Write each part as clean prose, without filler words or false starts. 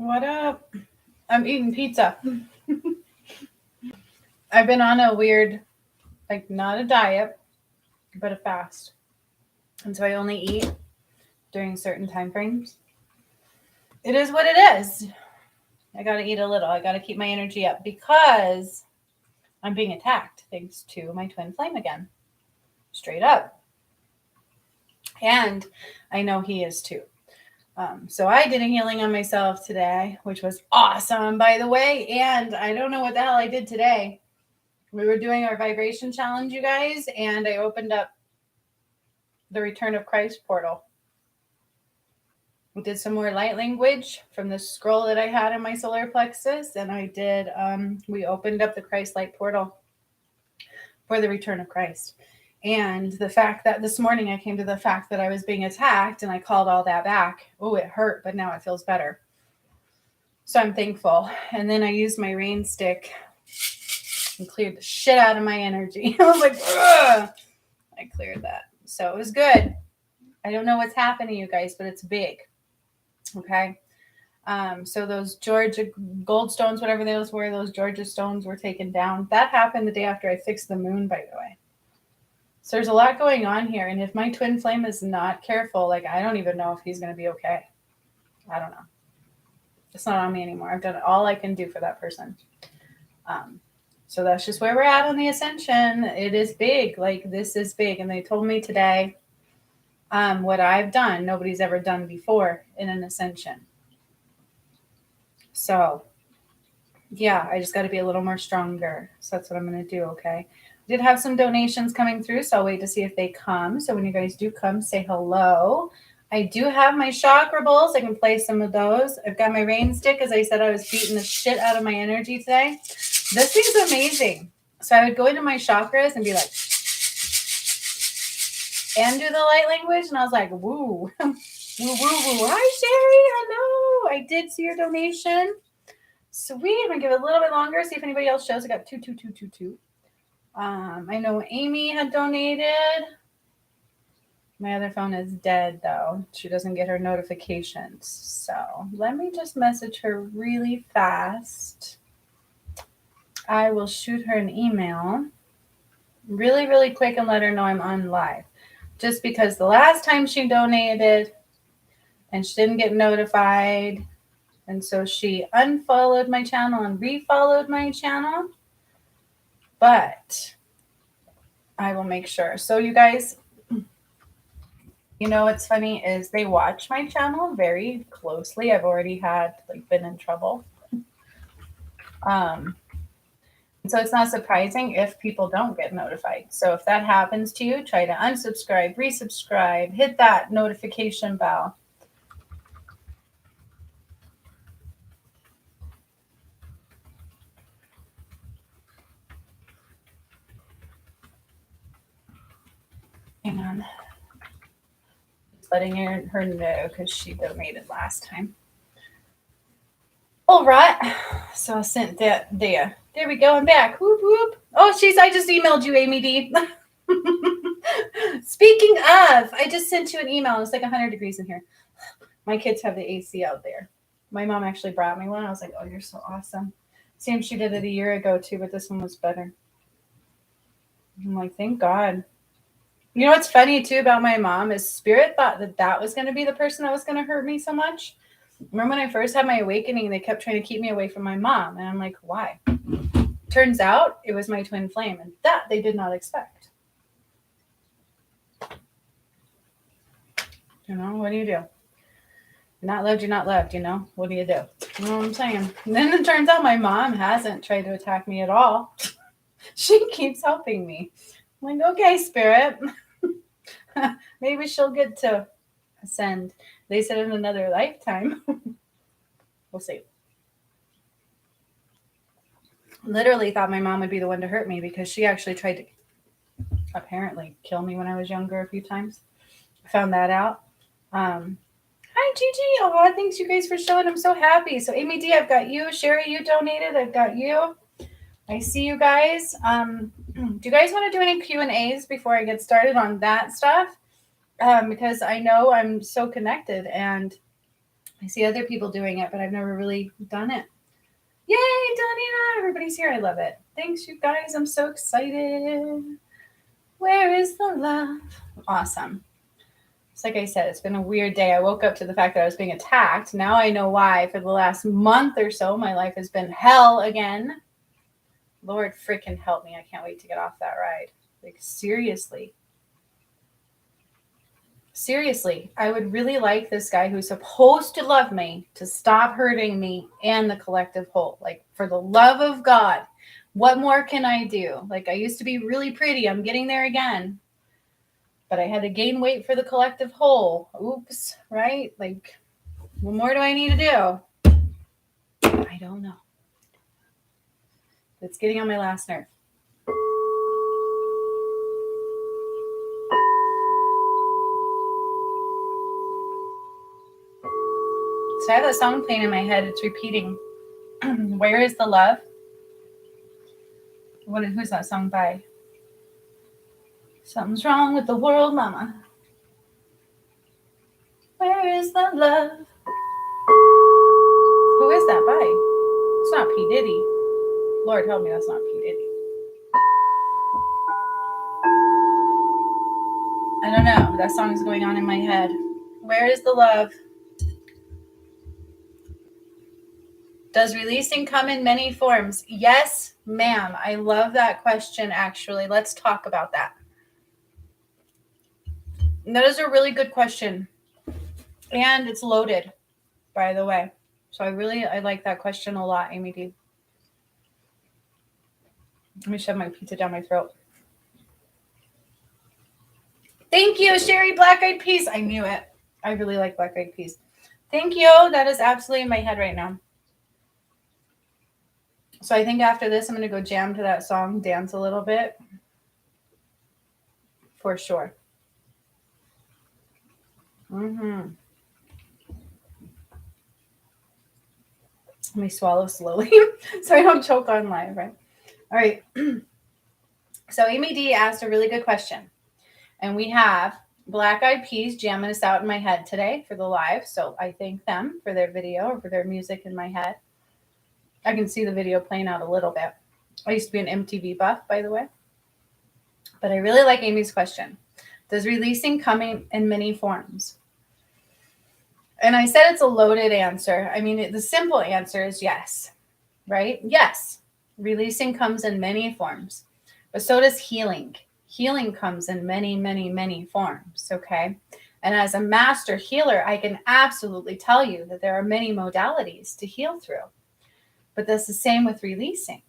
What up? I'm eating pizza. I've been on a weird, like, not a diet, but a fast. And so I only eat during certain time frames. It is what it is. I got to eat a little. I got to keep my energy up because I'm being attacked thanks to my twin flame again. Straight up. And I know he is too. So I did a healing on myself today, which was awesome, by the way. And I don't know what the hell I did today. We were doing our vibration challenge, you guys, and I opened up the Return of Christ portal. We did some more light language from the scroll that I had in my solar plexus, and I did, we opened up the Christ light portal for the return of Christ. And the fact that this morning I came to the fact that I was being attacked and I called all that back. Oh, it hurt, but now it feels better. So I'm thankful. And then I used my rain stick and cleared the shit out of my energy. I was like, ugh! I cleared that. So it was good. I don't know what's happening, you guys, but it's big. Okay. So those Georgia goldstones, whatever those were, those Georgia stones were taken down. That happened the day after I fixed the moon, by the way. So there's a lot going on here. And if my twin flame is not careful, like, I don't even know if he's going to be okay. I don't know. It's not on me anymore. I've done all I can do for that person. So that's just where we're at on the ascension. It is big. Like, this is big. And they told me today what I've done, nobody's ever done before in an ascension. So, yeah, I just got to be a little more stronger. So that's what I'm going to do, okay? I did have some donations coming through, so I'll wait to see if they come. So when you guys do come, say hello. I do have my chakra bowls. I can play some of those. I've got my rain stick. As I said, I was beating the shit out of my energy today. This thing's amazing. So I would go into my chakras and be like, and do the light language. And I was like, woo, woo, woo, woo. Hi, Sherry. Hello. I did see your donation. Sweet. I'm going to give it a little bit longer. See if anybody else shows. I got 22222. I know Amy had donated. My other phone is dead, though. She doesn't get her notifications. So let me just message her really fast. I will shoot her an email really, really quick and let her know I'm on live. Just because the last time she donated and she didn't get notified, and so she unfollowed my channel and refollowed my channel. But I will make sure. So you guys, you know what's funny is they watch my channel very closely. I've already been in trouble. So it's not surprising if people don't get notified. So if that happens to you, try to unsubscribe, resubscribe, hit that notification bell. Hang on. Just letting her know because she donated last time. All right. So I sent that there. There we go. I'm back. Whoop, whoop. Oh, I just emailed you, Amy D. Speaking of, I just sent you an email. It's like 100 degrees in here. My kids have the AC out there. My mom actually brought me one. I was like, oh, you're so awesome. Same, she did it a year ago too, but this one was better. I'm like, thank God. You know what's funny too about my mom is Spirit thought that was going to be the person that was going to hurt me so much. Remember when I first had my awakening, they kept trying to keep me away from my mom. And I'm like, why? Turns out it was my twin flame, and that they did not expect. You know, what do? You're not loved, you're not loved, you know? What do? You know what I'm saying? And then it turns out my mom hasn't tried to attack me at all. She keeps helping me. I'm like, okay, Spirit. Maybe she'll get to ascend. They said in another lifetime. We'll see. Literally thought my mom would be the one to hurt me because she actually tried to apparently kill me when I was younger a few times. I found that out. Hi, Gigi. Oh, thanks you guys for showing. I'm so happy. So Amy D, I've got you. Sherry, you donated. I've got you. I see you guys. Do you guys want to do any Q&As before I get started on that stuff? Because I know I'm so connected and I see other people doing it, but I've never really done it. Yay, Donina! Everybody's here. I love it. Thanks, you guys. I'm so excited. Where is the love? Awesome. It's like I said, it's been a weird day. I woke up to the fact that I was being attacked. Now I know why. For the last month or so, my life has been hell again. Lord freaking help me. I can't wait to get off that ride. Like, seriously. Seriously, I would really like this guy who's supposed to love me to stop hurting me and the collective whole. Like, for the love of God, what more can I do? Like, I used to be really pretty. I'm getting there again. But I had to gain weight for the collective whole. Oops, right? Like, what more do I need to do? I don't know. It's getting on my last nerve. So I have that song playing in my head. It's repeating. Where is the love? Who's that song by? Something's wrong with the world, mama. Where is the love? Who is that by? It's not P. Diddy. Lord help me, that's not P. Diddy. I don't know. That song is going on in my head. Where is the love? Does releasing come in many forms? Yes, ma'am. I love that question, actually. Let's talk about that. And that is a really good question. And it's loaded, by the way. So I like that question a lot, Amy D. Let me shove my pizza down my throat. Thank you, Sherry Black Eyed Peas. I knew it. I really like Black Eyed Peas. Thank you. That is absolutely in my head right now. So I think after this, I'm going to go jam to that song, dance a little bit. For sure. Let me swallow slowly so I don't choke on live, right? All right. So Amy D asked a really good question. And we have Black Eyed Peas jamming us out in my head today for the live. So I thank them for their video or for their music in my head. I can see the video playing out a little bit. I used to be an MTV buff, by the way. But I really like Amy's question. Does releasing come in many forms? And I said it's a loaded answer. I mean, the simple answer is yes, right? Yes. Releasing comes in many forms. But so does healing. Healing comes in many, many, many forms, okay? And as a master healer, I can absolutely tell you that there are many modalities to heal through. But that's the same with releasing.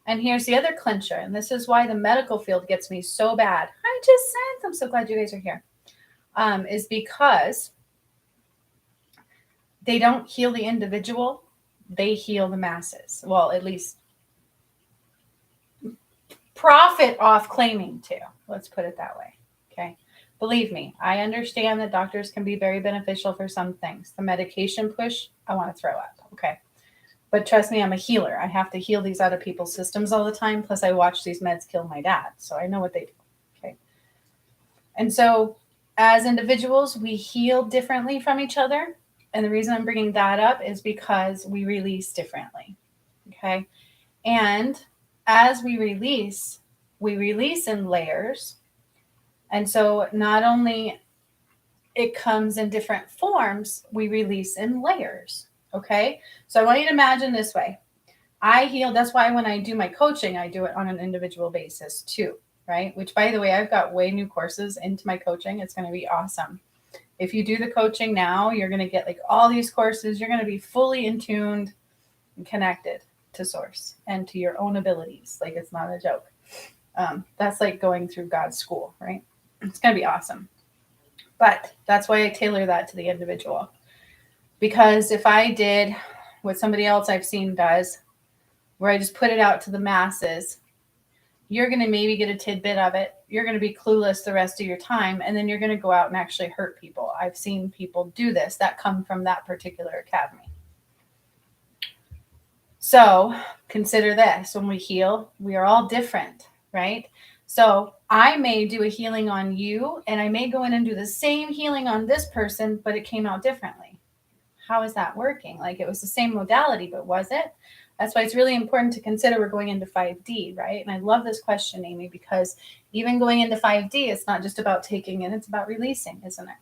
And here's the other clincher, and this is why the medical field gets me so bad. Hi, Jacinth. I'm so glad you guys are here. Is because they don't heal the individual, they heal the masses. Well, at least profit off claiming to. Let's put it that way, okay? Believe me, I understand that doctors can be very beneficial for some things. The medication push, I want to throw up, okay? But trust me, I'm a healer. I have to heal these other people's systems all the time. Plus, I watch these meds kill my dad. So I know what they do. Okay. And so as individuals, we heal differently from each other. And the reason I'm bringing that up is because we release differently. Okay. And as we release in layers. And so not only it comes in different forms, we release in layers. Okay. So I want you to imagine this way. I heal. That's why when I do my coaching, I do it on an individual basis too. Right. Which, by the way, I've got way new courses into my coaching. It's going to be awesome. If you do the coaching now, you're going to get like all these courses. You're going to be fully in tuned and connected to source and to your own abilities. Like, it's not a joke. That's like going through God's school, right? It's going to be awesome. But that's why I tailor that to the individual. Because if I did what somebody else I've seen does, where I just put it out to the masses, you're going to maybe get a tidbit of it. You're going to be clueless the rest of your time. And then you're going to go out and actually hurt people. I've seen people do this that come from that particular academy. So consider this. When we heal, we are all different, right? So I may do a healing on you, and I may go in and do the same healing on this person, but it came out differently. how is that working? Like it was the same modality, but was it? That's why it's really important to consider we're going into 5D, right? And I love this question, Amy, because even going into 5D, it's not just about taking in, it's about releasing, isn't it?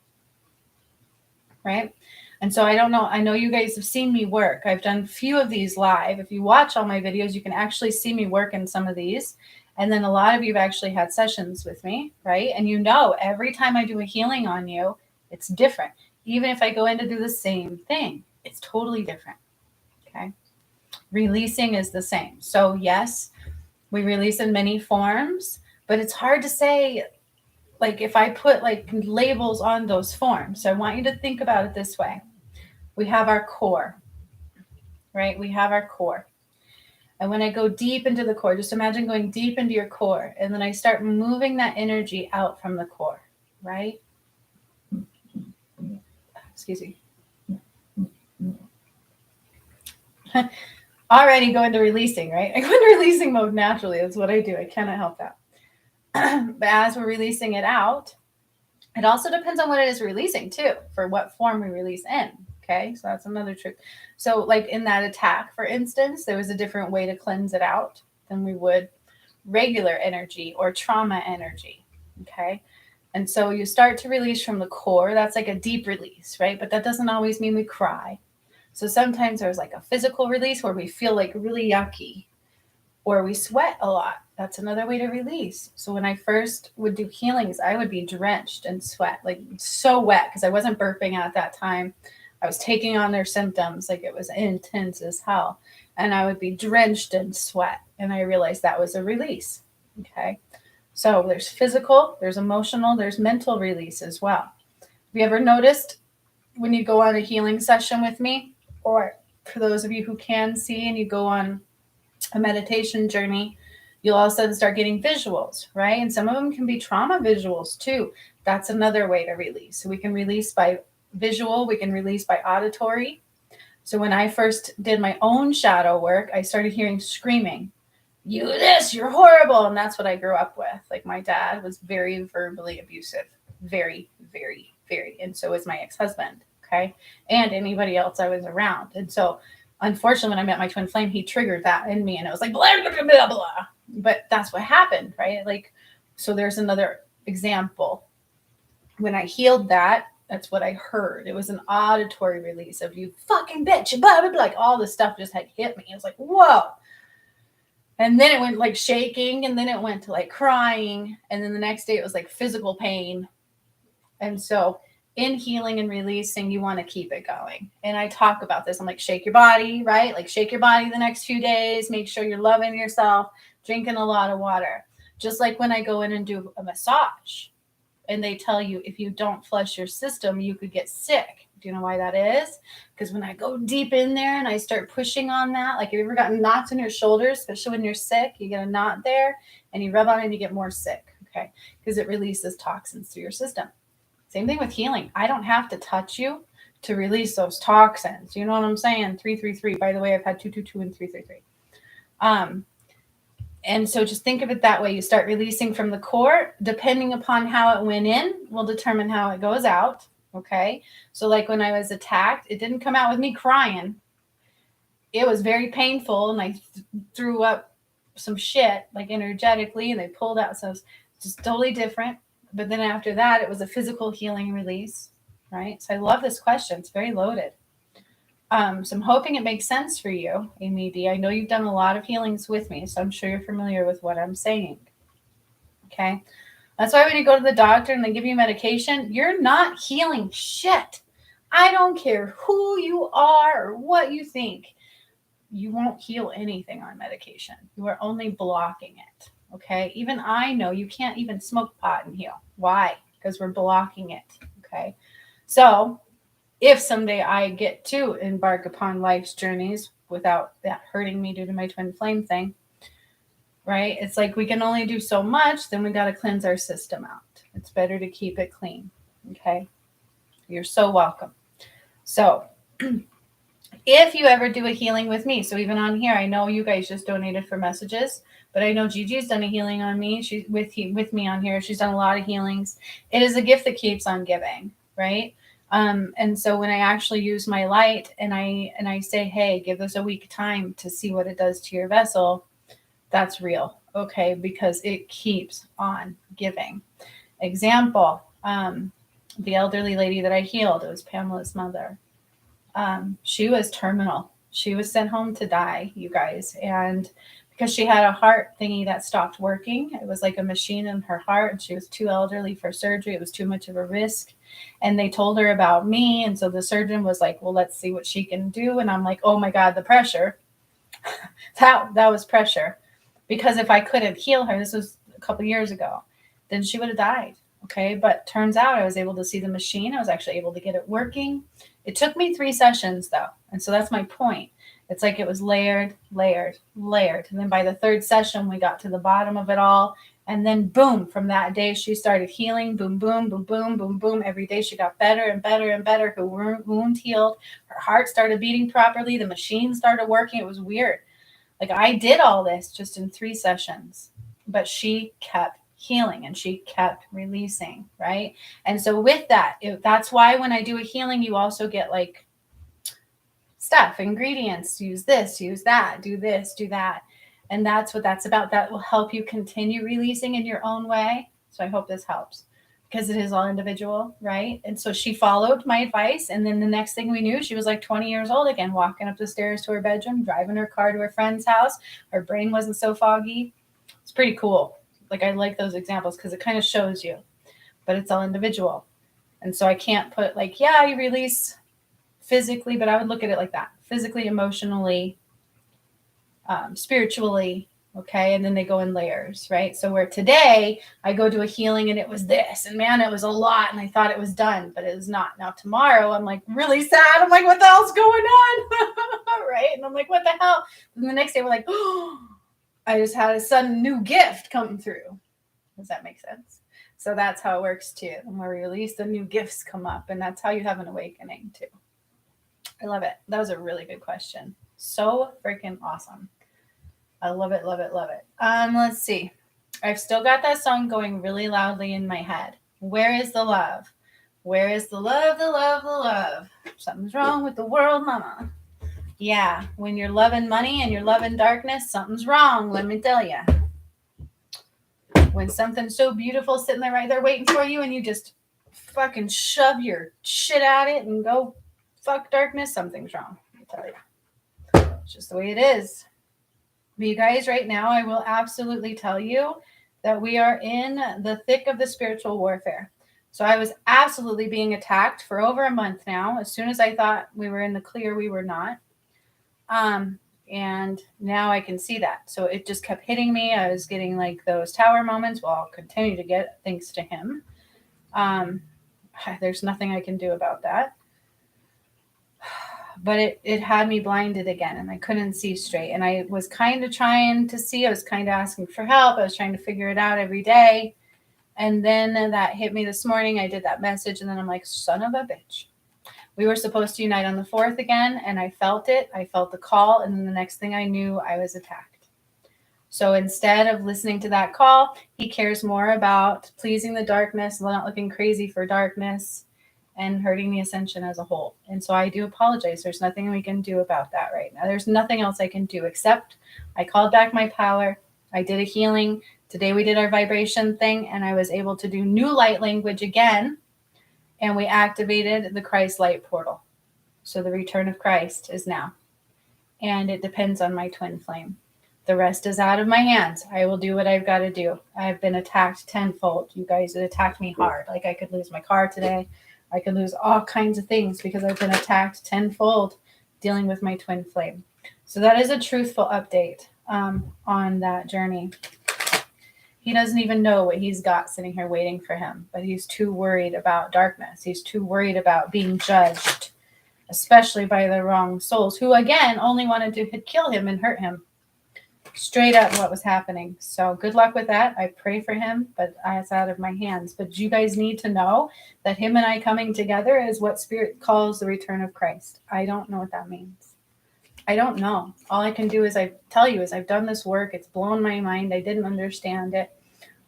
Right? And so I don't know. I know you guys have seen me work. I've done a few of these live. If you watch all my videos, you can actually see me work in some of these. And then a lot of you have actually had sessions with me, right? And you know, every time I do a healing on you, it's different. Even if I go in to do the same thing, it's totally different. Okay. Releasing is the same. So yes, we release in many forms, but it's hard to say, like if I put like labels on those forms. So I want you to think about it this way. We have our core, right? We have our core. And when I go deep into the core, just imagine going deep into your core. And then I start moving that energy out from the core, right? Excuse me. Already go into releasing, right? I go into releasing mode naturally. That's what I do. I cannot help that. But as we're releasing it out, it also depends on what it is releasing too, for what form we release in. Okay, so that's another trick. So like in that attack, for instance, there was a different way to cleanse it out than we would regular energy or trauma energy. Okay, and so you start to release from the core. That's like a deep release, right? But that doesn't always mean we cry. So sometimes there's like a physical release where we feel like really yucky, or we sweat a lot. That's another way to release. So when I first would do healings, I would be drenched in sweat, like so wet, because I wasn't burping at that time. I was taking on their symptoms, like it was intense as hell. And I would be drenched in sweat. And I realized that was a release. Okay. So there's physical, there's emotional, there's mental release as well. Have you ever noticed when you go on a healing session with me, or for those of you who can see and you go on a meditation journey, you'll all of a sudden start getting visuals, right? And some of them can be trauma visuals too. That's another way to release. So we can release by visual, we can release by auditory. So when I first did my own shadow work, I started hearing screaming, "You this, you're horrible." And that's what I grew up with. Like my dad was very verbally abusive, very, very, very. And so was my ex-husband, okay? And anybody else I was around. And so unfortunately, when I met my twin flame, he triggered that in me and it was like, blah, blah, blah, blah, blah. But that's what happened, right? Like, so there's another example. When I healed that, that's what I heard. It was an auditory release of "you fucking bitch," blah, blah, blah. Like all this stuff just had hit me. It was like, whoa. And then it went like shaking, and then it went to like crying. And then the next day it was like physical pain. And so in healing and releasing, you want to keep it going. And I talk about this. I'm like, shake your body, right? Like shake your body the next few days. Make sure you're loving yourself, drinking a lot of water. Just like when I go in and do a massage and they tell you if you don't flush your system, you could get sick. Do you know why that is? Because when I go deep in there and I start pushing on that, like have you ever gotten knots in your shoulders, especially when you're sick, you get a knot there and you rub on it and you get more sick, okay? Because it releases toxins through your system. Same thing with healing. I don't have to touch you to release those toxins. You know what I'm saying? 333. By the way, I've had 222 and 333. And so just think of it that way. You start releasing from the core. Depending upon how it went in will determine how it goes out. Okay. So like when I was attacked, it didn't come out with me crying. It was very painful. And I threw up some shit like energetically and they pulled out. So it's just totally different. But then after that, it was a physical healing release, right? So I love this question. It's very loaded. So I'm hoping it makes sense for you, Amy D. I know you've done a lot of healings with me, so I'm sure you're familiar with what I'm saying. Okay? That's why when you go to the doctor and they give you medication, you're not healing shit. I don't care who you are or what you think. You won't heal anything on medication. You are only blocking it. Okay. Even I know you can't even smoke pot and heal. Why? Because we're blocking it. Okay. So if someday I get to embark upon life's journeys without that hurting me due to my twin flame thing, right? It's like we can only do so much, then we got to cleanse our system out. It's better to keep it clean. Okay. You're so welcome. So if you ever do a healing with me, so even on here, I know you guys just donated for messages, but I know Gigi's done a healing on me. She's with me on here. She's done a lot of healings. It is a gift that keeps on giving, right? And so when I actually use my light and I say, hey, give this a week time to see what it does to your vessel, that's real. Okay, because it keeps on giving. Example, the elderly lady that I healed, it was Pamela's mother. She was terminal. She was sent home to die, you guys. And because she had a heart thingy that stopped working, it was like a machine in her heart, and she was too elderly for surgery. It was too much of a risk. And they told her about me. And so the surgeon was like, well, let's see what she can do. And I'm like, oh my God, the pressure. that was pressure. Because if I couldn't heal her, this was a couple years ago, then she would have died. Okay. But turns out I was able to see the machine. I was actually able to get it working. It took me 3 sessions though. And so that's my point. It's like it was layered, layered, layered. And then by the 3rd session, we got to the bottom of it all. And then boom, from that day, she started healing. Boom, boom, boom, boom, boom, boom. Every day she got better and better and better. Her wound healed. Her heart started beating properly. The machine started working. It was weird. Like I did all this just in 3 sessions, but she kept healing and she kept releasing, right? And so with that, that's why when I do a healing, you also get like stuff, ingredients, use this, use that, do this, do that. And that's what that's about. That will help you continue releasing in your own way. So I hope this helps because it is all individual, right? And so she followed my advice. And then the next thing we knew, she was like 20 years old again, walking up the stairs to her bedroom, driving her car to her friend's house. Her brain wasn't so foggy. It's pretty cool. Like I like those examples because it kind of shows you, but it's all individual. And so I can't put like, yeah, you release physically, but I would look at it like that: physically, emotionally, spiritually. Okay. And then they go in layers, right? So where today I go to a healing and it was this, and man, it was a lot. And I thought it was done, but it was not. Now tomorrow I'm like really sad. I'm like, what the hell's going on? Right. And I'm like, what the hell? And the next day we're like, oh, I just had a sudden new gift come through. Does that make sense? So that's how it works too. And where we release, the new gifts come up, and that's how you have an awakening too. I love it. That was a really good question. So freaking awesome. I love it, love it, love it. Let's see. I've still got that song going really loudly in my head. Where is the love? Where is the love, the love, the love? Something's wrong with the world, mama. Yeah, when you're loving money and you're loving darkness, something's wrong, let me tell you. When something's so beautiful sitting there right there waiting for you and you just fucking shove your shit at it and go fuck darkness, something's wrong, let me tell you. It's just the way it is. But you guys, right now, I will absolutely tell you that we are in the thick of the spiritual warfare. So I was absolutely being attacked for over a month now. As soon as I thought we were in the clear, we were not. And now I can see that. So it just kept hitting me. I was getting like those tower moments. Well, I'll continue to get thanks to him. There's nothing I can do about that. But it had me blinded again and I couldn't see straight. And I was kind of trying to see. I was kind of asking for help. I was trying to figure it out every day. And then that hit me this morning. I did that message and then I'm like, son of a bitch. We were supposed to unite on the 4th again, and I felt it. I felt the call, and then the next thing I knew, I was attacked. So instead of listening to that call, he cares more about pleasing the darkness, not looking crazy for darkness, and hurting the ascension as a whole. And so I do apologize. There's nothing we can do about that right now. There's nothing else I can do except I called back my power. I did a healing. Today we did our vibration thing, and I was able to do new light language again. And we activated the Christ light portal. So the return of Christ is now. And it depends on my twin flame. The rest is out of my hands. I will do what I've got to do. I've been attacked tenfold. You guys attacked me hard. Like I could lose my car today. I could lose all kinds of things because I've been attacked tenfold dealing with my twin flame. So that is a truthful update on that journey. He doesn't even know what he's got sitting here waiting for him, but he's too worried about darkness. He's too worried about being judged, especially by the wrong souls who, again, only wanted to kill him and hurt him. Straight up what was happening. So good luck with that. I pray for him, but it's out of my hands. But you guys need to know that him and I coming together is what Spirit calls the return of Christ. I don't know what that means. I don't know. All I can do is tell you I've done this work. It's blown my mind. I didn't understand it.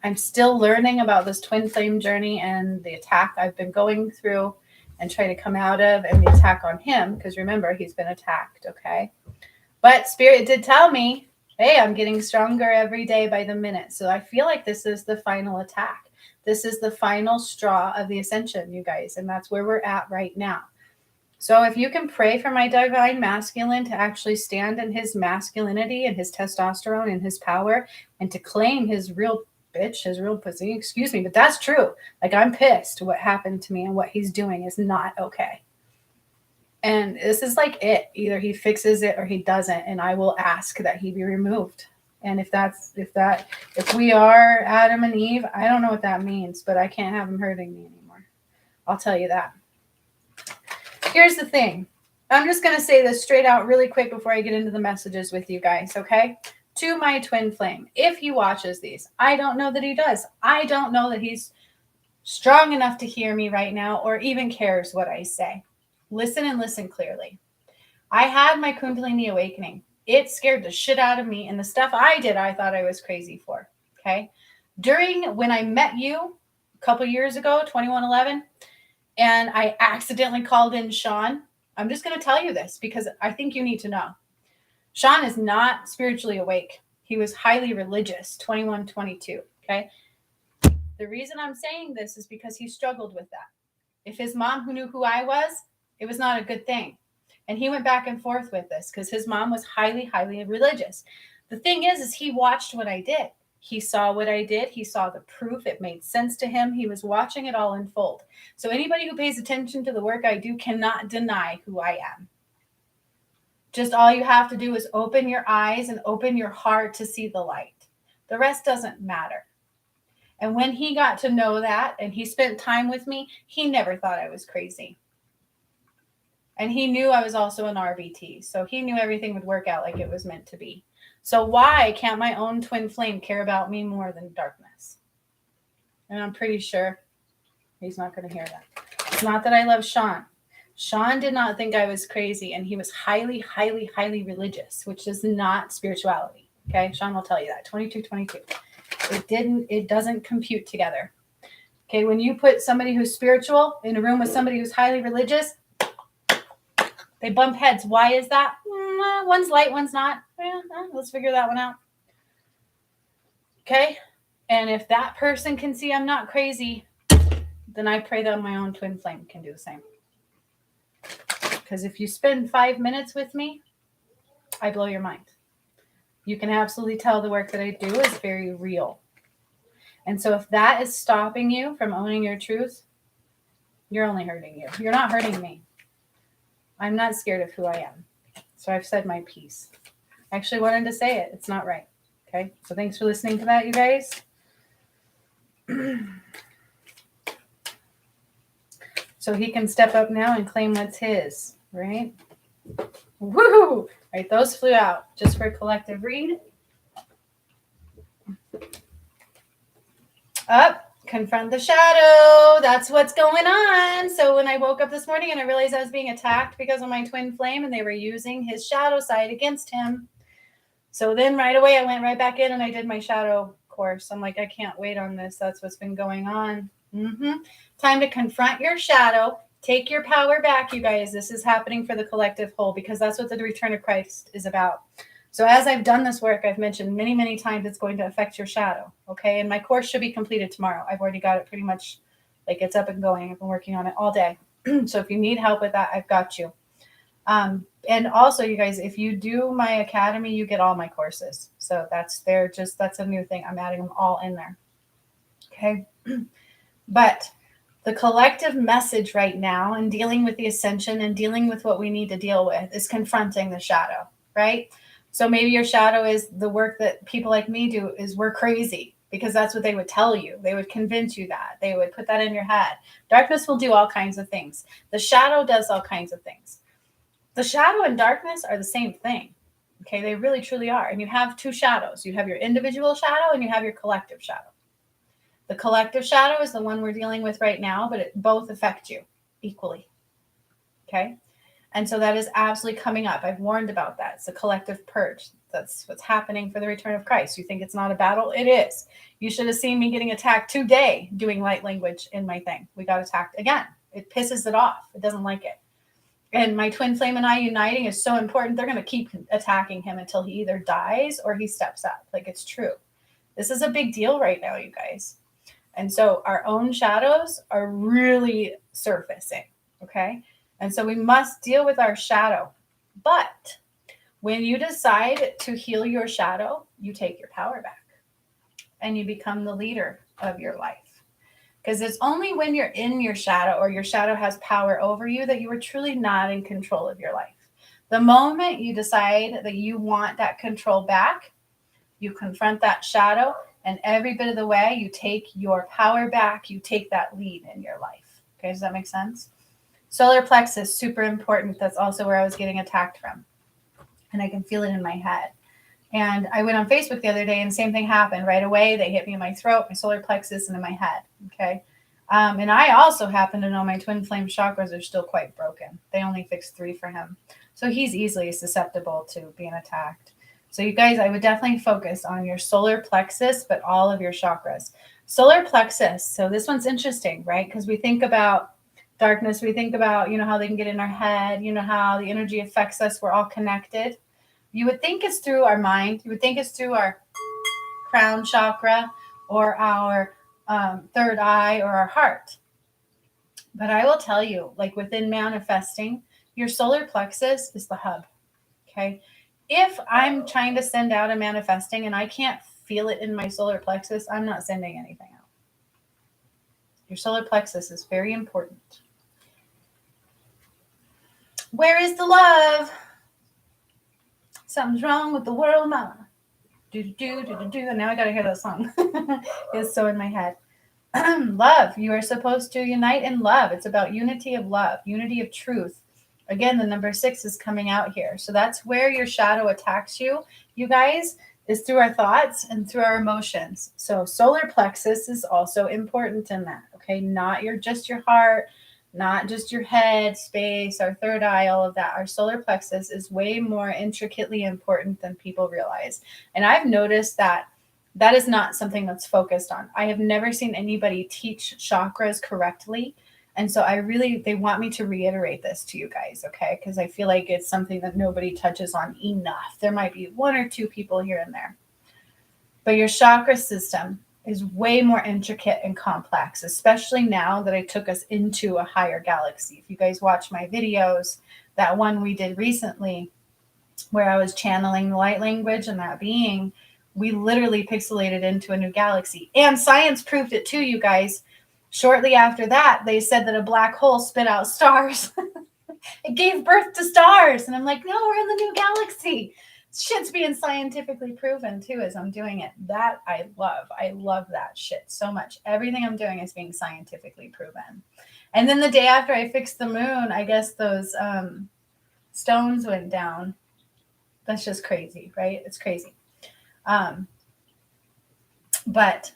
I'm still learning about this twin flame journey and the attack I've been going through. and try to come out of and the attack on him, because remember, he's been attacked, okay? But Spirit did tell me, hey, I'm getting stronger every day by the minute. So I feel like this is the final attack. This is the final straw of the ascension, you guys, and that's where we're at right now. So if you can pray for my divine masculine to actually stand in his masculinity and his testosterone and his power and to claim his real bitch, his real pussy, excuse me, but that's true. Like, I'm pissed what happened to me, and what he's doing is not okay. And this is like it. Either he fixes it or he doesn't, and I will ask that he be removed. And if we are Adam and Eve, I don't know what that means, but I can't have him hurting me anymore. I'll tell you that. Here's the thing. I'm just going to say this straight out really quick before I get into the messages with you guys, okay? To my twin flame, if he watches these, I don't know that he does. I don't know that he's strong enough to hear me right now or even cares what I say. Listen and listen clearly. I had my Kundalini awakening. It scared the shit out of me, and the stuff I did, I thought I was crazy for, okay? When I met you a couple years ago, 2111, and I accidentally called in Sean, I'm just going to tell you this because I think you need to know. Sean is not spiritually awake. He was highly religious, 2122, okay? The reason I'm saying this is because he struggled with that. If his mom, who knew who I was, it was not a good thing. And he went back and forth with this because his mom was highly, highly religious. The thing is he watched what I did. He saw what I did. He saw the proof. It made sense to him. He was watching it all unfold. So anybody who pays attention to the work I do cannot deny who I am. Just all you have to do is open your eyes and open your heart to see the light. The rest doesn't matter. And when he got to know that and he spent time with me, he never thought I was crazy. And he knew I was also an RBT. So he knew everything would work out like it was meant to be. So why can't my own twin flame care about me more than darkness? And I'm pretty sure he's not going to hear that. It's not that I love Sean. Sean did not think I was crazy, and he was highly, highly, highly religious, which is not spirituality. Okay, Sean will tell you that. 2222. It doesn't compute together. Okay, when you put somebody who's spiritual in a room with somebody who's highly religious, they bump heads. Why is that? One's light, one's not. Let's figure that one out. Okay? And if that person can see I'm not crazy, then I pray that my own twin flame can do the same. Because if you spend 5 minutes with me, I blow your mind. You can absolutely tell the work that I do is very real. And so if that is stopping you from owning your truth, you're only hurting you. You're not hurting me. I'm not scared of who I am. So I've said my piece. I actually wanted to say it. It's not right. Okay? So thanks for listening to that, you guys. So he can step up now and claim what's his, right? Woohoo! All right, those flew out just for a collective read. Up, confront the shadow. That's what's going on. So when I woke up this morning and I realized I was being attacked because of my twin flame and they were using his shadow side against him. So then right away I went right back in and I did my shadow course. I'm like, I can't wait on this. That's what's been going on. Time to confront your shadow. Take your power back, you guys. This is happening for the collective whole because that's what the return of Christ is about. So as I've done this work, I've mentioned many, many times it's going to affect your shadow, okay? And my course should be completed tomorrow. I've already got it pretty much, like it's up and going. I've been working on it all day. So if you need help with that, I've got you. And also, you guys, if you do my academy, you get all my courses. So that's a new thing. I'm adding them all in there, okay? But the collective message right now and dealing with the ascension and dealing with what we need to deal with is confronting the shadow, right? So maybe your shadow is the work that people like me do is we're crazy because that's what they would tell you. They would convince you that. They would put that in your head. Darkness will do all kinds of things. The shadow does all kinds of things. The shadow and darkness are the same thing. Okay, they really truly are. And you have two shadows. You have your individual shadow and you have your collective shadow. The collective shadow is the one we're dealing with right now, but it both affect you equally. Okay? And so that is absolutely coming up. I've warned about that. It's a collective purge. That's what's happening for the return of Christ. You think it's not a battle? It is. You should have seen me getting attacked today doing light language in my thing. We got attacked again. It pisses it off. It doesn't like it. And my twin flame and I uniting is so important. They're going to keep attacking him until he either dies or he steps up. Like, it's true. This is a big deal right now, you guys. And so our own shadows are really surfacing. Okay. And so we must deal with our shadow. But when you decide to heal your shadow, you take your power back and you become the leader of your life. Because it's only when you're in your shadow or your shadow has power over you that you are truly not in control of your life. The moment you decide that you want that control back, you confront that shadow, and every bit of the way you take your power back, you take that lead in your life. Okay, does that make sense? Solar plexus, super important. That's also where I was getting attacked from. And I can feel it in my head. And I went on Facebook the other day and the same thing happened right away. They hit me in my throat, my solar plexus, and in my head. Okay. And I also happen to know my twin flame chakras are still quite broken. They only fixed 3 for him. So he's easily susceptible to being attacked. So you guys, I would definitely focus on your solar plexus, but all of your chakras. Solar plexus. So this one's interesting, right? Because we think about darkness. We think about, how they can get in our head, how the energy affects us. We're all connected. You would think it's through our mind. You would think it's through our crown chakra or our third eye or our heart. But I will tell you, like within manifesting, your solar plexus is the hub. Okay. If I'm trying to send out a manifesting and I can't feel it in my solar plexus, I'm not sending anything out. Your solar plexus is very important. Where is the love? Something's wrong with the world, mama. Do. And now I gotta hear that song. It's so in my head. Love. You are supposed to unite in love. It's about unity of love, unity of truth. Again, the number 6 is coming out here. So that's where your shadow attacks you, you guys, is through our thoughts and through our emotions. So solar plexus is also important in that. Okay. Not just your heart, not just your head space, our third eye, all of that. Our solar plexus is way more intricately important than people realize. And I've noticed that is not something that's focused on. I have never seen anybody teach chakras correctly. And so they want me to reiterate this to you guys, okay? Because I feel like it's something that nobody touches on enough. There might be 1 or 2 people here and there. But your chakra system is way more intricate and complex, especially now that I took us into a higher galaxy. If you guys watch my videos, that one we did recently where I was channeling the light language and that being, we literally pixelated into a new galaxy. And science proved it too, you guys. Shortly after that, they said that a black hole spit out stars. It gave birth to stars. And I'm like, no, we're in the new galaxy. Shit's being scientifically proven too as I'm doing it. That I love. I love that shit so much. Everything I'm doing is being scientifically proven. And then the day after I fixed the moon, I guess those stones went down. That's just crazy, right? It's crazy. But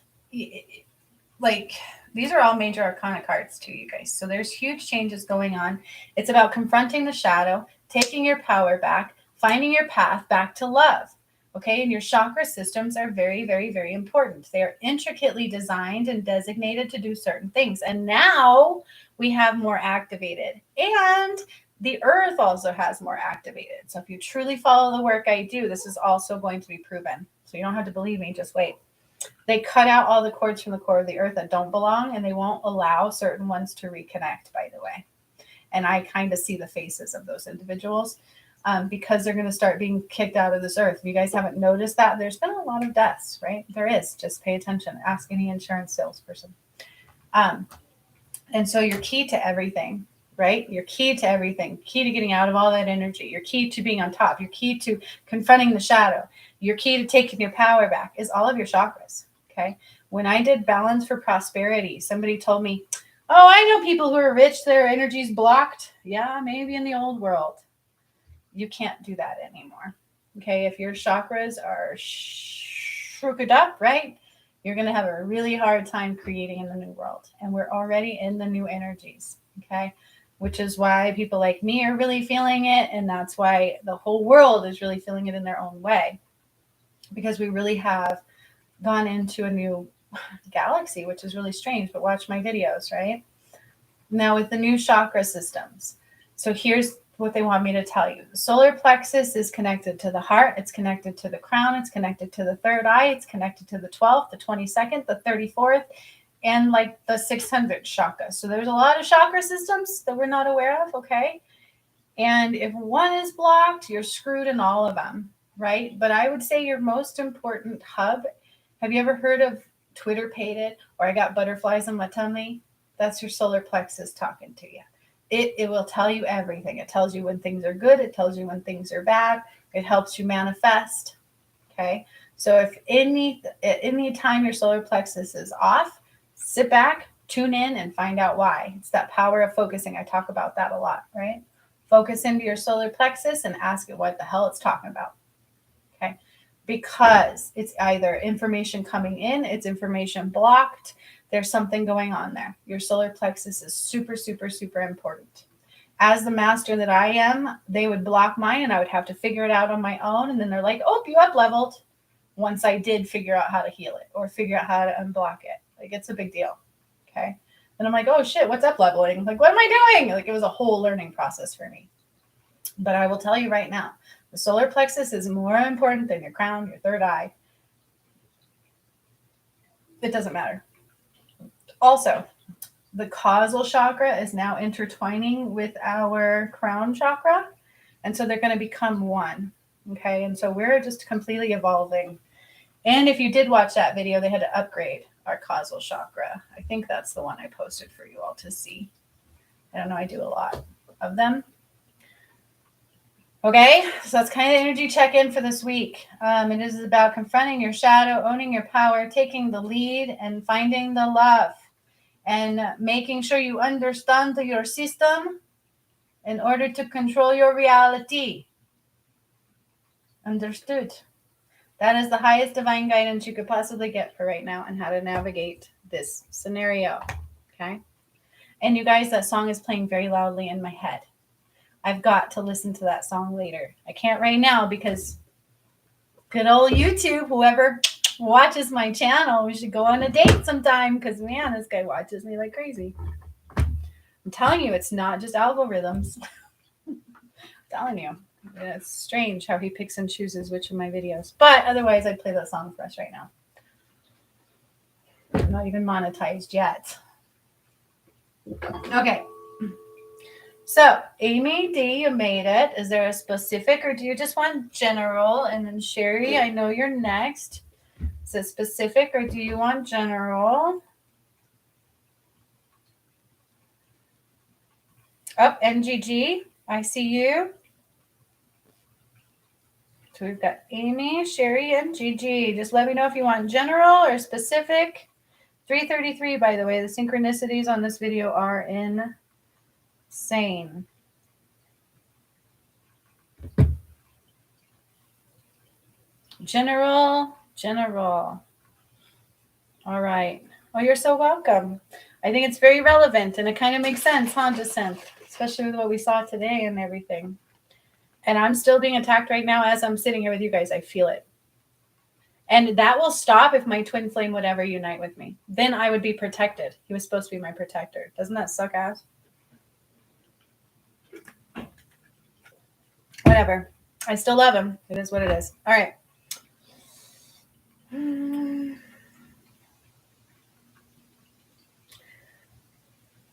like, these are all major arcana cards too, you guys. So there's huge changes going on. It's about confronting the shadow, taking your power back, finding your path back to love. Okay. And your chakra systems are very, very, very important. They are intricately designed and designated to do certain things. And now we have more activated. And the earth also has more activated. So if you truly follow the work I do, this is also going to be proven. So you don't have to believe me, just wait. They cut out all the cords from the core of the earth that don't belong, and they won't allow certain ones to reconnect, by the way. And I kind of see the faces of those individuals because they're going to start being kicked out of this earth. If you guys haven't noticed that, there's been a lot of deaths, right? There is. Just pay attention. Ask any insurance salesperson. And so your key to everything, right? Your key to everything, key to getting out of all that energy, your key to being on top, your key to confronting the shadow, your key to taking your power back is all of your chakras, okay? When I did Balance for Prosperity, somebody told me, oh, I know people who are rich, their energy's blocked. Yeah, maybe in the old world. You can't do that anymore, okay? If your chakras are crooked up, right, you're going to have a really hard time creating in the new world. And we're already in the new energies, okay? Which is why people like me are really feeling it. And that's why the whole world is really feeling it in their own way. Because we really have gone into a new galaxy, which is really strange. But watch my videos, right? Now with the new chakra systems. So here's what they want me to tell you. The solar plexus is connected to the heart. It's connected to the crown. It's connected to the third eye. It's connected to the 12th, the 22nd, the 34th, and like the 600th chakra. So there's a lot of chakra systems that we're not aware of, okay? And if one is blocked, you're screwed in all of them, right? But I would say your most important hub, have you ever heard of Twitter paid it or I got butterflies in my tummy? That's your solar plexus talking to you. It will tell you everything. It tells you when things are good. It tells you when things are bad. It helps you manifest. Okay. So if any time your solar plexus is off, sit back, tune in, and find out why. It's that power of focusing. I talk about that a lot, right? Focus into your solar plexus and ask it what the hell it's talking about. Okay. Because it's either information coming in, it's information blocked, there's something going on there. Your solar plexus is super, super, super important. As the master that I am, they would block mine and I would have to figure it out on my own. And then they're like, oh, you up leveled. Once I did figure out how to heal it or figure out how to unblock it. Like, it's a big deal. Okay. And I'm like, oh shit, what's up leveling? Like, what am I doing? Like, it was a whole learning process for me. But I will tell you right now, the solar plexus is more important than your crown, your third eye. It doesn't matter. Also, the causal chakra is now intertwining with our crown chakra. And so they're going to become one. Okay. And so we're just completely evolving. And if you did watch that video, they had to upgrade our causal chakra. I think that's the one I posted for you all to see. I don't know. I do a lot of them. Okay, so that's kind of the energy check-in for this week. It is about confronting your shadow, owning your power, taking the lead, and finding the love, and making sure you understand your system in order to control your reality. Understood? That is the highest divine guidance you could possibly get for right now and how to navigate this scenario. Okay? And you guys, that song is playing very loudly in my head. I've got to listen to that song later. I can't right now because good old YouTube, whoever watches my channel, we should go on a date sometime because, man, this guy watches me like crazy. I'm telling you, it's not just algorithms. I'm telling you. It's strange how he picks and chooses which of my videos. But otherwise, I'd play that song for us right now. I'm not even monetized yet. Okay. So, Amy D, you made it. Is there a specific or do you just want general? And then Sherry, I know you're next. Is it specific or do you want general? Up, NGG, I see you. So we've got Amy, Sherry, and Gigi. Just let me know if you want general or specific. 333, by the way. The synchronicities on this video are insane. General. All right. Oh, you're so welcome. I think it's very relevant and it kind of makes sense, huh, Descent? Especially with what we saw today and everything. And I'm still being attacked right now as I'm sitting here with you guys. I feel it. And that will stop if my twin flame would ever unite with me. Then I would be protected. He was supposed to be my protector. Doesn't that suck ass? Whatever. I still love him. It is what it is. All right.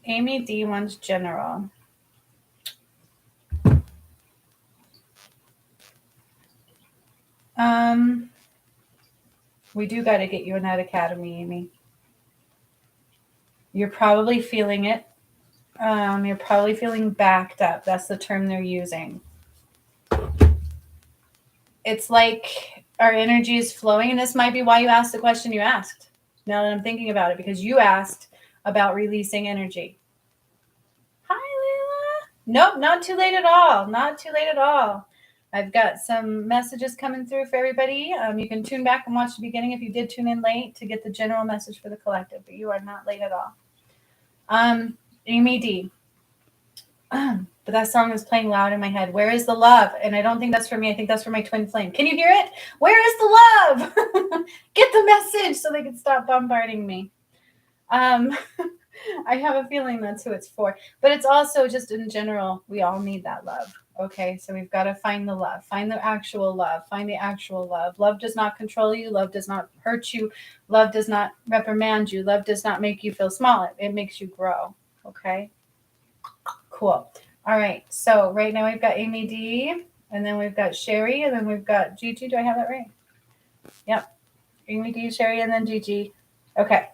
Amy D wants general. We do got to get you in that academy, Amy. You're probably feeling it. You're probably feeling backed up. That's the term they're using. It's like our energy is flowing, and this might be why you asked the question you asked. Now that I'm thinking about it, because you asked about releasing energy. Hi, Leila. Nope, not too late at all. Not too late at all. I've got some messages coming through for everybody. You can tune back and watch the beginning if you did tune in late to get the general message for the collective, but you are not late at all. Amy D. But that song is playing loud in my head. Where is the love? And I don't think that's for me. I think that's for my twin flame. Can you hear it? Where is the love? Get the message so they can stop bombarding me. I have a feeling that's who it's for. But it's also just in general, we all need that love. Okay, so we've got to find the love, find the actual love, find the actual love. Love does not control you, love does not hurt you, love does not reprimand you, love does not make you feel small. It makes you grow. Okay, cool. All right, so right now we've got Amy D, and then we've got Sherry, and then we've got Gigi. Do I have that right? Yep. Amy D, Sherry, and then Gigi. Okay.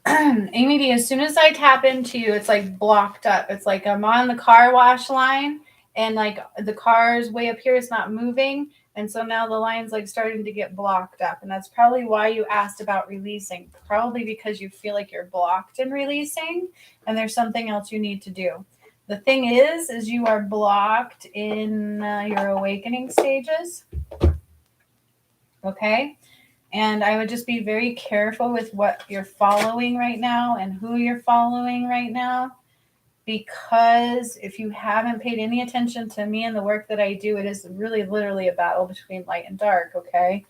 Amy D, as soon as I tap into you, it's like blocked up. It's like I'm on the car wash line and like the car's way up here, it's not moving. And so now the line's like starting to get blocked up. And that's probably why you asked about releasing. Probably because you feel like you're blocked in releasing and there's something else you need to do. The thing is you are blocked in your awakening stages. Okay. And I would just be very careful with what you're following right now and who you're following right now. Because if you haven't paid any attention to me and the work that I do, it is really literally a battle between light and dark, okay?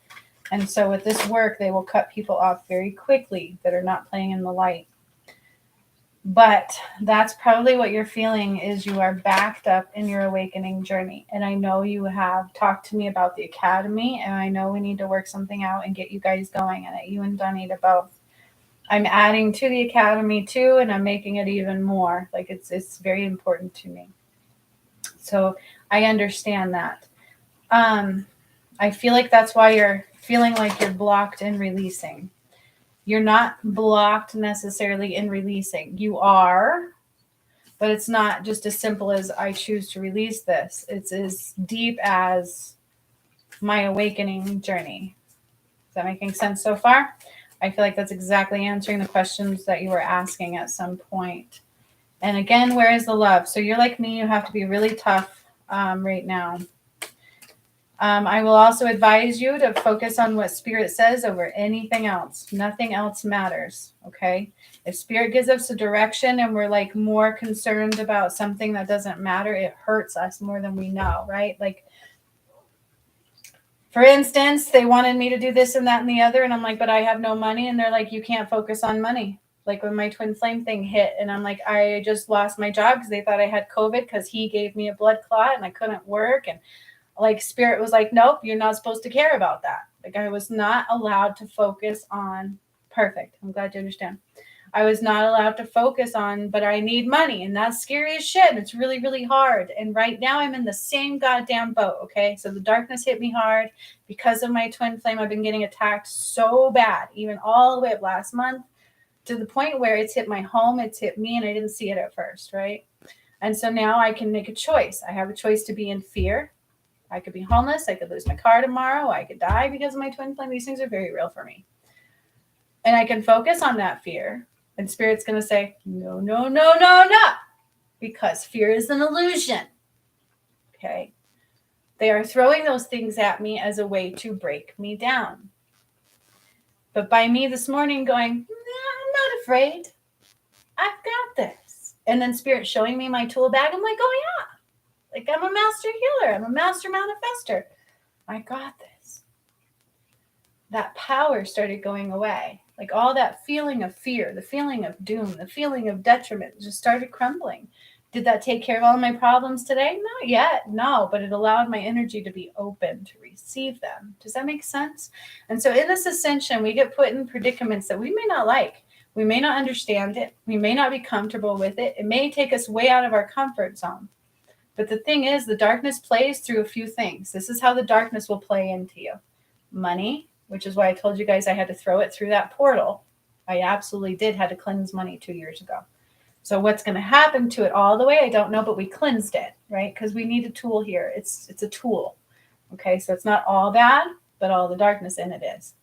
And so with this work, they will cut people off very quickly that are not playing in the light. But that's probably what you're feeling is you are backed up in your awakening journey. And I know you have talked to me about the academy, and I know we need to work something out and get you guys going in it, you and Dunny both. I'm adding to the academy too, and I'm making it even more. Like it's very important to me. So I understand that. I feel like that's why you're feeling like you're blocked in releasing. You're not blocked necessarily in releasing. You are, but it's not just as simple as I choose to release this. It's as deep as my awakening journey. Is that making sense so far? I feel like that's exactly answering the questions that you were asking at some point. And again, where is the love? So you're like me, you have to be really tough right now. I will also advise you to focus on what Spirit says over anything else. Nothing else matters, okay? If Spirit gives us a direction and we're like more concerned about something that doesn't matter, it hurts us more than we know, right? Like, for instance, they wanted me to do this and that and the other, and I'm like, but I have no money. And they're like, you can't focus on money. Like when my twin flame thing hit, and I'm like, I just lost my job because they thought I had COVID because he gave me a blood clot and I couldn't work. And like Spirit was like, nope, you're not supposed to care about that. Like I was not allowed to focus on, perfect. I'm glad you understand. I was not allowed to focus on, but I need money, and that's scary as shit. And it's really, really hard. And right now I'm in the same goddamn boat. Okay. So the darkness hit me hard because of my twin flame. I've been getting attacked so bad, even all the way up last month, to the point where it's hit my home. It's hit me, and I didn't see it at first. Right. And so now I can make a choice. I have a choice to be in fear. I could be homeless. I could lose my car tomorrow. I could die because of my twin flame. These things are very real for me. And I can focus on that fear. And Spirit's going to say, no, no, no, no, no. Because fear is an illusion. Okay. They are throwing those things at me as a way to break me down. But by me this morning going, no, I'm not afraid. I've got this. And then Spirit showing me my tool bag. I'm like, oh, yeah. Like I'm a master healer. I'm a master manifester. I got this. That power started going away. Like all that feeling of fear, the feeling of doom, the feeling of detriment just started crumbling. Did that take care of all my problems today? Not yet. No, but it allowed my energy to be open to receive them. Does that make sense? And so in this ascension, we get put in predicaments that we may not like. We may not understand it. We may not be comfortable with it. It may take us way out of our comfort zone. But the thing is, the darkness plays through a few things. This is how the darkness will play into you. Money, which is why I told you guys I had to throw it through that portal. I absolutely did had to cleanse money 2 years ago. So what's going to happen to it all the way, I don't know, but we cleansed it, right? Because we need a tool here. It's a tool. Okay, so it's not all bad, but all the darkness in it is.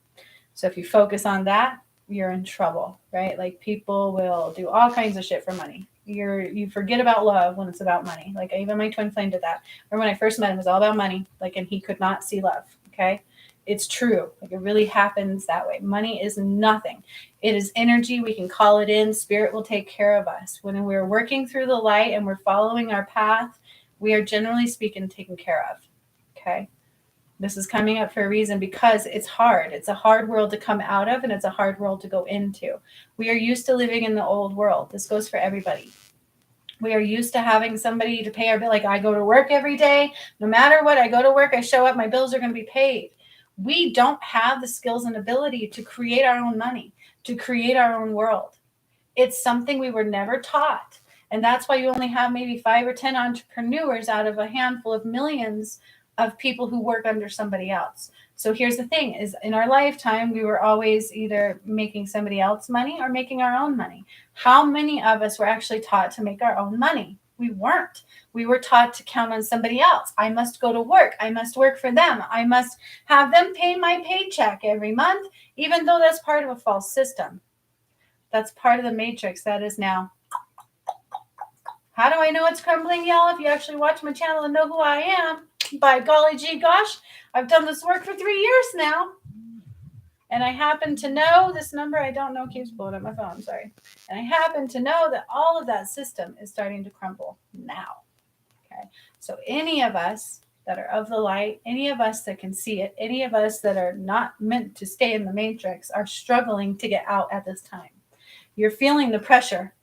So if you focus on that, you're in trouble, right? Like people will do all kinds of shit for money. You forget about love when it's about money. Like even my twin flame did that. Or when I first met him, it was all about money. Like, and he could not see love. Okay. It's true. Like it really happens that way. Money is nothing. It is energy. We can call it in. Spirit will take care of us. When we're working through the light and we're following our path, we are generally speaking taken care of. Okay. This is coming up for a reason because it's hard. It's a hard world to come out of, and it's a hard world to go into. We are used to living in the old world. This goes for everybody. We are used to having somebody to pay our bill. Like, I go to work every day. No matter what, I go to work, I show up, my bills are going to be paid. We don't have the skills and ability to create our own money, to create our own world. It's something we were never taught. And that's why you only have maybe 5 or 10 entrepreneurs out of a handful of millions of people who work under somebody else. So here's the thing is, in our lifetime, we were always either making somebody else money or making our own money. How many of us were actually taught to make our own money? We weren't. We were taught to count on somebody else. I must go to work. I must work for them. I must have them pay my paycheck every month, even though that's part of a false system. That's part of the matrix that is now. How do I know it's crumbling, y'all? If you actually watch my channel and know who I am, by golly gee gosh, I've done this work for 3 years now. And I happen to know this number, I don't know, keeps blowing up my phone, sorry. And I happen to know that all of that system is starting to crumble now. Okay. So any of us that are of the light, any of us that can see it, any of us that are not meant to stay in the matrix are struggling to get out at this time. You're feeling the pressure.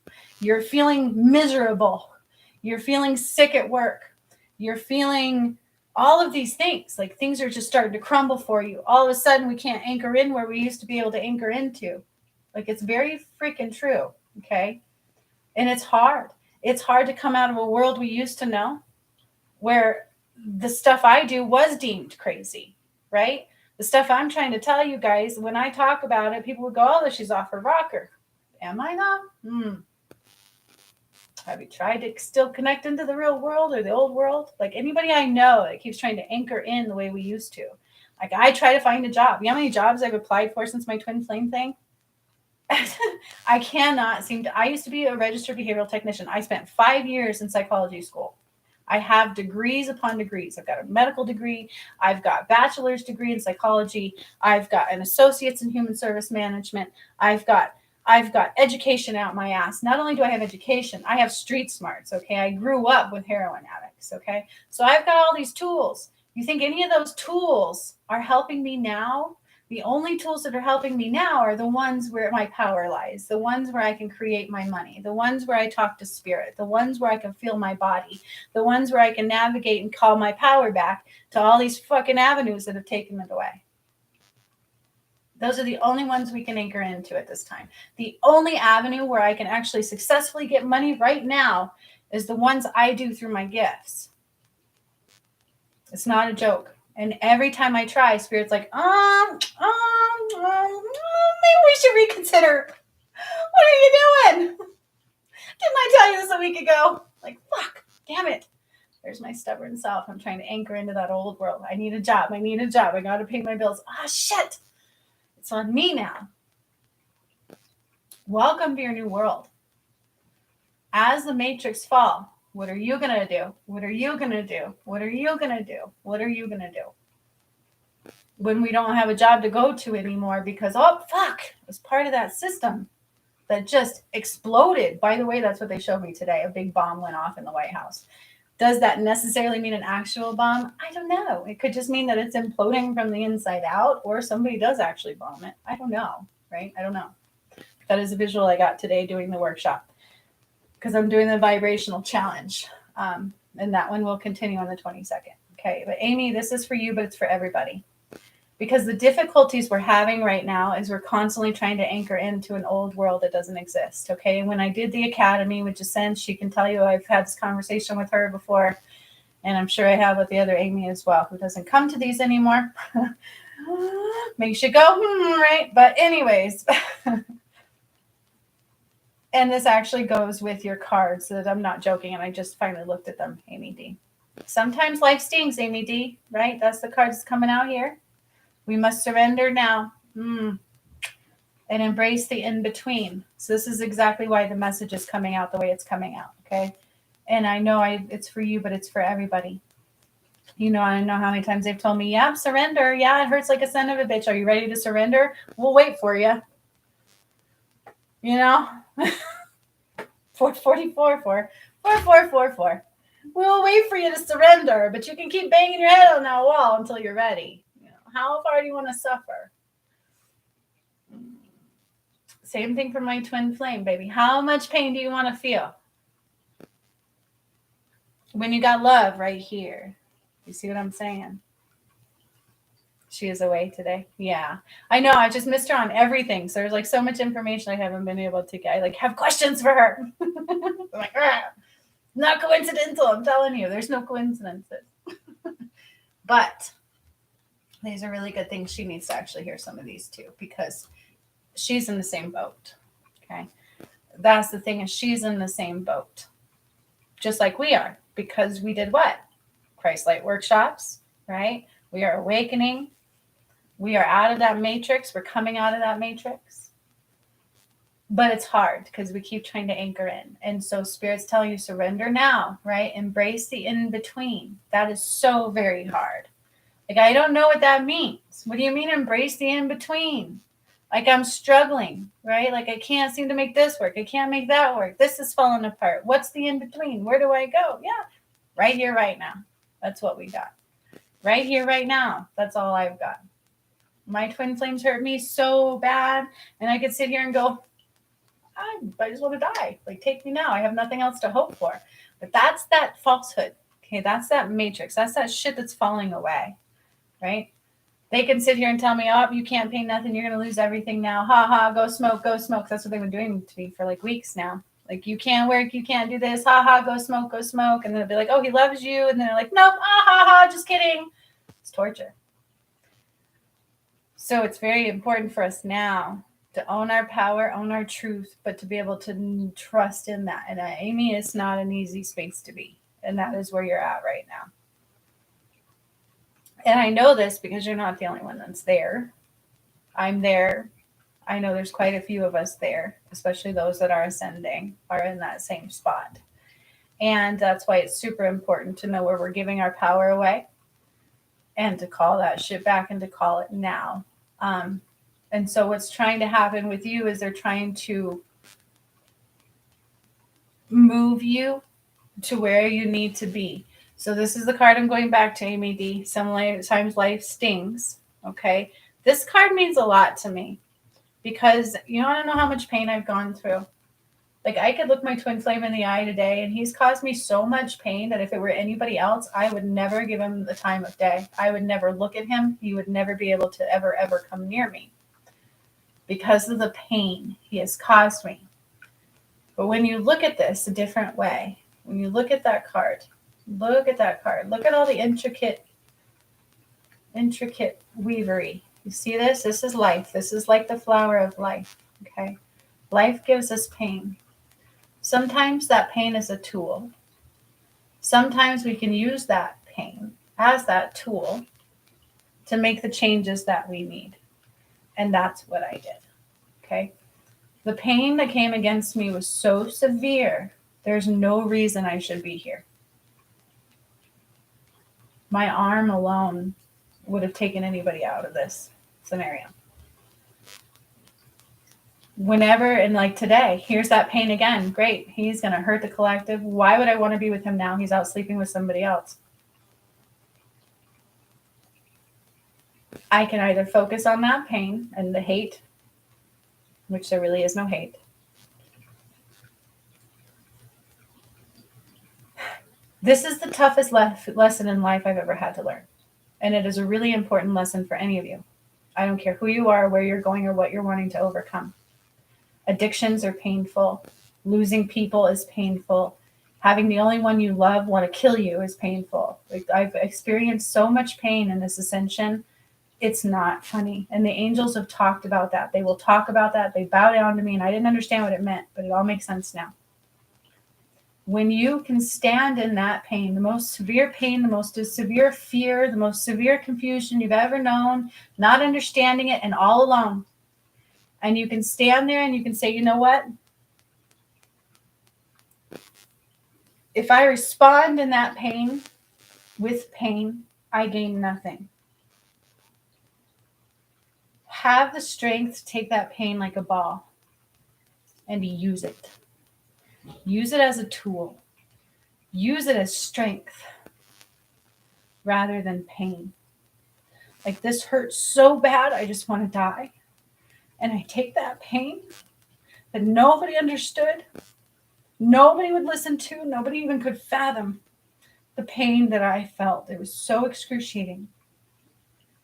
You're feeling miserable. You're feeling sick at work. You're feeling all of these things. Like, things are just starting to crumble for you. All of a sudden, we can't anchor in where we used to be able to anchor into. Like, it's very freaking true. Okay. And it's hard. It's hard to come out of a world we used to know, where the stuff I do was deemed crazy, right? The stuff I'm trying to tell you guys, when I talk about it, people would go, oh, she's off her rocker. Am I not? Have you tried to still connect into the real world or the old world? Like, anybody I know that keeps trying to anchor in the way we used to. Like, I try to find a job. You know how many jobs I've applied for since my twin flame thing? I cannot seem to. I used to be a registered behavioral technician. I spent 5 years in psychology school. I have degrees upon degrees. I've got a medical degree. I've got a bachelor's degree in psychology. I've got an associate's in human service management. I've got education out my ass. Not only do I have education, I have street smarts, okay? I grew up with heroin addicts, okay? So I've got all these tools. You think any of those tools are helping me now? The only tools that are helping me now are the ones where my power lies, the ones where I can create my money, the ones where I talk to spirit, the ones where I can feel my body, the ones where I can navigate and call my power back to all these fucking avenues that have taken it away. Those are the only ones we can anchor into at this time. The only avenue where I can actually successfully get money right now is the ones I do through my gifts. It's not a joke. And every time I try, Spirit's like, maybe we should reconsider. What are you doing? Didn't I tell you this a week ago? Like, fuck, damn it. There's my stubborn self. I'm trying to anchor into that old world. I need a job. I got to pay my bills. Shit. It's on me now. Welcome to your new world. As the matrix fall, what are you going to do? What are you going to do? What are you going to do? What are you going to do? When we don't have a job to go to anymore because, oh, fuck, it was part of that system that just exploded. By the way, that's what they showed me today. A big bomb went off in the White House. Does that necessarily mean an actual bomb? I don't know. It could just mean that it's imploding from the inside out, or somebody does actually bomb it. I don't know, right? I don't know. That is a visual I got today doing the workshop because I'm doing the vibrational challenge. And that one will continue on the 22nd. Okay. But Amy, this is for you, but it's for everybody. Because the difficulties we're having right now is we're constantly trying to anchor into an old world that doesn't exist. Okay. When I did the academy with Jacinth, she can tell you I've had this conversation with her before. And I'm sure I have with the other Amy as well, who doesn't come to these anymore. Makes you go, right? But anyways, and this actually goes with your cards, so that I'm not joking. And I just finally looked at them, Amy D. Sometimes life stings, Amy D, right? That's the cards coming out here. We must surrender now and embrace the in-between. So this is exactly why the message is coming out the way it's coming out, okay? And I know it's for you, but it's for everybody. You know, I don't know how many times they've told me, yeah, surrender. Yeah, it hurts like a son of a bitch. Are you ready to surrender? We'll wait for you. You know? 444. We'll wait for you to surrender, but you can keep banging your head on that wall until you're ready. How far do you want to suffer? Same thing for my twin flame, baby. How much pain do you want to feel? When you got love right here. You see what I'm saying? She is away today. Yeah. I know. I just missed her on everything. So there's like so much information I haven't been able to get. I like have questions for her. I'm like, not coincidental. I'm telling you, there's no coincidences. But these are really good things. She needs to actually hear some of these too, because she's in the same boat. Okay. That's the thing, is she's in the same boat. Just like we are, because we did what? Christ Light workshops, right? We are awakening. We are out of that matrix. We're coming out of that matrix. But it's hard because we keep trying to anchor in. And so Spirit's telling you surrender now, right? Embrace the in-between. That is so very hard. Like, I don't know what that means. What do you mean embrace the in-between? Like, I'm struggling, right? Like, I can't seem to make this work. I can't make that work. This is falling apart. What's the in-between? Where do I go? Yeah, right here, right now. That's what we got. Right here, right now. That's all I've got. My twin flames hurt me so bad. And I could sit here and go, I just want to die. Like, take me now. I have nothing else to hope for. But that's that falsehood. Okay, that's that matrix. That's that shit that's falling away, right? They can sit here and tell me, oh, you can't pay nothing. You're going to lose everything now. Ha ha, go smoke, go smoke. That's what they've been doing to me for like weeks now. Like, you can't work, you can't do this. Ha ha, go smoke, go smoke. And then they'll be like, oh, he loves you. And then they're like, nope, ah ha ha, just kidding. It's torture. So it's very important for us now to own our power, own our truth, but to be able to trust in that. And Amy, it's not an easy space to be. And that is where you're at right now. And I know this because you're not the only one that's there. I'm there. I know there's quite a few of us there, especially those that are ascending, are in that same spot. And that's why it's super important to know where we're giving our power away and to call that shit back and to call it now. And so what's trying to happen with you is they're trying to move you to where you need to be. So this is the card I'm going back to, Amy D. Sometimes life stings. Okay. This card means a lot to me because you want to know how much pain I've gone through. Like, I could look my twin flame in the eye today and he's caused me so much pain that if it were anybody else, I would never give him the time of day. I would never look at him. He would never be able to ever come near me because of the pain he has caused me. But when you look at this a different way, when you look at that card, look at all the intricate weavery. You see this? This is life. This is like the flower of life. Okay. Life gives us pain. Sometimes that pain is a tool. Sometimes we can use that pain as that tool to make the changes that we need. And that's what I did. Okay. The pain that came against me was so severe. There's no reason I should be here. My arm alone would have taken anybody out of this scenario. Whenever, and like today, here's that pain again. Great. He's going to hurt the collective. Why would I want to be with him now? He's out sleeping with somebody else. I can either focus on that pain and the hate, which there really is no hate. This is the toughest lesson in life I've ever had to learn. And it is a really important lesson for any of you. I don't care who you are, where you're going, or what you're wanting to overcome. Addictions are painful. Losing people is painful. Having the only one you love want to kill you is painful. Like, I've experienced so much pain in this ascension. It's not funny. And the angels have talked about that. They will talk about that. They bow down to me, and I didn't understand what it meant, but it all makes sense now. When you can stand in that pain, the most severe pain, the most severe fear, the most severe confusion you've ever known, not understanding it, and all alone, and you can stand there and you can say, you know what? If I respond in that pain with pain, I gain nothing. Have the strength to take that pain like a ball and use it. Use it as a tool. use it as strength rather than pain. Like, this hurts so bad, I just want to die. And I take that pain that nobody understood, nobody would listen to, nobody even could fathom the pain that I felt. It was so excruciating.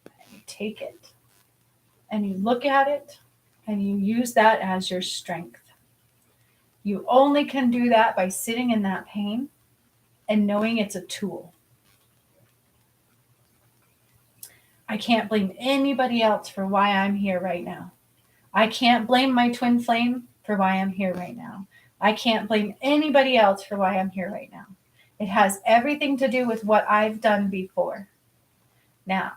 And you take it and you look at it and you use that as your strength. You only can do that by sitting in that pain and knowing it's a tool. I can't blame anybody else for why I'm here right now. I can't blame my twin flame for why I'm here right now. I can't blame anybody else for why I'm here right now. It has everything to do with what I've done before. Now,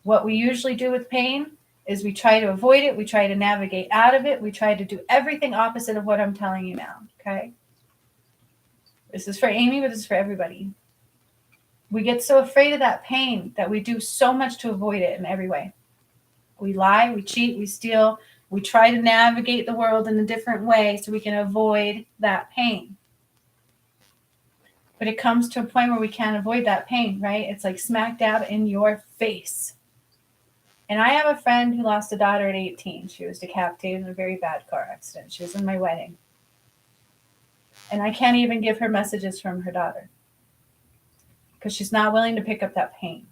what we usually do with pain is we try to avoid it. We try to navigate out of it. We try to do everything opposite of what I'm telling you now. Okay? This is for Amy, but this is for everybody. We get so afraid of that pain that we do so much to avoid it in every way. We lie, we cheat, we steal. We try to navigate the world in a different way so we can avoid that pain. But it comes to a point where we can't avoid that pain, right? It's like smack dab in your face. And I have a friend who lost a daughter at 18. She was decapitated in a very bad car accident. She was in my wedding. And I can't even give her messages from her daughter because she's not willing to pick up that pain.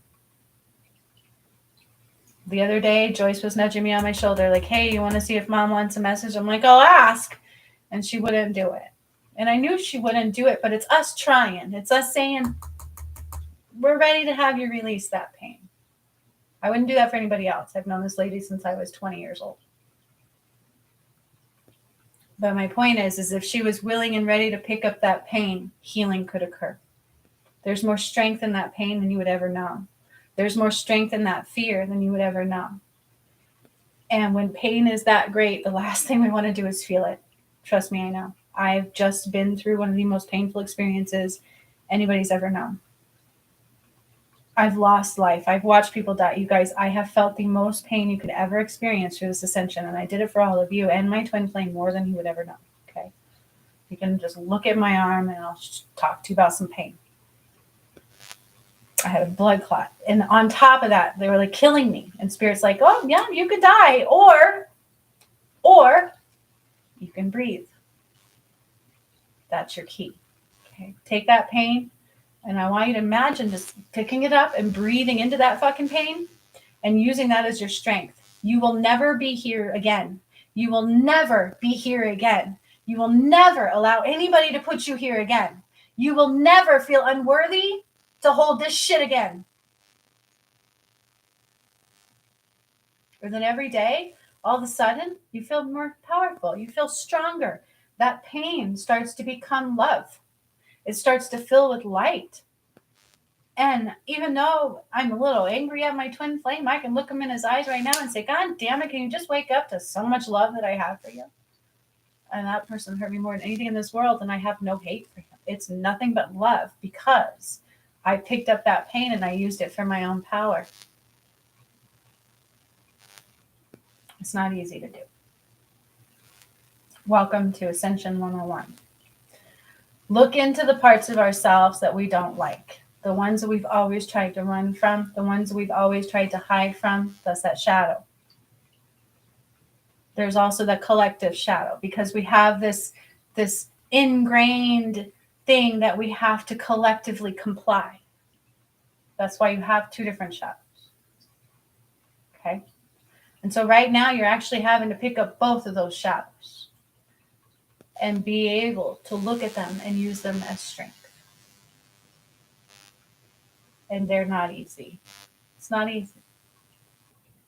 The other day, Joyce was nudging me on my shoulder like, hey, you want to see if mom wants a message? I'm like, I'll ask. And she wouldn't do it. And I knew she wouldn't do it, but it's us trying. It's us saying, we're ready to have you release that pain. I wouldn't do that for anybody else. I've known this lady since I was 20 years old. But my point is if she was willing and ready to pick up that pain, healing could occur. There's more strength in that pain than you would ever know. There's more strength in that fear than you would ever know. And when pain is that great, the last thing we want to do is feel it. Trust me, I know. I've just been through one of the most painful experiences anybody's ever known. I've lost life. I've watched people die. You guys, I have felt the most pain you could ever experience through this ascension. And I did it for all of you and my twin flame more than you would ever know. Okay. You can just look at my arm and I'll talk to you about some pain. I had a blood clot. And on top of that, they were like killing me. And Spirit's like, oh, yeah, you could die. Or you can breathe. That's your key. Okay. Take that pain. And I want you to imagine just picking it up and breathing into that fucking pain and using that as your strength. You will never be here again. You will never be here again. You will never allow anybody to put you here again. You will never feel unworthy to hold this shit again. And then every day, all of a sudden, you feel more powerful. You feel stronger. That pain starts to become love. It starts to fill with light. And even though I'm a little angry at my twin flame, I can look him in his eyes right now and say, God damn it, can you just wake up to so much love that I have for you? And that person hurt me more than anything in this world, and I have no hate for him. It's nothing but love because I picked up that pain and I used it for my own power. It's not easy to do. Welcome to Ascension 101. Look into the parts of ourselves that we don't like. The ones that we've always tried to run from. The ones that we've always tried to hide from. That's that shadow. There's also the collective shadow because we have this ingrained thing that we have to collectively comply. That's why you have two different shadows. Okay? And so right now you're actually having to pick up both of those shadows and be able to look at them and use them as strength. And they're not easy. It's not easy.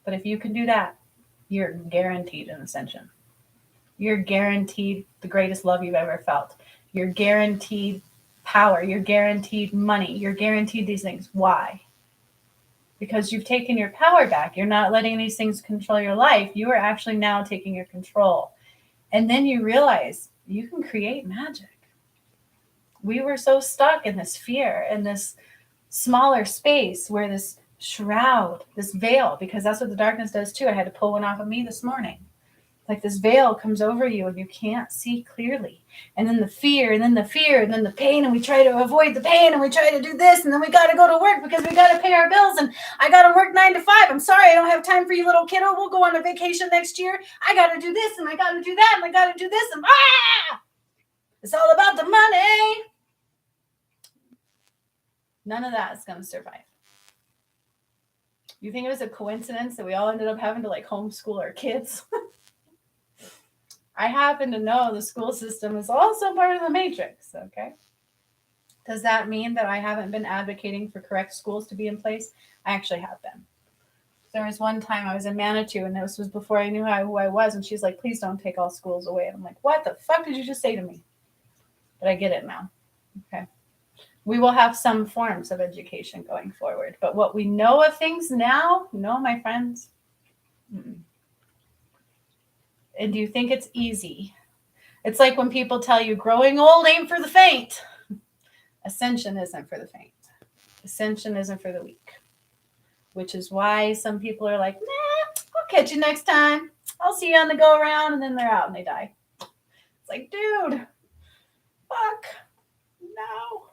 But if you can do that, you're guaranteed an ascension. You're guaranteed the greatest love you've ever felt. You're guaranteed power. You're guaranteed money. You're guaranteed these things. Why? Because you've taken your power back. You're not letting these things control your life. You are actually now taking your control. And then you realize you can create magic. We were so stuck in this fear, in this smaller space where this shroud, this veil, because that's what the darkness does too. I had to pull one off of me this morning. Like this veil comes over you and you can't see clearly. And then the fear, and then the fear, and then the pain, and we try to avoid the pain, and we try to do this, and then we got to go to work because we got to pay our bills, and I got to work 9 to 5. I'm sorry, I don't have time for you, little kiddo. We'll go on a vacation next year. I got to do this, and I got to do that, and I got to do this, and it's all about the money. None of that is going to survive. You think it was a coincidence that we all ended up having to like homeschool our kids? I happen to know the school system is also part of the matrix, okay? Does that mean that I haven't been advocating for correct schools to be in place? I actually have been. There was one time I was in Manitou, and this was before I knew who I was, and she's like, please don't take all schools away. And I'm like, what the fuck did you just say to me? But I get it now, okay? We will have some forms of education going forward, but what we know of things now, no, my friends. And do you think it's easy? It's like when people tell you growing old ain't for the faint. Ascension isn't for the faint. Ascension isn't for the weak. Which is why some people are like, nah, I'll catch you next time. I'll see you on the go around, and then they're out and they die. It's like, dude, fuck, no.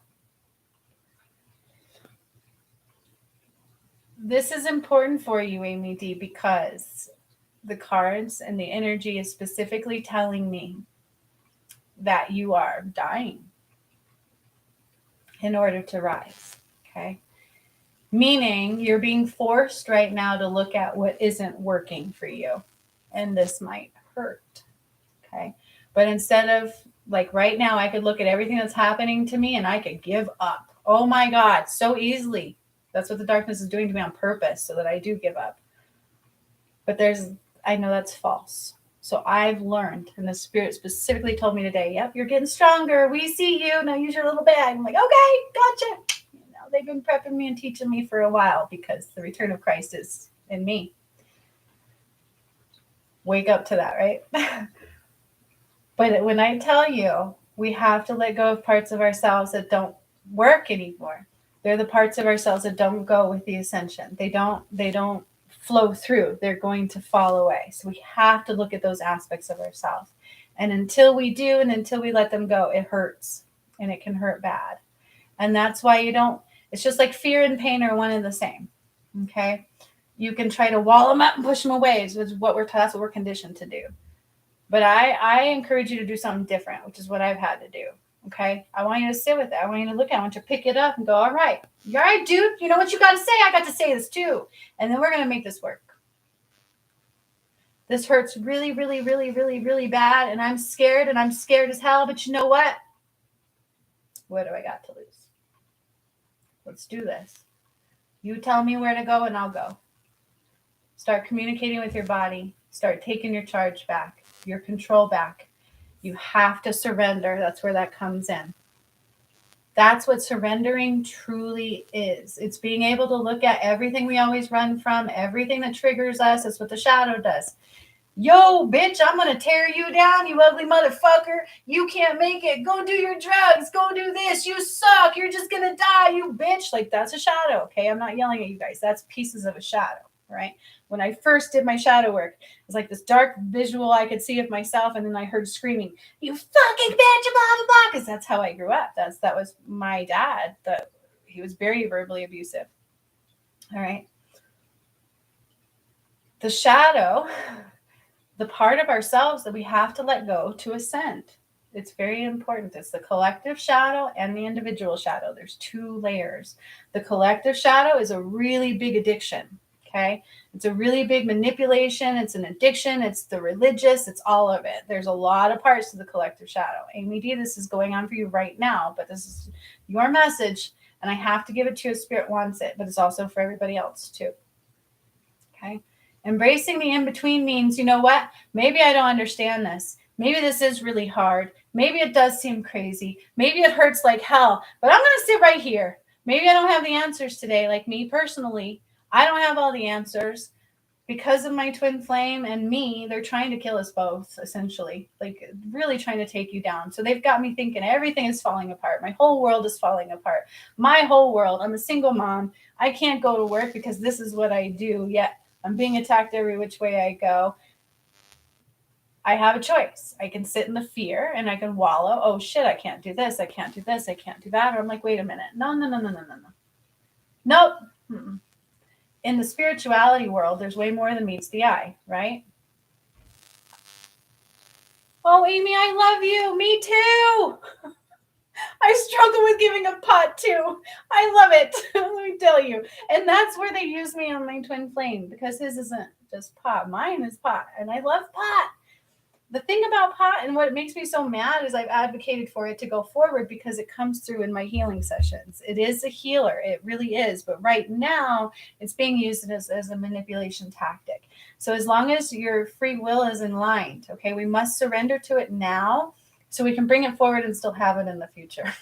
This is important for you, Amy D, because the cards and the energy is specifically telling me that you are dying in order to rise, okay? Meaning you're being forced right now to look at what isn't working for you, and this might hurt, okay? But instead of, like right now, I could look at everything that's happening to me and I could give up. Oh my God, so easily. That's what the darkness is doing to me on purpose, so that I do give up. But I know that's false. So I've learned, and the spirit specifically told me today, yep, you're getting stronger. We see you. Now use your little bag. I'm like, okay, gotcha. They've been prepping me and teaching me for a while because the return of Christ is in me. Wake up to that, right? But when I tell you, we have to let go of parts of ourselves that don't work anymore. They're the parts of ourselves that don't go with the ascension. They don't flow through. They're going to fall away. So we have to look at those aspects of ourselves. And until we do, and until we let them go, it hurts, and it can hurt bad. And that's why it's just like fear and pain are one and the same. Okay. You can try to wall them up and push them away. That's what we're conditioned to do. But I encourage you to do something different, which is what I've had to do. Okay. I want you to sit with it. I want you to look at it. I want you to pick it up and go, all right, you're all right, dude. You know what you got to say? I got to say this too. And then we're going to make this work. This hurts really, really, really, really, really bad. And I'm scared as hell. But you know what? What do I got to lose? Let's do this. You tell me where to go and I'll go. Start communicating with your body. Start taking your charge back, your control back. You have to surrender. That's where that comes in. That's what surrendering truly is. It's being able to look at everything we always run from, everything that triggers us. That's what the shadow does. Yo, bitch, I'm going to tear you down, you ugly motherfucker. You can't make it. Go do your drugs. Go do this. You suck. You're just going to die, you bitch. Like, that's a shadow, okay? I'm not yelling at you guys. That's pieces of a shadow, right? When I first did my shadow work, it was like this dark visual I could see of myself, and then I heard screaming, you fucking bitch, blah, blah, blah, because that's how I grew up. That was my dad. He was very verbally abusive, all right? The shadow, the part of ourselves that we have to let go to ascend. It's very important. It's the collective shadow and the individual shadow. There's 2 layers. The collective shadow is a really big addiction. Okay. It's a really big manipulation. It's an addiction. It's the religious. It's all of it. There's a lot of parts to the collective shadow. Amy D, this is going on for you right now, but this is your message. And I have to give it to you as spirit wants it, but it's also for everybody else too. Okay. Embracing the in-between means, you know what? Maybe I don't understand this. Maybe this is really hard. Maybe it does seem crazy. Maybe it hurts like hell, but I'm going to sit right here. Maybe I don't have the answers today. Like me personally, I don't have all the answers because of my twin flame and me. They're trying to kill us both, essentially, like really trying to take you down. So they've got me thinking everything is falling apart. My whole world is falling apart. My whole world. I'm a single mom. I can't go to work because this is what I do. Yet I'm being attacked every which way I go. I have a choice. I can sit in the fear and I can wallow. Oh shit, I can't do this. I can't do this. I can't do that. Or I'm like, wait a minute. No, no, no, no, no, no, no. Nope. Mm-mm. In the spirituality world, there's way more than meets the eye, right? Oh, Amy, I love you. Me too. I struggle with giving a pot too. I love it. Let me tell you. And that's where they use me on my twin flame because his isn't just pot. Mine is pot. And I love pot. The thing about pot and what makes me so mad is I've advocated for it to go forward because it comes through in my healing sessions. It is a healer. It really is. But right now, it's being used as a manipulation tactic. So as long as your free will is in line, okay, we must surrender to it now so we can bring it forward and still have it in the future.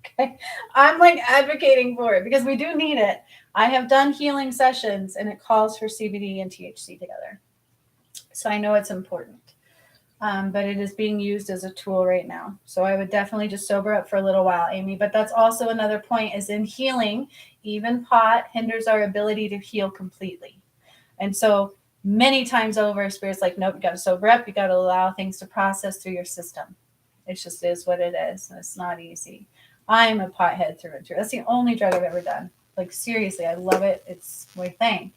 Okay. I'm like advocating for it because we do need it. I have done healing sessions and it calls for CBD and THC together. So I know it's important. But it is being used as a tool right now. So I would definitely just sober up for a little while, Amy. But that's also another point is in healing, even pot hinders our ability to heal completely. And so many times over, Spirit's like, nope, you got to sober up. You got to allow things to process through your system. It just is what it is. And it's not easy. I'm a pothead through and through. That's the only drug I've ever done. Like, seriously, I love it. It's my thing.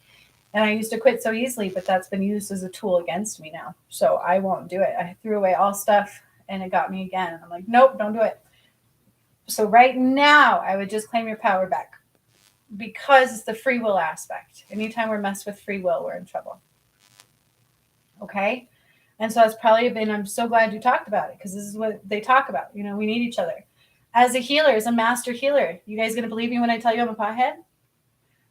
And I used to quit so easily, but that's been used as a tool against me now. So I won't do it. I threw away all stuff and it got me again. I'm like, nope, don't do it. So right now, I would just claim your power back because it's the free will aspect. Anytime we're messed with free will, we're in trouble. Okay? And so that's probably been, I'm so glad you talked about it because this is what they talk about. You know, we need each other. As a healer, as a master healer, you guys going to believe me when I tell you I'm a pothead?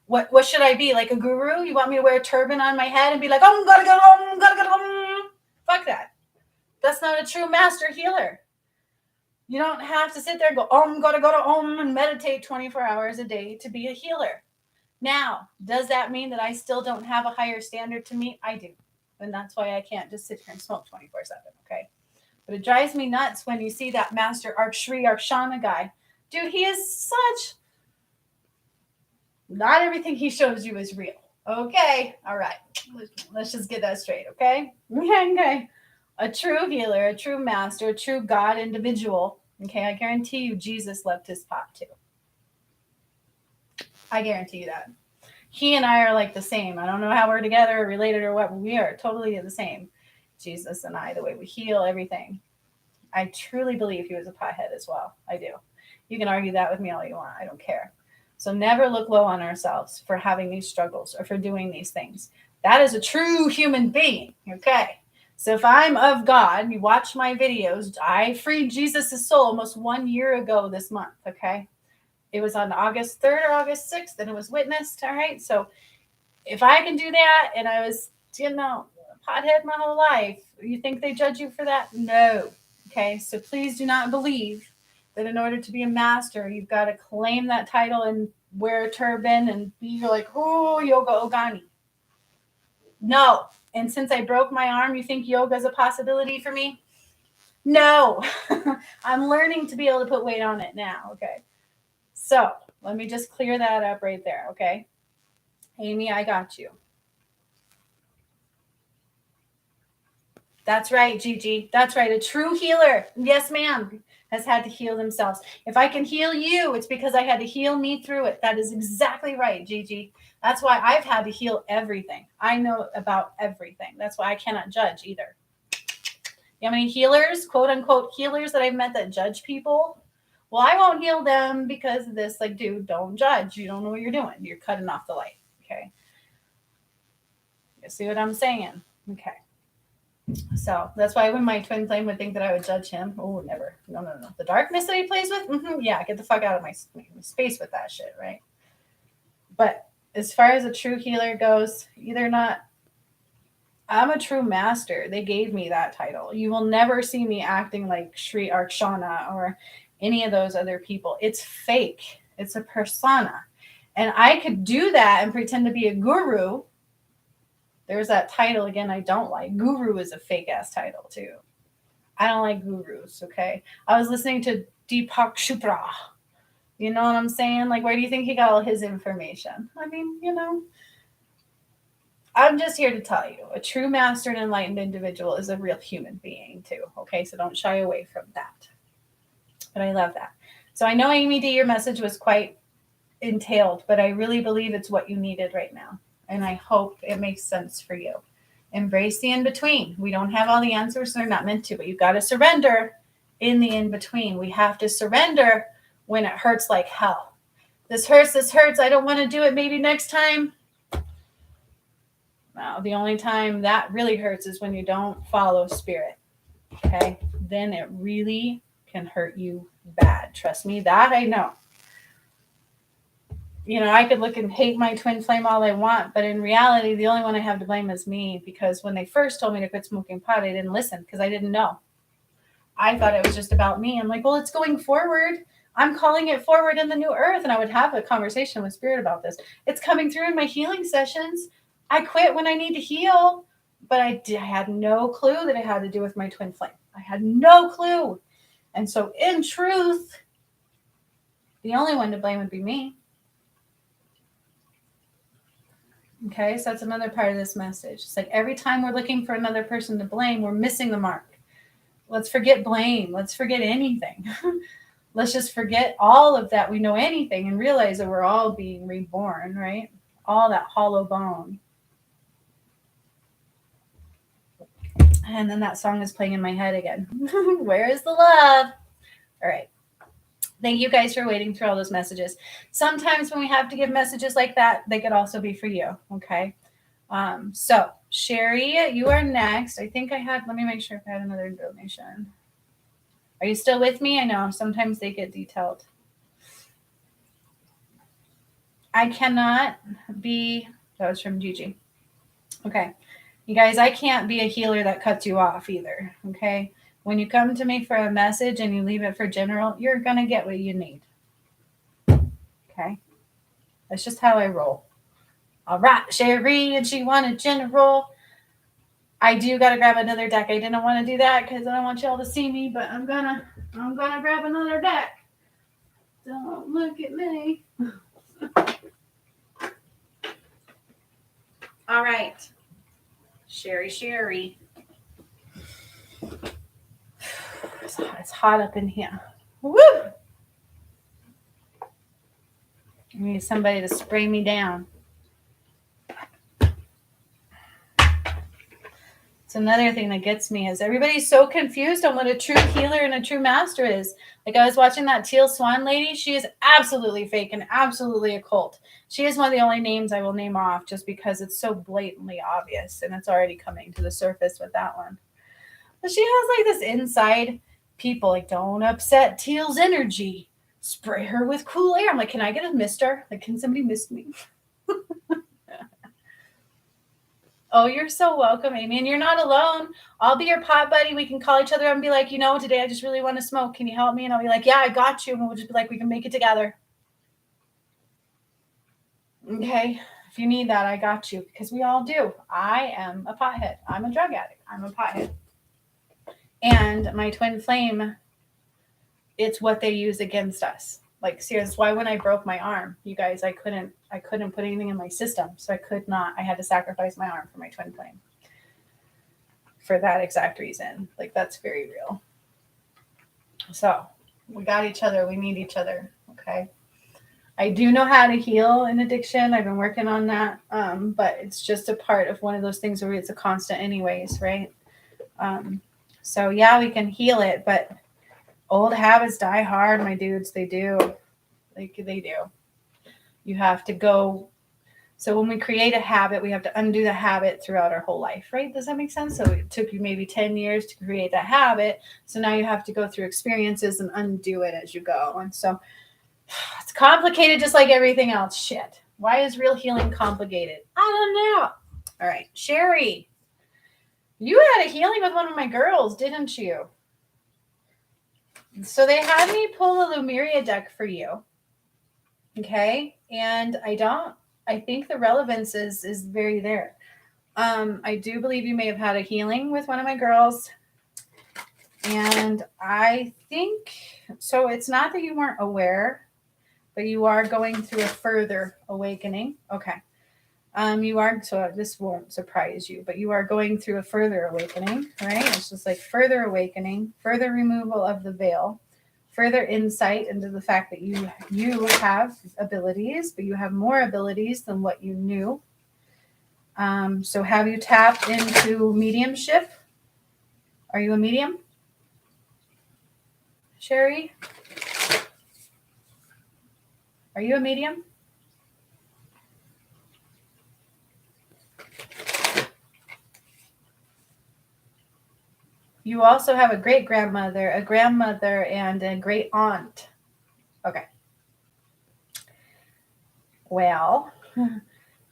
What should I be? Like a guru? You want me to wear a turban on my head and be like, oh, gotta go home, gotta go home. Fuck that. That's not a true master healer. You don't have to sit there and go, gotta go to home and meditate 24 hours a day to be a healer. Now, does that mean that I still don't have a higher standard to meet? I do. And that's why I can't just sit here and smoke 24/7, okay? But it drives me nuts when you see that master Sri Arshana guy. Dude, he is such... Not everything he shows you is real. Okay. All right. Let's just get that straight. Okay. Okay. A true healer, a true master, a true God individual. Okay. I guarantee you Jesus left his pot too. I guarantee you that. He and I are like the same. I don't know how we're together or related or what. We are totally the same. Jesus and I, the way we heal everything. I truly believe he was a pothead as well. I do. You can argue that with me all you want. I don't care. So never look low on ourselves for having these struggles or for doing these things. That is a true human being. Okay. So if I'm of God, you watch my videos, I freed Jesus' soul almost 1 year ago this month. Okay. It was on August 3rd or August 6th and it was witnessed. All right. So if I can do that and I was, pothead my whole life, you think they judge you for that? No. Okay. So please do not believe that in order to be a master, you've got to claim that title and wear a turban and be like, oh, Yoga Ogani. No. And since I broke my arm, you think yoga is a possibility for me? No. I'm learning to be able to put weight on it now. Okay. So let me just clear that up right there. Okay. Amy, I got you. That's right, Gigi. That's right. A true healer. Yes, ma'am. Has had to heal themselves. If I can heal you, it's because I had to heal me through it. That is exactly right, Gigi. That's why I've had to heal everything. I know about everything. That's why I cannot judge either. You know how many healers, quote unquote healers that I've met that judge people? Well, I won't heal them because of this. Like, dude, don't judge. You don't know what you're doing. You're cutting off the light. Okay. You see what I'm saying? Okay. So that's why when my twin flame would think that I would judge him, oh, never. No. The darkness that he plays with, yeah, get the fuck out of my space with that shit, right? But as far as a true healer goes, I'm a true master. They gave me that title. You will never see me acting like Sri Arshana or any of those other people. It's fake. It's a persona. And I could do that and pretend to be a guru. There's that title again I don't like. Guru is a fake ass title too. I don't like gurus, okay? I was listening to Deepak Chopra. You know what I'm saying? Like, where do you think he got all his information? I mean, I'm just here to tell you, a true master and enlightened individual is a real human being too. Okay, so don't shy away from that. But I love that. So I know, Amy D, your message was quite entailed, but I really believe it's what you needed right now. And I hope it makes sense for you. Embrace the in between. We don't have all the answers, they're not meant to, but you got to surrender in the in between. We have to surrender when it hurts like hell. This hurts. I don't want to do it. Maybe next time. No, the only time that really hurts is when you don't follow spirit. Okay? Then it really can hurt you bad. Trust me, that I know. I could look and hate my twin flame all I want, but in reality, the only one I have to blame is me, because when they first told me to quit smoking pot, I didn't listen because I didn't know. I thought it was just about me. I'm like, well, it's going forward. I'm calling it forward in the new earth. And I would have a conversation with spirit about this. It's coming through in my healing sessions. I quit when I need to heal, but I had no clue that it had to do with my twin flame. I had no clue. And so in truth, the only one to blame would be me. Okay, so that's another part of this message. It's like every time we're looking for another person to blame, we're missing the mark. Let's forget blame. Let's forget anything. Let's just forget all of that. We know anything and realize that we're all being reborn, right? All that hollow bone. And then that song is playing in my head again. Where is the love? All right. Thank you guys for waiting through all those messages. Sometimes when we have to give messages like that, they could also be for you. Okay. So Sherry, you are next. I think let me make sure if I had another donation. Are you still with me? I know sometimes they get detailed. I cannot be, that was from Gigi. Okay. You guys, I can't be a healer that cuts you off either. Okay. When you come to me for a message and you leave it for general, you're going to get what you need. Okay. That's just how I roll. All right, Sherry, and she wanted general. I do got to grab another deck. I didn't want to do that because I don't want y'all to see me, but I'm gonna grab another deck. Don't look at me. All right. Sherry. It's hot up in here. Woo! I need somebody to spray me down. It's another thing that gets me is everybody's so confused on what a true healer and a true master is. Like I was watching that Teal Swan lady. She is absolutely fake and absolutely occult. She is one of the only names I will name off just because it's so blatantly obvious and it's already coming to the surface with that one. But she has like this inside people like, don't upset Teal's energy. Spray her with cool air. I'm like, can I get a mister? Like, can somebody mist me? Oh, you're so welcome, Amy. And you're not alone. I'll be your pot buddy. We can call each other and be like, today I just really want to smoke. Can you help me? And I'll be like, yeah, I got you. And we'll just be like, we can make it together. Okay. If you need that, I got you. Because we all do. I am a pothead. I'm a drug addict. I'm a pothead. And my twin flame, it's what they use against us. Like, seriously, why when I broke my arm, you guys, I couldn't put anything in my system. So I had to sacrifice my arm for my twin flame. For that exact reason. Like, that's very real. So we got each other. We need each other. Okay. I do know how to heal an addiction. I've been working on that. But it's just a part of one of those things where it's a constant anyways, right? So yeah, we can heal it, but old habits die hard, my dudes. They do. They do. You have to go. So when we create a habit, we have to undo the habit throughout our whole life, right? Does that make sense? So it took you maybe 10 years to create that habit. So now you have to go through experiences and undo it as you go. And so it's complicated just like everything else. Shit. Why is real healing complicated? I don't know. All right. Sherry, you had a healing with one of my girls, didn't you? So they had me pull a Lumeria deck for you. Okay. And I think the relevance is very there. I do believe you may have had a healing with one of my girls. And I think, so it's not that you weren't aware, but you are going through a further awakening. Okay. You are, so this won't surprise you, but you are going through a further awakening, right? It's just like further awakening, further removal of the veil, further insight into the fact that you have abilities, but you have more abilities than what you knew. So have you tapped into mediumship? Are you a medium, Sherry? Are you a medium? You also have a great grandmother, a grandmother, and a great aunt. Okay. Well,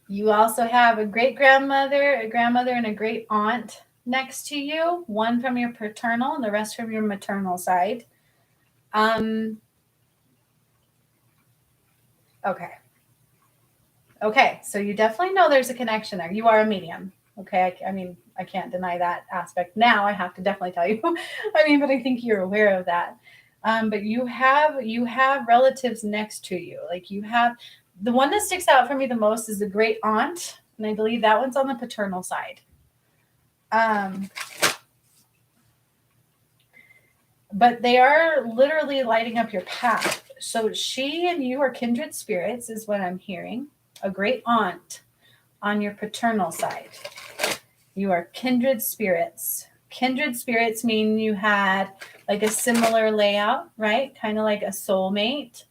you also have a great grandmother, a grandmother, and a great aunt next to you, one from your paternal and the rest from your maternal side. Okay. Okay. So you definitely know there's a connection there. You are a medium. Okay. I mean, I can't deny that aspect. Now I have to definitely tell you. I mean, but I think you're aware of that. But you have relatives next to you. Like you have the one that sticks out for me the most is the great aunt, and I believe that one's on the paternal side. But they are literally lighting up your path. So she and you are kindred spirits, is what I'm hearing. A great aunt on your paternal side. You are kindred spirits. Kindred spirits mean you had like a similar layout, right? Kind of like a soulmate.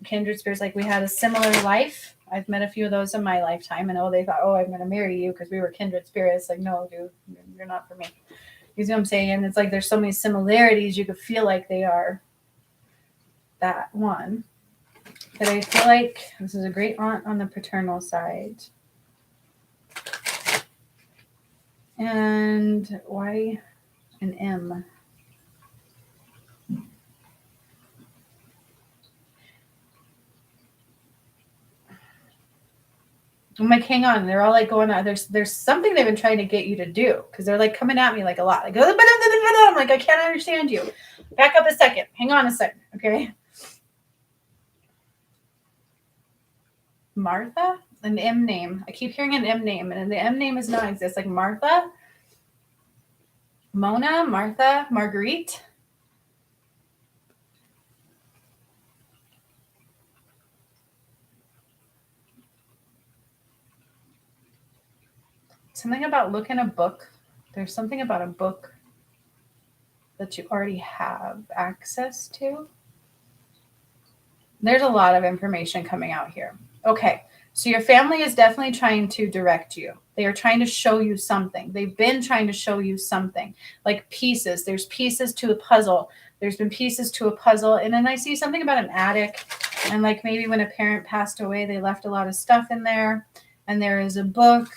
Kindred spirits, like we had a similar life. I've met a few of those in my lifetime, and they thought, oh, I'm going to marry you because we were kindred spirits. Like, no, dude, you're not for me. You see what I'm saying? And it's like there's so many similarities, you could feel like they are that one. But I feel like this is a great aunt on the paternal side. And why an M? I'm like, hang on. They're all like going on. There's something they've been trying to get you to do because they're like coming at me like a lot. Like, I'm like, I can't understand you. Back up a second. Hang on a second. Okay. Martha? An M name. I keep hearing an M name, and the M name does not exist. Like Martha, Mona, Martha, Marguerite. Something about looking a book. There's something about a book that you already have access to. There's a lot of information coming out here. Okay. So your family is definitely trying to direct you. They are trying to show you something. They've been trying to show you something, like pieces. There's pieces to a puzzle. There's been pieces to a puzzle. And then I see something about an attic. And like maybe when a parent passed away, they left a lot of stuff in there. And there is a book.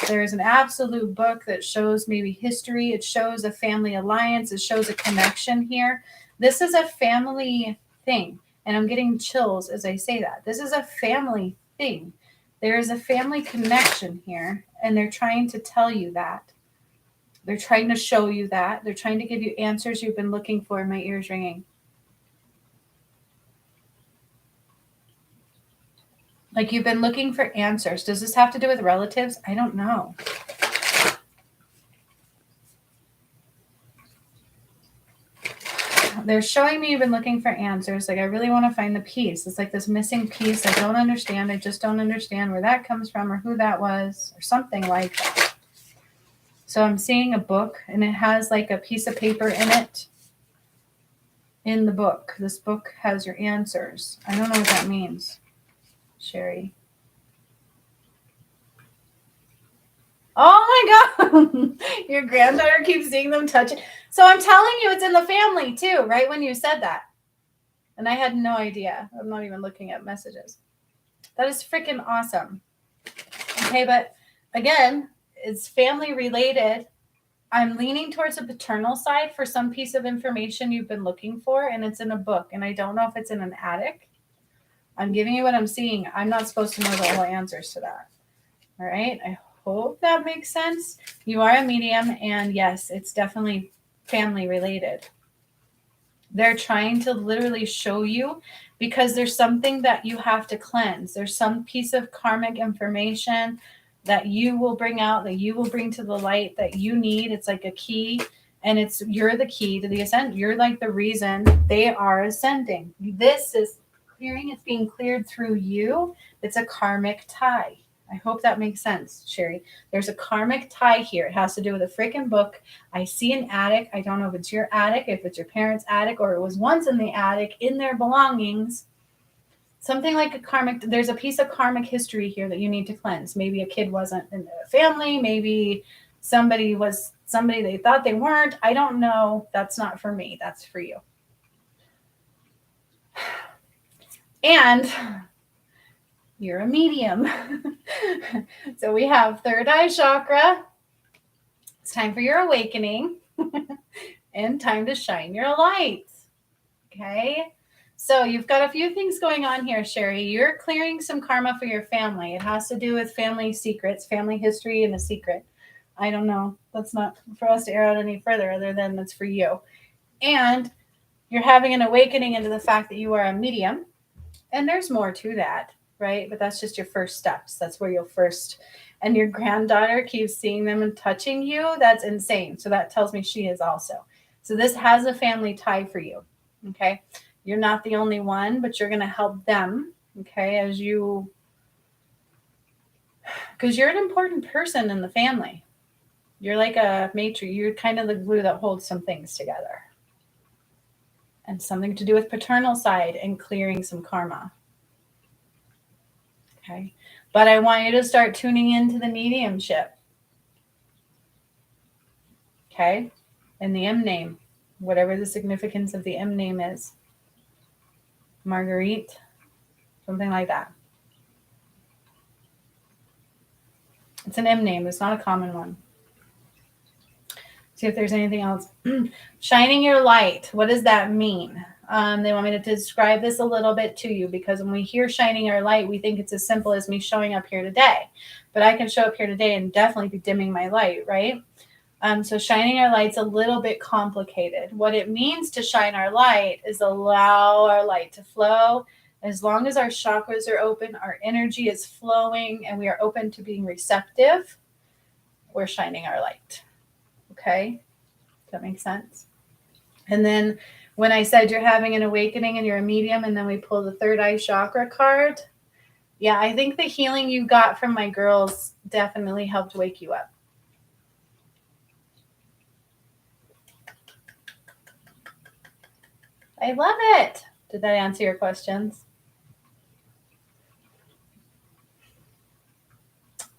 There is an absolute book that shows maybe history. It shows a family alliance. It shows a connection here. This is a family thing. And I'm getting chills as I say that. This is a family thing. There is a family connection here, and they're trying to tell you that. They're trying to show you that. They're trying to give you answers you've been looking for. My ears ringing. Like you've been looking for answers. Does this have to do with relatives? I don't know. They're showing me you've been looking for answers. Like I really want to find the piece. It's like this missing piece. I don't understand. I just don't understand where that comes from or who that was or something like that. So I'm seeing a book and it has like a piece of paper in it. In the book. This book has your answers. I don't know what that means, Sherry. Oh my God. Your granddaughter keeps seeing them touching. So I'm telling you, it's in the family too, right when you said that. And I had no idea. I'm not even looking at messages. That is freaking awesome. Okay, but again, it's family related. I'm leaning towards the paternal side for some piece of information you've been looking for, and it's in a book. And I don't know if it's in an attic. I'm giving you what I'm seeing. I'm not supposed to know the whole answers to that. All right. I hope that makes sense. You are a medium, and yes, it's definitely family related. They're trying to literally show you, because there's something that you have to cleanse. There's some piece of karmic information that you will bring out, that you will bring to the light, that you need. It's like a key, and you're the key to the ascent. You're like the reason they are ascending. This is clearing. It's being cleared through you. It's a karmic tie. I hope that makes sense, Sherry. There's a karmic tie here. It has to do with a freaking book. I see an attic. I don't know if it's your attic, if it's your parents' attic, or it was once in the attic in their belongings. Something like a karmic, there's a piece of karmic history here that you need to cleanse. Maybe a kid wasn't in the family. Maybe somebody was somebody they thought they weren't. I don't know. That's not for me. That's for you. And you're a medium. So we have third eye chakra. It's time for your awakening and time to shine your light. Okay. So you've got a few things going on here, Sherry. You're clearing some karma for your family. It has to do with family secrets, family history, and a secret. I don't know. That's not for us to air out any further, other than that's for you. And you're having an awakening into the fact that you are a medium. And there's more to that, right? But that's just your first steps. That's where you'll first. And your granddaughter keeps seeing them and touching you. That's insane. So that tells me she is also. So this has a family tie for you. Okay. You're not the only one, but you're going to help them. Okay. As you, because you're an important person in the family. You're like a matriarch. You're kind of the glue that holds some things together. And something to do with paternal side and clearing some karma. Okay. But I want you to start tuning into the mediumship. Okay. And the M name, whatever the significance of the M name is. Marguerite, something like that. It's an M name. It's not a common one. See if there's anything else. Shining your light. What does that mean? They want me to describe this a little bit to you, because when we hear shining our light, we think it's as simple as me showing up here today. But I can show up here today and definitely be dimming my light, right? So shining our light's a little bit complicated. What it means to shine our light is allow our light to flow. As long as our chakras are open, our energy is flowing, and we are open to being receptive, we're shining our light. Okay? Does that make sense? And then when I said you're having an awakening and you're a medium, and then we pull the third eye chakra card, yeah, I think the healing you got from my girls definitely helped wake you up. I love it. Did that answer your questions?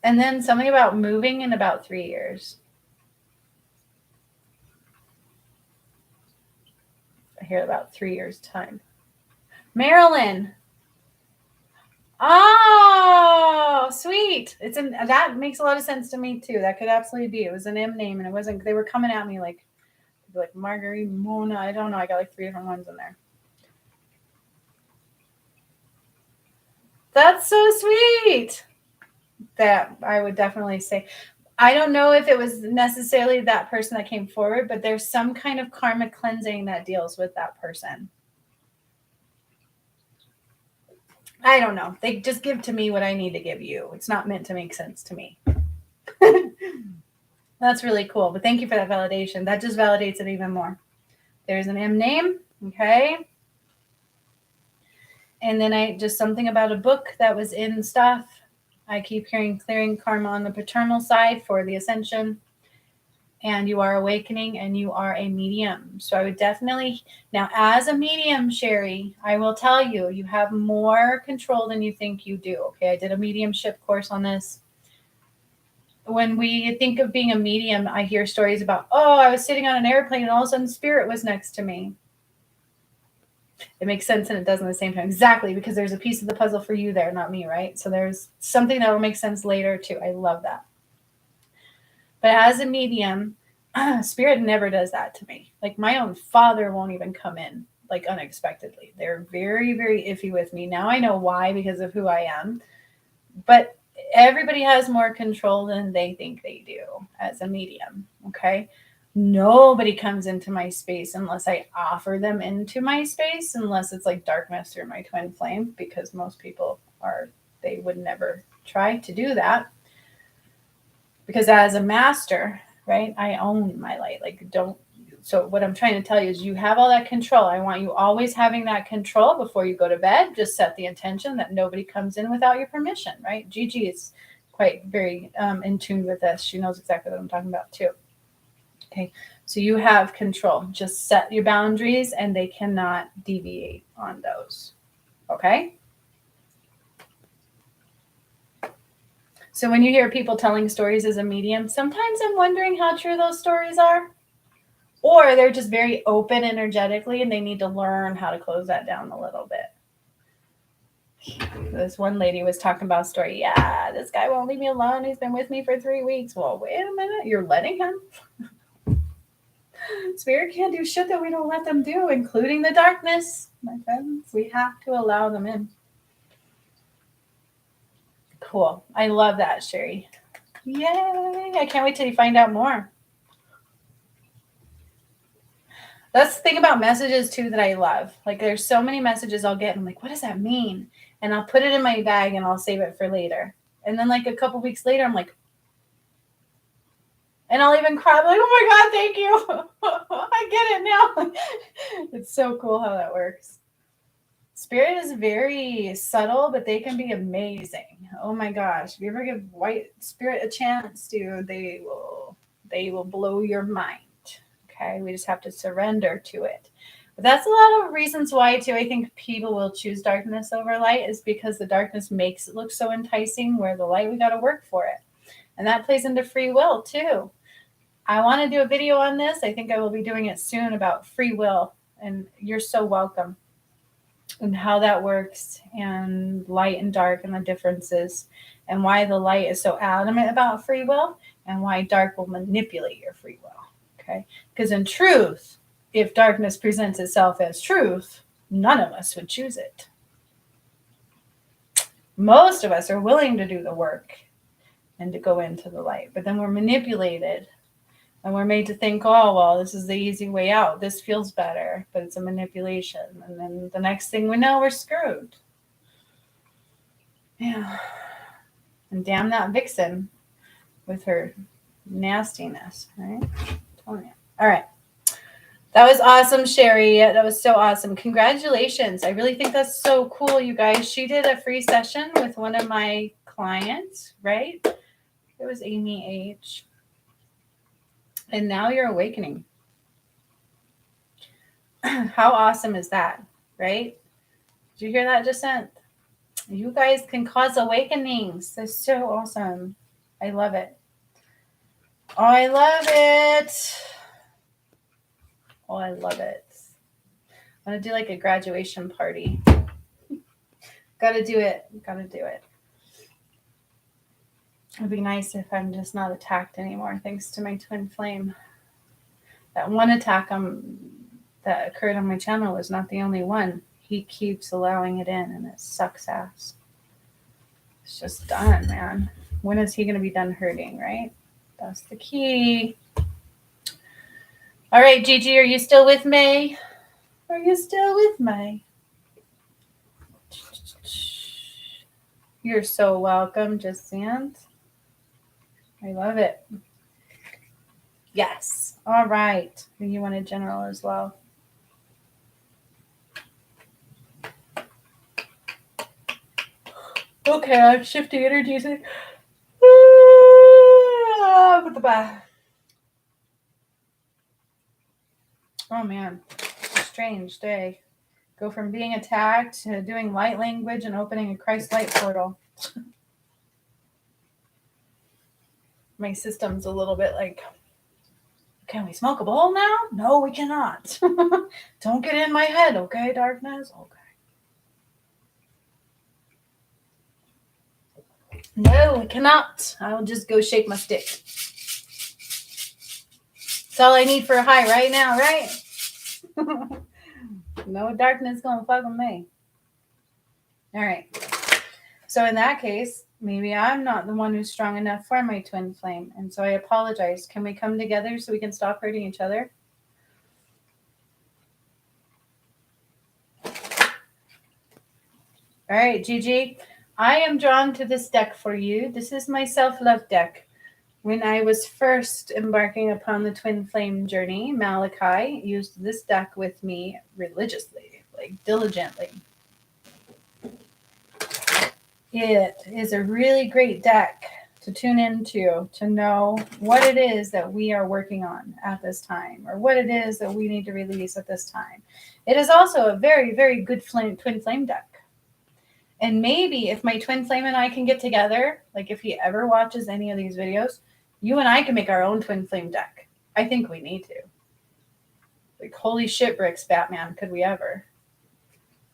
And then something about moving in about 3 years. I hear about 3 years' time. Marilyn. Oh, sweet. That makes a lot of sense to me too. That could absolutely be. It was an M name, and it wasn't. They were coming at me like Marguerite, Mona. I don't know. I got like 3 different ones in there. That's so sweet. That I would definitely say. I don't know if it was necessarily that person that came forward, but there's some kind of karmic cleansing that deals with that person. I don't know. They just give to me what I need to give you. It's not meant to make sense to me. That's really cool. But thank you for that validation. That just validates it even more. There's an M name. Okay. And then just something about a book that was in stuff. I keep hearing clearing karma on the paternal side for the ascension. And you are awakening, and you are a medium. So I would definitely, now as a medium, Sherry, I will tell you, you have more control than you think you do. Okay. I did a mediumship course on this. When we think of being a medium, I hear stories about, oh, I was sitting on an airplane and all of a sudden spirit was next to me. It makes sense and it doesn't at the same time. Exactly, because there's a piece of the puzzle for you there, not me, right? So there's something that will make sense later too. I love that. But as a medium, spirit never does that to me. Like my own father won't even come in like unexpectedly. They're very, very iffy with me. Now I know why, because of who I am. But everybody has more control than they think they do as a medium. Okay. Nobody comes into my space unless I offer them into my space, unless it's like darkness through my twin flame, because most people they would never try to do that. Because as a master, right, I own my light. So what I'm trying to tell you is you have all that control. I want you always having that control before you go to bed. Just set the intention that nobody comes in without your permission, right? Gigi is quite very in tune with this. She knows exactly what I'm talking about too. Okay, so you have control. Just set your boundaries and they cannot deviate on those. Okay? So when you hear people telling stories as a medium, sometimes I'm wondering how true those stories are. Or they're just very open energetically and they need to learn how to close that down a little bit. This one lady was talking about a story. Yeah, this guy won't leave me alone. He's been with me for 3 weeks. Well, wait a minute. You're letting him? Spirit can't do shit that we don't let them do, including the darkness, my friends. We have to allow them in. Cool. I love that, Sherry. Yay. I can't wait till you find out more. That's the thing about messages, too, that I love. Like, there's so many messages I'll get. And I'm like, what does that mean? And I'll put it in my bag and I'll save it for later. And then, like, a couple weeks later, I'm like, and I'll even cry. I'm like, oh my God, thank you. I get it now. It's so cool how that works. Spirit is very subtle, but they can be amazing. Oh my gosh. If you ever give white spirit a chance, dude, they will blow your mind. Okay. We just have to surrender to it. But that's a lot of reasons why, too, I think people will choose darkness over light, is because the darkness makes it look so enticing, where the light, we got to work for it. And that plays into free will, too. I want to do a video on this. I think I will be doing it soon, about free will. And you're so welcome. And how that works, and light and dark and the differences, and why the light is so adamant about free will, and why dark will manipulate your free will. Okay? Because in truth, if darkness presents itself as truth, none of us would choose it. Most of us are willing to do the work and to go into the light, but then we're manipulated. And we're made to think, oh, well, this is the easy way out. This feels better, but it's a manipulation. And then the next thing we know, we're screwed. Yeah. And damn that vixen with her nastiness, right? All right. That was awesome, Sherry. That was so awesome. Congratulations. I really think that's so cool, you guys. She did a free session with one of my clients, right? It was Amy H. And now you're awakening. How awesome is that, right? Did you hear that, Jacinth? You guys can cause awakenings. That's so awesome. I love it. Oh, I love it. Oh, I love it. I'm going to do like a graduation party. Got to do it. It'd be nice if I'm just not attacked anymore, thanks to my twin flame. That one attack that occurred on my channel was not the only one. He keeps allowing it in, and it sucks ass. It's just done, man. When is he going to be done hurting, right? That's the key. All right, Gigi, are you still with me? You're so welcome, Jacinth. I love it. Yes. All right. You want a general as well. Okay, I'm shifting energies. Oh man, strange day. Go from being attacked to doing light language and opening a Christ light portal. My system's a little bit like, can we smoke a bowl now? No, we cannot. Don't get in my head, okay, darkness? Okay. No, we cannot. I'll just go shake my stick. That's all I need for a high right now, right? No darkness gonna fuck with me. All right. So in that case, Maybe I'm not the one who's strong enough for my twin flame. And so I apologize. Can we come together so we can stop hurting each other? All right, Gigi, I am drawn to this deck for you. This is my self-love deck. When I was first embarking upon the twin flame journey, Malachi used this deck with me religiously, like diligently. It is a really great deck to tune into to know what it is that we are working on at this time or what it is that we need to release at this time. It is also a very, very good twin flame deck. And maybe if my twin flame and I can get together, like if he ever watches any of these videos, you and I can make our own twin flame deck. I think we need to. Like, holy shit bricks, Batman, could we ever?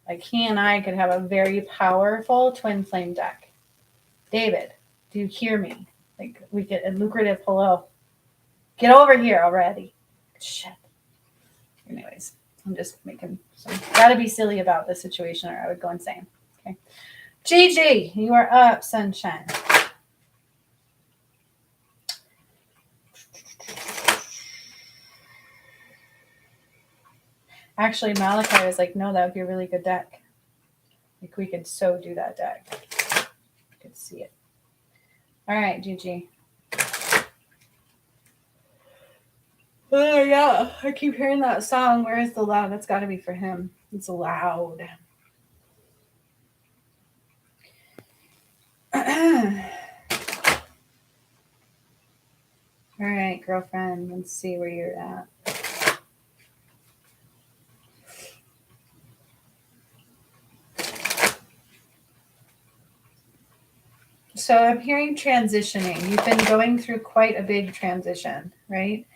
Like, he and I could have a very powerful twin flame deck. David, do you hear me? Like, we get a lucrative hello. Get over here already. Shit. Anyways, I'm just making some. Gotta be silly about this situation or I would go insane. Okay. Gigi, you are up, sunshine. Actually, Malachi was like, no, that would be a really good deck. Like, we could so do that deck. You could see it. All right, Gigi. Oh, yeah. I keep hearing that song. Where is the loud? That's got to be for him. It's loud. All right, girlfriend. Let's see where you're at. So I'm hearing transitioning. You've been going through quite a big transition, right?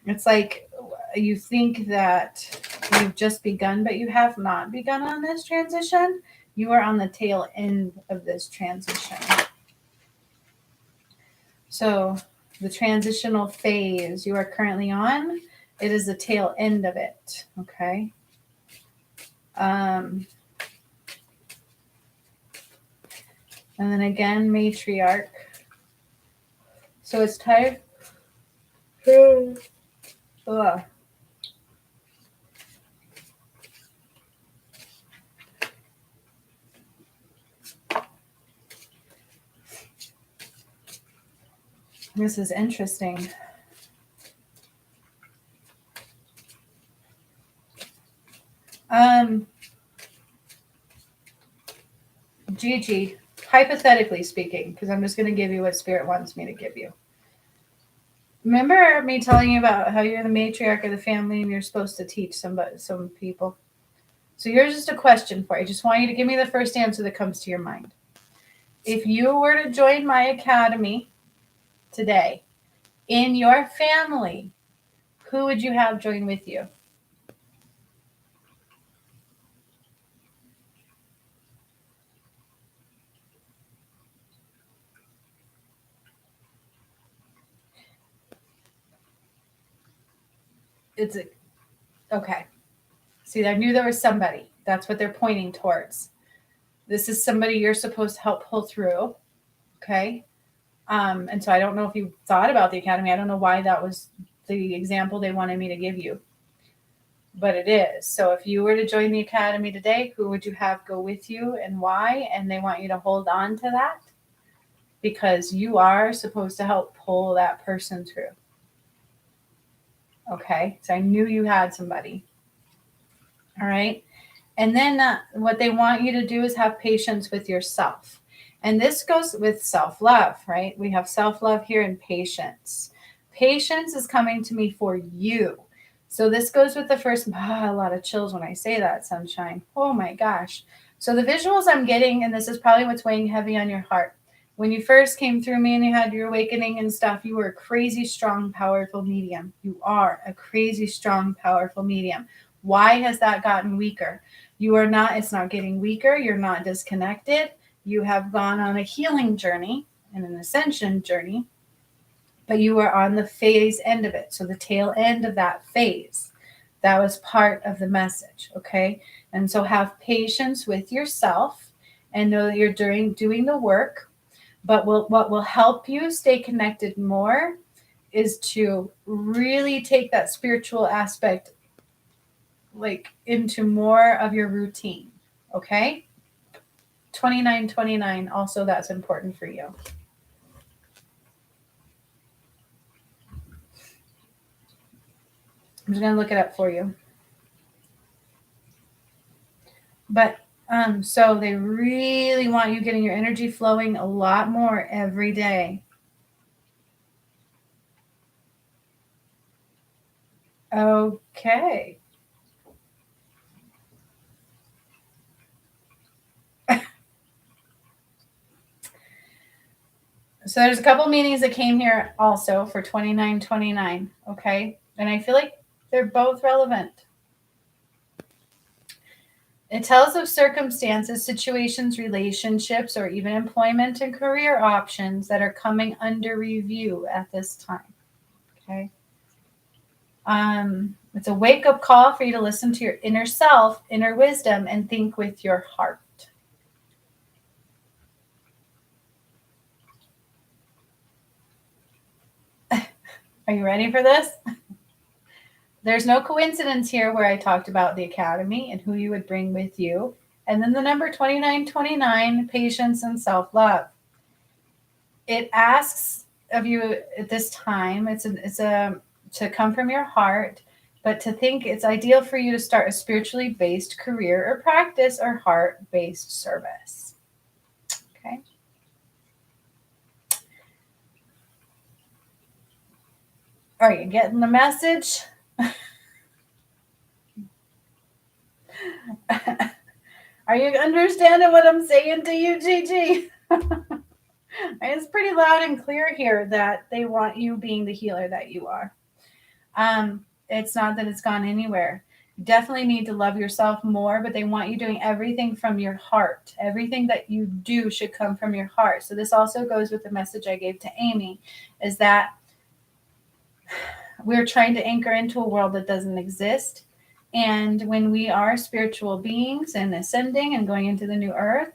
It's like you think that you've just begun, but you have not begun on this transition. You are on the tail end of this transition. So the transitional phase you are currently on, it is the tail end of it, okay? And then again, matriarch. So it's time. Ugh. This is interesting. Gigi, hypothetically speaking, because I'm just going to give you what Spirit wants me to give you. Remember me telling you about how you're the matriarch of the family and you're supposed to teach some people? So here's just a question for you. I just want you to give me the first answer that comes to your mind. If you were to join my academy today, in your family, who would you have join with you? Okay. See, I knew there was somebody. That's what they're pointing towards. This is somebody you're supposed to help pull through. Okay. And so I don't know if you thought about the academy. I don't know why that was the example they wanted me to give you, but it is. So if you were to join the academy today, who would you have go with you and why? And they want you to hold on to that because you are supposed to help pull that person through. Okay. So I knew you had somebody. All right. And then what they want you to do is have patience with yourself. And this goes with self-love, right? We have self-love here and patience. Patience is coming to me for you. So this goes with the first, a lot of chills when I say that, sunshine. Oh my gosh. So the visuals I'm getting, and this is probably what's weighing heavy on your heart. When you first came through me and you had your awakening and stuff, you were a crazy, strong, powerful medium. You are a crazy, strong, powerful medium. Why has that gotten weaker? You are not, it's not getting weaker. You're not disconnected. You have gone on a healing journey and an ascension journey, but you are on the phase end of it. So the tail end of that phase, that was part of the message. Okay. And so have patience with yourself and know that you're doing the work. But what will help you stay connected more is to really take that spiritual aspect like into more of your routine. Okay? 2929, also that's important for you. I'm just going to look it up for you. But so they really want you getting your energy flowing a lot more every day. Okay. So there's a couple meanings that came here also for 2929, okay? And I feel like they're both relevant. It tells of circumstances, situations, relationships, or even employment and career options that are coming under review at this time. Okay. It's a wake-up call for you to listen to your inner self, inner wisdom, and think with your heart. Are you ready for this? There's no coincidence here where I talked about the academy and who you would bring with you. And then the number 2929, patience and self-love. It asks of you at this time, it's to come from your heart, but to think it's ideal for you to start a spiritually based career or practice or heart-based service. Okay. Are you getting the message? Are you understanding what I'm saying to you, Gigi? It's pretty loud and clear here that they want you being the healer that you are. It's not that it's gone anywhere. You definitely need to love yourself more, but they want you doing everything from your heart. Everything that you do should come from your heart. So this also goes with the message I gave to Amy, is that we're trying to anchor into a world that doesn't exist. And when we are spiritual beings and ascending and going into the new earth,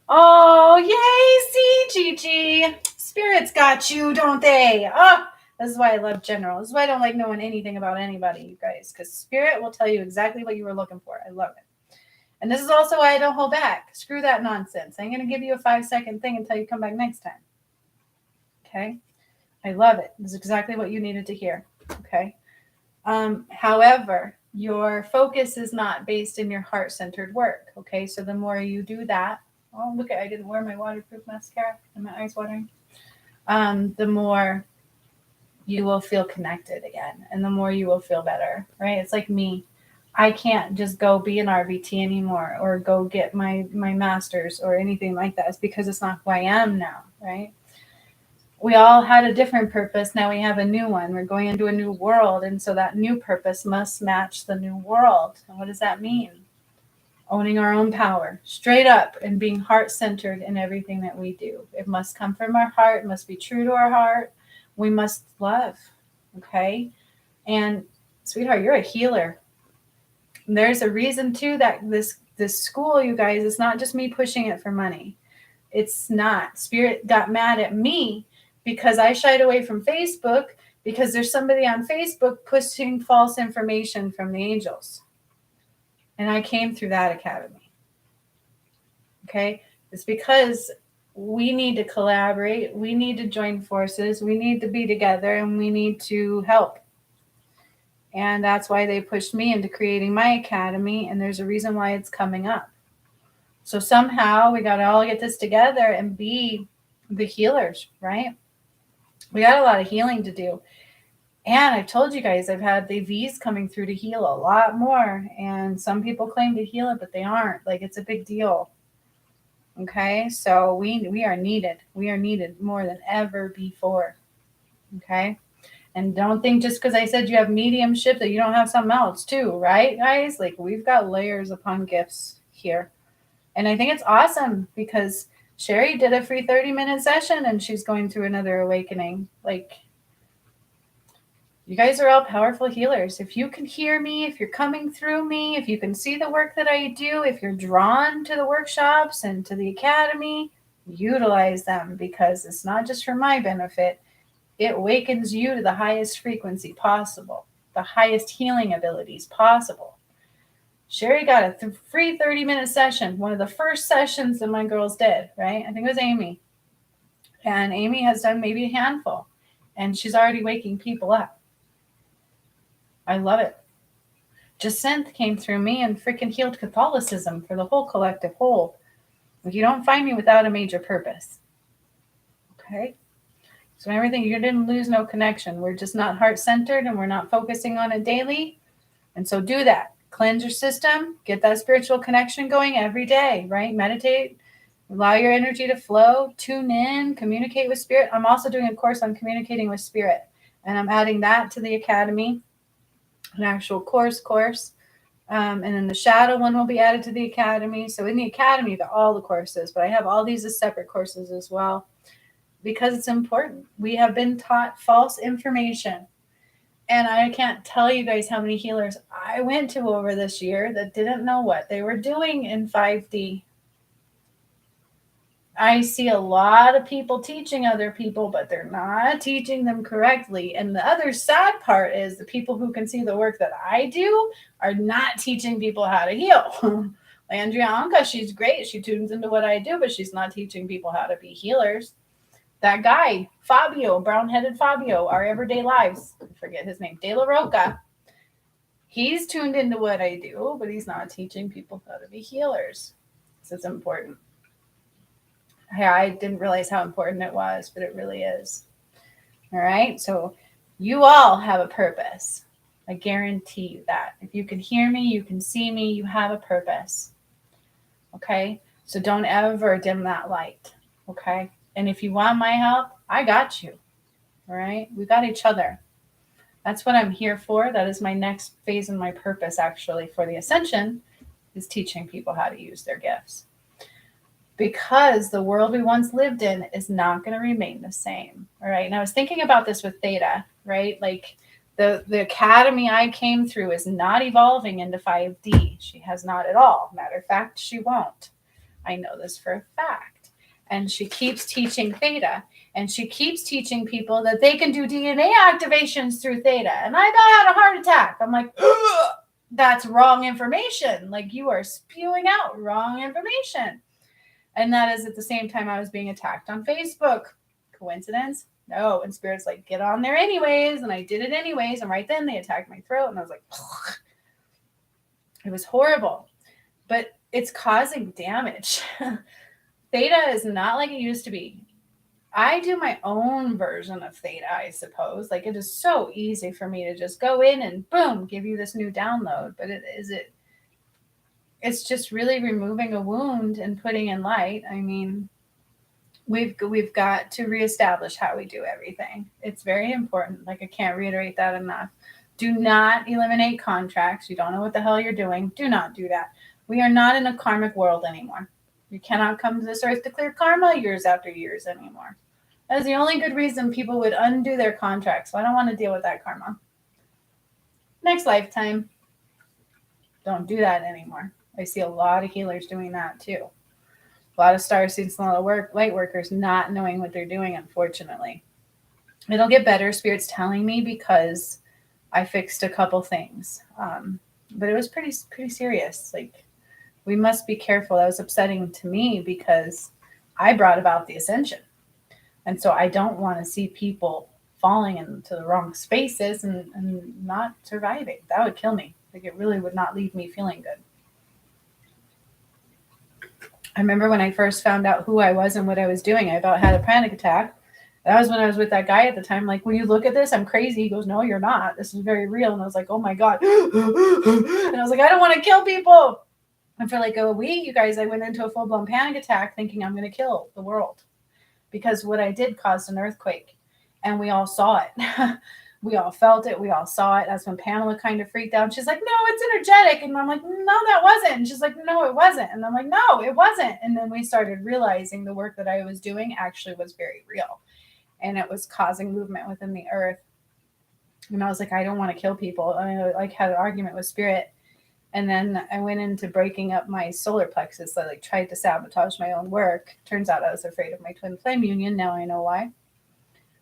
oh, yay, see, Gigi. Spirits got you, don't they? Oh, this is why I love general. This is why I don't like knowing anything about anybody, you guys, because spirit will tell you exactly what you were looking for. I love it. And this is also why I don't hold back. Screw that nonsense. I'm going to give you a 5-second thing until you come back next time. Okay? I love it. This is exactly what you needed to hear. Okay? However, your focus is not based in your heart-centered work. Okay? So the more you do that, oh, look, I didn't wear my waterproof mascara and my eyes watering. The more you will feel connected again, and the more you will feel better, right? It's like me. I can't just go be an RVT anymore or go get my master's or anything like that. It's because it's not who I am now, right? We all had a different purpose. Now we have a new one. We're going into a new world. And so that new purpose must match the new world. And what does that mean? Owning our own power, straight up, and being heart-centered in everything that we do. It must come from our heart. It must be true to our heart. We must love, okay? And, sweetheart, you're a healer. And there's a reason, too, that this school, you guys, it's not just me pushing it for money. It's not. Spirit got mad at me because I shied away from Facebook because there's somebody on Facebook pushing false information from the angels. And I came through that academy. Okay? It's because we need to collaborate. We need to join forces. We need to be together and we need to help. And that's why they pushed me into creating my academy. And there's a reason why it's coming up. So somehow we got to all get this together and be the healers, right? We got a lot of healing to do. And I've told you guys, I've had the V's coming through to heal a lot more. And some people claim to heal it, but they aren't. Like, it's a big deal. Okay? So we are needed. We are needed more than ever before. Okay? And don't think just because I said you have mediumship that you don't have something else too, right, guys? Like, we've got layers upon gifts here. And I think it's awesome because Sherry did a free 30-minute session and she's going through another awakening. Like, you guys are all powerful healers. If you can hear me, if you're coming through me, if you can see the work that I do, if you're drawn to the workshops and to the academy, Utilize them because it's not just for my benefit. It awakens you to the highest frequency possible, the highest healing abilities possible. Sherry got a free 30-minute session, one of the first sessions that my girls did, right? I think it was Amy. And Amy has done maybe a handful, and she's already waking people up. I love it. Jacinth came through me and freaking healed Catholicism for the whole collective whole. You don't find me without a major purpose. Okay? So everything, you didn't lose no connection. We're just not heart-centered and we're not focusing on it daily. And so do that. Cleanse your system. Get that spiritual connection going every day, right? Meditate. Allow your energy to flow. Tune in. Communicate with spirit. I'm also doing a course on communicating with spirit. And I'm adding that to the academy. An actual course. And then the shadow one will be added to the academy. So in the academy, they're all the courses, but I have all these as separate courses as well because it's important. We have been taught false information. And I can't tell you guys how many healers I went to over this year that didn't know what they were doing in 5D. I see a lot of people teaching other people, but they're not teaching them correctly. And the other sad part is the people who can see the work that I do are not teaching people how to heal. Andrea Anka, she's great. She tunes into what I do, but she's not teaching people how to be healers. That guy, Fabio, brown-headed Fabio, Our Everyday Lives, I forget his name, De La Roca, he's tuned into what I do, but he's not teaching people how to be healers. So it's important. I didn't realize how important it was, but it really is. All right. So you all have a purpose. I guarantee you that. If you can hear me, you can see me, you have a purpose. Okay. So don't ever dim that light. Okay. And if you want my help, I got you. All right. We got each other. That's what I'm here for. That is my next phase in my purpose, actually, for the ascension, is teaching people how to use their gifts. Because the world we once lived in is not going to remain the same. All right. And I was thinking about this with Theta, right? Like the academy I came through is not evolving into 5D. She has not at all. Matter of fact, she won't. I know this for a fact. And she keeps teaching Theta. And she keeps teaching people that they can do DNA activations through Theta. And I about had a heart attack. I'm like, ugh, that's wrong information. Like you are spewing out wrong information. And that is at the same time I was being attacked on Facebook. Coincidence? No. And Spirit's like, get on there anyways. And I did it anyways. And right then they attacked my throat. And I was like, ugh. It was horrible. But it's causing damage. Theta is not like it used to be. I do my own version of Theta, I suppose. Like it is so easy for me to just go in and boom, give you this new download. But it's just really removing a wound and putting in light. I mean, we've got to reestablish how we do everything. It's very important. Like I can't reiterate that enough. Do not eliminate contracts. You don't know what the hell you're doing. Do not do that. We are not in a karmic world anymore. You cannot come to this earth to clear karma years after years anymore. That is the only good reason people would undo their contracts. So I don't want to deal with that karma. Next lifetime. Don't do that anymore. I see a lot of healers doing that too. A lot of star students, a lot of light workers not knowing what they're doing, unfortunately. It'll get better, Spirit's telling me, because I fixed a couple things. But it was pretty serious. Like, we must be careful. That was upsetting to me because I brought about the ascension. And so I don't want to see people falling into the wrong spaces and not surviving. That would kill me. Like, it really would not leave me feeling good. I remember when I first found out who I was and what I was doing, I about had a panic attack. That was when I was with that guy at the time. Like, when you look at this, I'm crazy. He goes, no, you're not. This is very real. And I was like, oh my God. And I was like, I don't want to kill people. And for like a week, you guys, I went into a full-blown panic attack thinking I'm going to kill the world. Because what I did caused an earthquake. And we all saw it. We all felt it. We all saw it. That's when Pamela kind of freaked out. She's like, no, it's energetic. And I'm like, no, that wasn't. And she's like, no, it wasn't. And I'm like, no, it wasn't. And then we started realizing the work that I was doing actually was very real. And it was causing movement within the earth. And I was like, I don't want to kill people. I like had an argument with Spirit. And then I went into breaking up my solar plexus. I like tried to sabotage my own work. Turns out I was afraid of my twin flame union. Now I know why.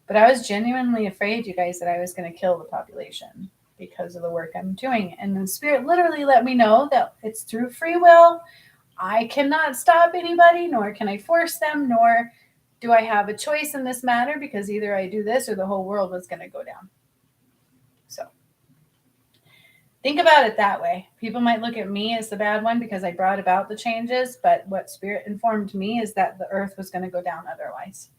But I was genuinely afraid, you guys, that I was going to kill the population because of the work I'm doing. And the spirit literally let me know that it's through free will. I cannot stop anybody, nor can I force them, nor do I have a choice in this matter, because either I do this or the whole world was going to go down. So think about it that way. People might look at me as the bad one because I brought about the changes, but what spirit informed me is that the earth was going to go down otherwise.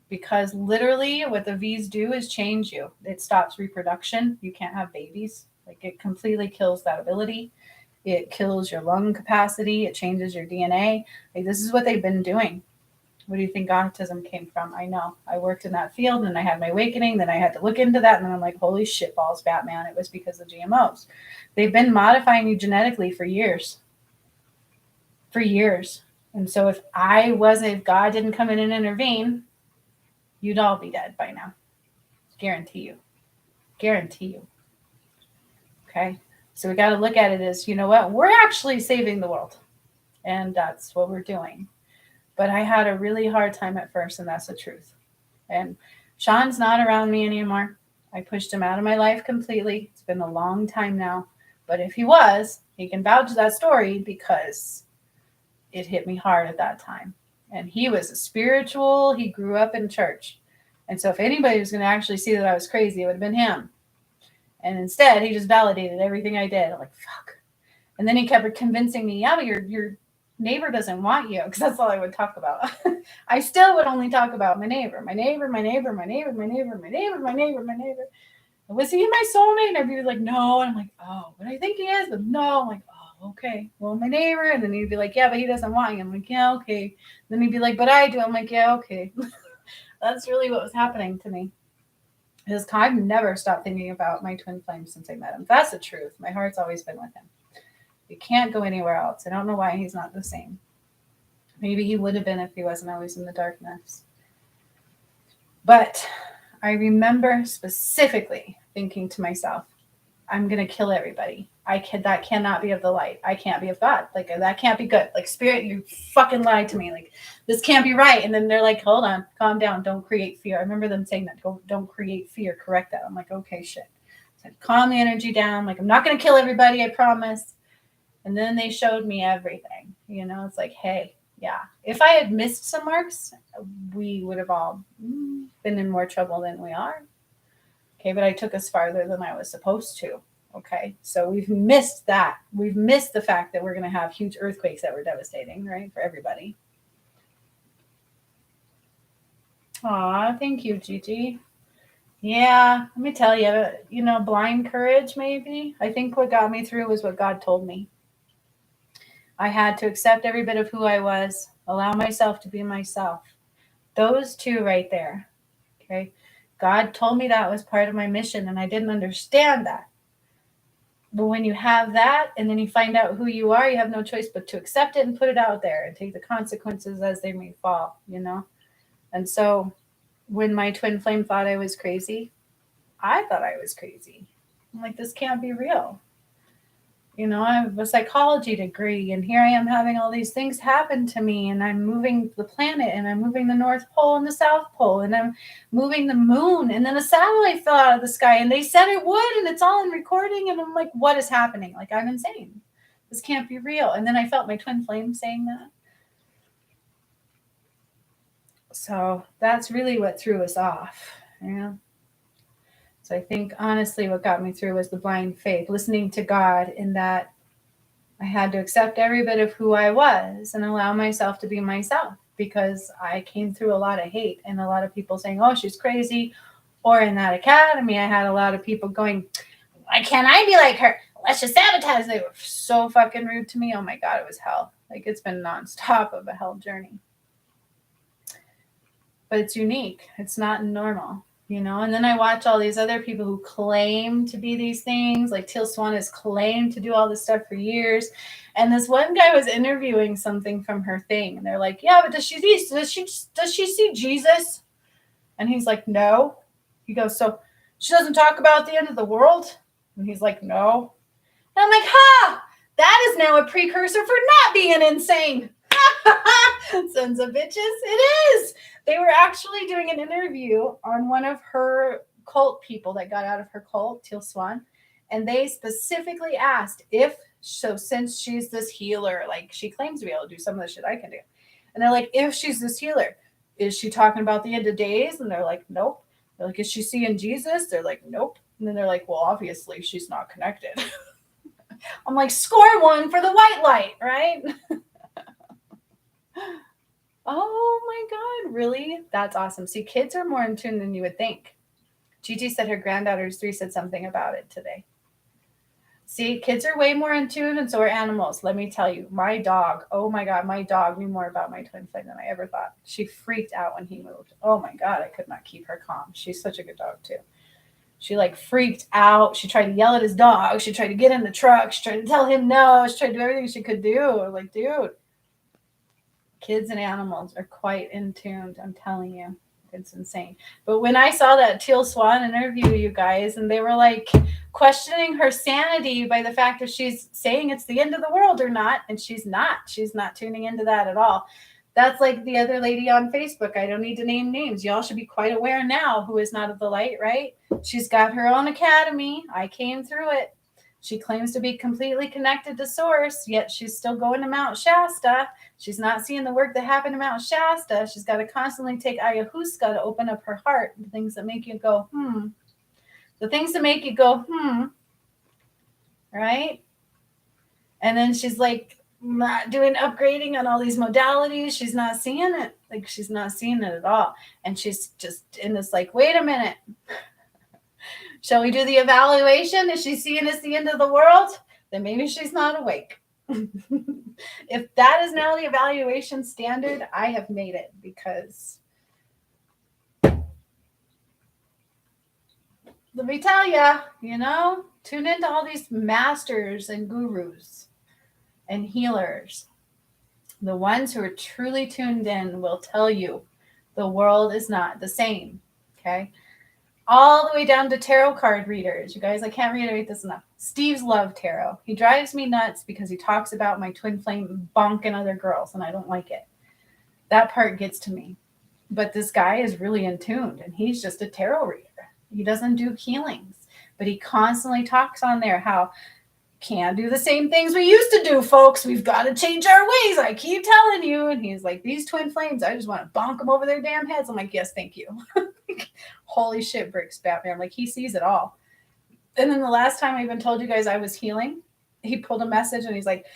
Because literally what the V's do is change you. It stops reproduction. You can't have babies. Like, it completely kills that ability. It kills your lung capacity. It changes your DNA. Like, this is what they've been doing. Where do you think autism came from? I know. I worked in that field and I had my awakening. Then I had to look into that. And then I'm like, holy shit balls, Batman. It was because of GMOs. They've been modifying you genetically for years. For years. And so if God didn't come in and intervene, you'd all be dead by now. Guarantee you. Guarantee you. Okay? So we got to look at it as, you know what? We're actually saving the world. And that's what we're doing. But I had a really hard time at first, and that's the truth. And Sean's not around me anymore. I pushed him out of my life completely. It's been a long time now. But if he was, he can vouch that story because it hit me hard at that time. And he was a spiritual. He grew up in church. And so if anybody was going to actually see that I was crazy, it would have been him. And instead, he just validated everything I did. I'm like, fuck. And then he kept convincing me, yeah, but your neighbor doesn't want you, because that's all I would talk about. I still would only talk about my neighbor. Was he my soulmate? And I'd be like, no. And I'm like, oh, but I think he is. But no. I'm like, oh, okay. Well, my neighbor. And then he'd be like, yeah, but he doesn't want you. I'm like, yeah, okay. Then he'd be like, but I do. I'm like, yeah, okay. That's really what was happening to me. Because I've never stopped thinking about my twin flame since I met him. That's the truth. My heart's always been with him. You can't go anywhere else. I don't know why he's not the same. Maybe he would have been if he wasn't always in the darkness. But I remember specifically thinking to myself, I'm going to kill everybody. That cannot be of the light. I can't be of God. Like, that can't be good. Like, spirit, you fucking lied to me. Like, this can't be right. And then they're like, hold on, calm down. Don't create fear. I remember them saying that. Don't create fear. Correct that. I'm like, okay, shit. So calm the energy down. Like, I'm not going to kill everybody. I promise. And then they showed me everything. You know, it's like, hey, yeah. If I had missed some marks, we would have all been in more trouble than we are. Okay, but I took us farther than I was supposed to. Okay, so we've missed that. We've missed the fact that we're going to have huge earthquakes that were devastating, right, for everybody. Aw, thank you, Gigi. Yeah, let me tell you, blind courage, maybe. I think what got me through was what God told me. I had to accept every bit of who I was, allow myself to be myself. Those two right there, okay? God told me that was part of my mission, and I didn't understand that. But when you have that, and then you find out who you are, you have no choice but to accept it and put it out there and take the consequences as they may fall, And so when my twin flame thought I was crazy, I thought I was crazy. I'm like, this can't be real. I have a psychology degree, and here I am having all these things happen to me, and I'm moving the planet, and I'm moving the North Pole and the South Pole, and I'm moving the moon, and then a satellite fell out of the sky, and they said it would, and it's all in recording, and I'm like, what is happening? Like, I'm insane. This can't be real. And then I felt my twin flame saying that. So that's really what threw us off, So I think, honestly, what got me through was the blind faith, listening to God, in that I had to accept every bit of who I was and allow myself to be myself, because I came through a lot of hate and a lot of people saying, oh, she's crazy. Or in that academy, I had a lot of people going, why can't I be like her? Let's just sabotage. They were so fucking rude to me. Oh, my God, it was hell. Like, it's been nonstop of a hell journey. But it's unique. It's not normal. And then I watch all these other people who claim to be these things, like Teal Swan has claimed to do all this stuff for years. And this one guy was interviewing something from her thing, and they're like, yeah, but does she see Jesus? And he's like, no. He goes, so she doesn't talk about the end of the world? And he's like, no. And I'm like, a precursor for not being insane. Sons of bitches. It is. They were actually doing an interview on one of her cult people that got out of her cult, Teal Swan. And they specifically asked if, so since she's this healer, like she claims to be able to do some of the shit I can do. And they're like, if she's this healer, is she talking about the end of days? And they're like, nope. They're like, is she seeing Jesus? They're like, nope. And then they're like, well, obviously she's not connected. I'm like, score one for the white light, right? Oh my God, really? That's awesome. See, kids are more in tune than you would think. Gigi said her granddaughter's 3 said something about it today. See, kids are way more in tune, and so are animals. Let me tell you, my dog, oh my God, my dog knew more about my twin flame than I ever thought. She freaked out when he moved. Oh my God, I could not keep her calm. She's such a good dog too. She like freaked out. She tried to yell at his dog. She tried to get in the truck. She tried to tell him no. She tried to do everything she could do. Like, dude, kids and animals are quite in tune. I'm telling you. It's insane. But when I saw that Teal Swan interview, you guys, and they were like questioning her sanity by the fact that she's saying it's the end of the world or not, and she's not. She's not tuning into that at all. That's like the other lady on Facebook. I don't need to name names. Y'all should be quite aware now who is not of the light, right? She's got her own academy. I came through it. She claims to be completely connected to source, yet she's still going to Mount Shasta. She's not seeing the work that happened to Mount Shasta. She's got to constantly take ayahuasca to open up her heart. The things that make you go, The things that make you go, right? And then she's like not doing upgrading on all these modalities. She's not seeing it. Like she's not seeing it at all. And she's just in this like, wait a minute. Shall we do the evaluation? Is she seeing it's the end of the world? Then maybe she's not awake. If that is now the evaluation standard, I have made it because let me tell you, tune into all these masters and gurus and healers. The ones who are truly tuned in will tell you the world is not the same. Okay. All the way down to tarot card readers. You guys, I can't reiterate this enough. Steve's love tarot. He drives me nuts because he talks about my twin flame bonking other girls, and I don't like it. That part gets to me. But this guy is really in tune, and he's just a tarot reader. He doesn't do healings, but he constantly talks on there how can't do the same things we used to do, folks. We've got to change our ways. I keep telling you. And he's like, these twin flames, I just want to bonk them over their damn heads. I'm like, yes, thank you. Holy shit, bricks, Batman. Like, he sees it all. And then the last time I even told you guys I was healing, he pulled a message and he's like,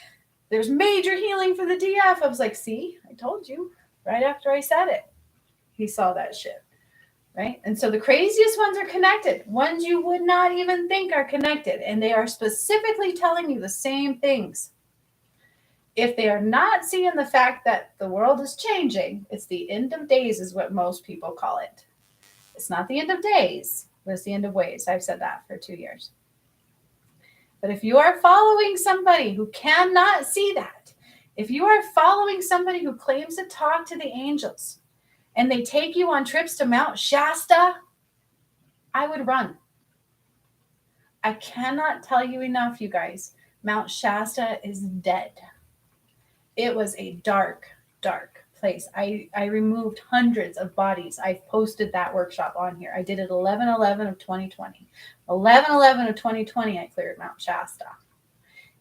there's major healing for the DF. I was like, see, I told you right after I said it. He saw that shit. Right? And so the craziest ones are connected. Ones you would not even think are connected. And they are specifically telling you the same things. If they are not seeing the fact that the world is changing, it's the end of days is what most people call it. It's not the end of days, but it's the end of ways. I've said that for 2 years. But if you are following somebody who cannot see that, if you are following somebody who claims to talk to the angels, and they take you on trips to Mount Shasta, I would run. I cannot tell you enough, you guys. Mount Shasta is dead. It was a dark, dark place. I removed hundreds of bodies. I've posted that workshop on here. I did it 11/11 of 2020. 11/11 of 2020, I cleared Mount Shasta.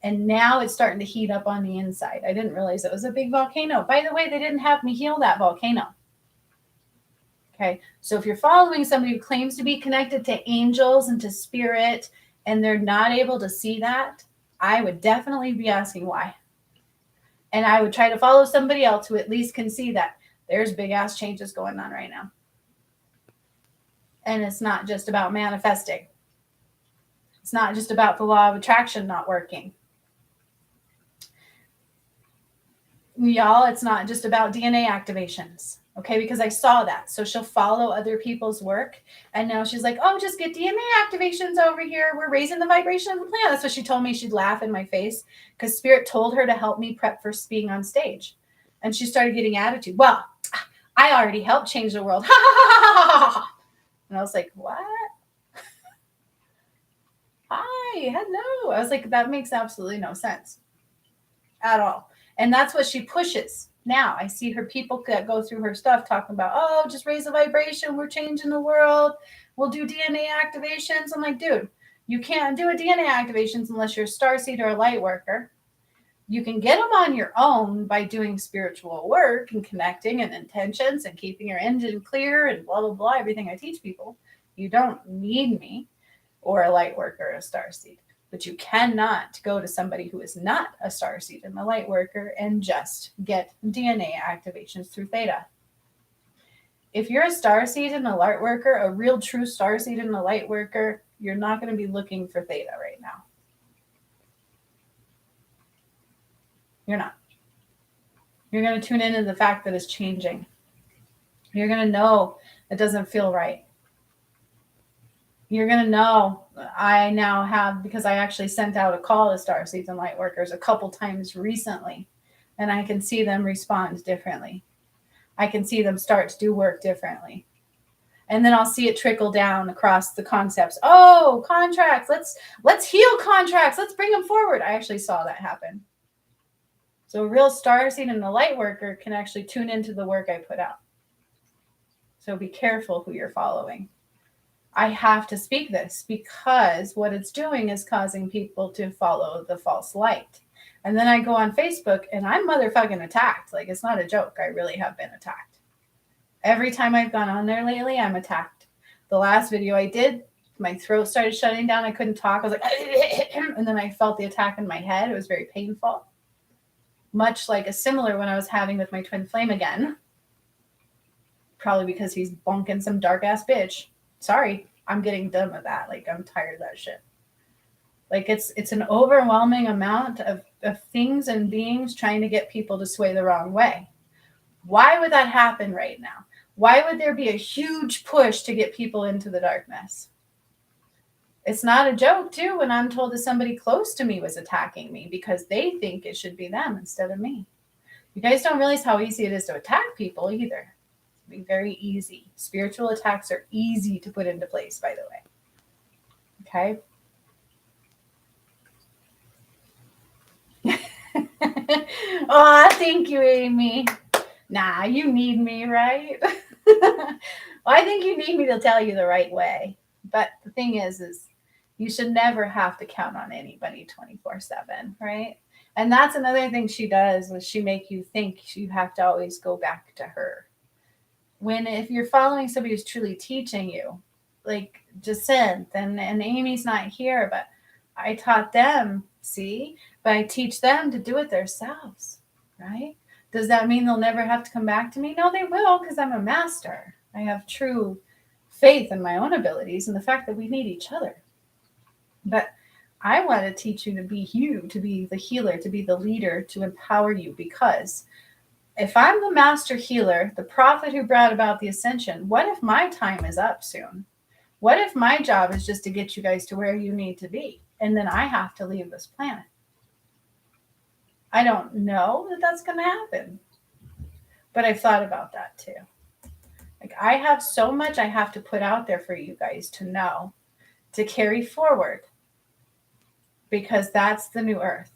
And now it's starting to heat up on the inside. I didn't realize it was a big volcano. By the way, they didn't have me heal that volcano. Okay, so if you're following somebody who claims to be connected to angels and to spirit, and they're not able to see that, I would definitely be asking why. And I would try to follow somebody else who at least can see that there's big ass changes going on right now. And it's not just about manifesting. It's not just about the law of attraction not working. Y'all, it's not just about DNA activations. Okay, because I saw that. So she'll follow other people's work. And now she's like, oh, just get DNA activations over here. We're raising the vibration of the planet. That's what she told me. She'd laugh in my face because Spirit told her to help me prep for being on stage. And she started getting attitude. Well, I already helped change the world. And I was like, what? Hi, hello. I was like, that makes absolutely no sense. at all. And that's what she pushes. Now I see her people that go through her stuff talking about, oh, just raise the vibration. We're changing the world. We'll do DNA activations. I'm like, dude, you can't do a DNA activations unless you're a starseed or a light worker. You can get them on your own by doing spiritual work and connecting and intentions and keeping your engine clear and blah, blah, blah, everything I teach people. You don't need me or a light worker or a starseed. But you cannot go to somebody who is not a starseed and a light worker and just get DNA activations through theta. If you're a starseed and a light worker, a real true starseed and a light worker, you're not going to be looking for theta right now. You're not. You're going to tune into the fact that it's changing. You're going to know it doesn't feel right. You're going to know I now have, because I actually sent out a call to starseeds and light workers a couple times recently, and I can see them respond differently. I can see them start to do work differently. And then I'll see it trickle down across the concepts. Oh, contracts. Let's heal contracts. Let's bring them forward. I actually saw that happen. So a real starseed and a light worker can actually tune into the work I put out. So be careful who you're following. I have to speak this because what it's doing is causing people to follow the false light. And then I go on Facebook and I'm motherfucking attacked. Like, it's not a joke. I really have been attacked. Every time I've gone on there lately, I'm attacked. The last video I did, my throat started shutting down. I couldn't talk. I was like, and then I felt the attack in my head. It was very painful. Much like a similar one I was having with my twin flame again. Probably because he's bonking some dark ass bitch. Sorry, I'm getting done with that. Like, I'm tired of that shit. Like, it's an overwhelming amount of things and beings trying to get people to sway the wrong way. Why would that happen right now? Why would there be a huge push to get people into the darkness? It's not a joke, too, when I'm told that somebody close to me was attacking me because they think it should be them instead of me. You guys don't realize how easy it is to attack people either. Be very easy. Spiritual attacks are easy to put into place, by the way. Okay? Oh, thank you, Amy. Nah, you need me, right? Well, I think you need me to tell you the right way. But the thing is you should never have to count on anybody 24/7, right? And that's another thing she does, is she make you think you have to always go back to her. When if you're following somebody who's truly teaching you, like Jacinth and Amy's not here, but I taught them, see? But I teach them to do it themselves, right? Does that mean they'll never have to come back to me? No, they will, because I'm a master. I have true faith in my own abilities and the fact that we need each other. But I want to teach you to be you, to be the healer, to be the leader, to empower you, because if I'm the master healer, the prophet who brought about the ascension, what if my time is up soon? What if my job is just to get you guys to where you need to be, and then I have to leave this planet? I don't know that that's going to happen, but I've thought about that too. Like, I have so much I have to put out there for you guys to know, to carry forward, because that's the new earth.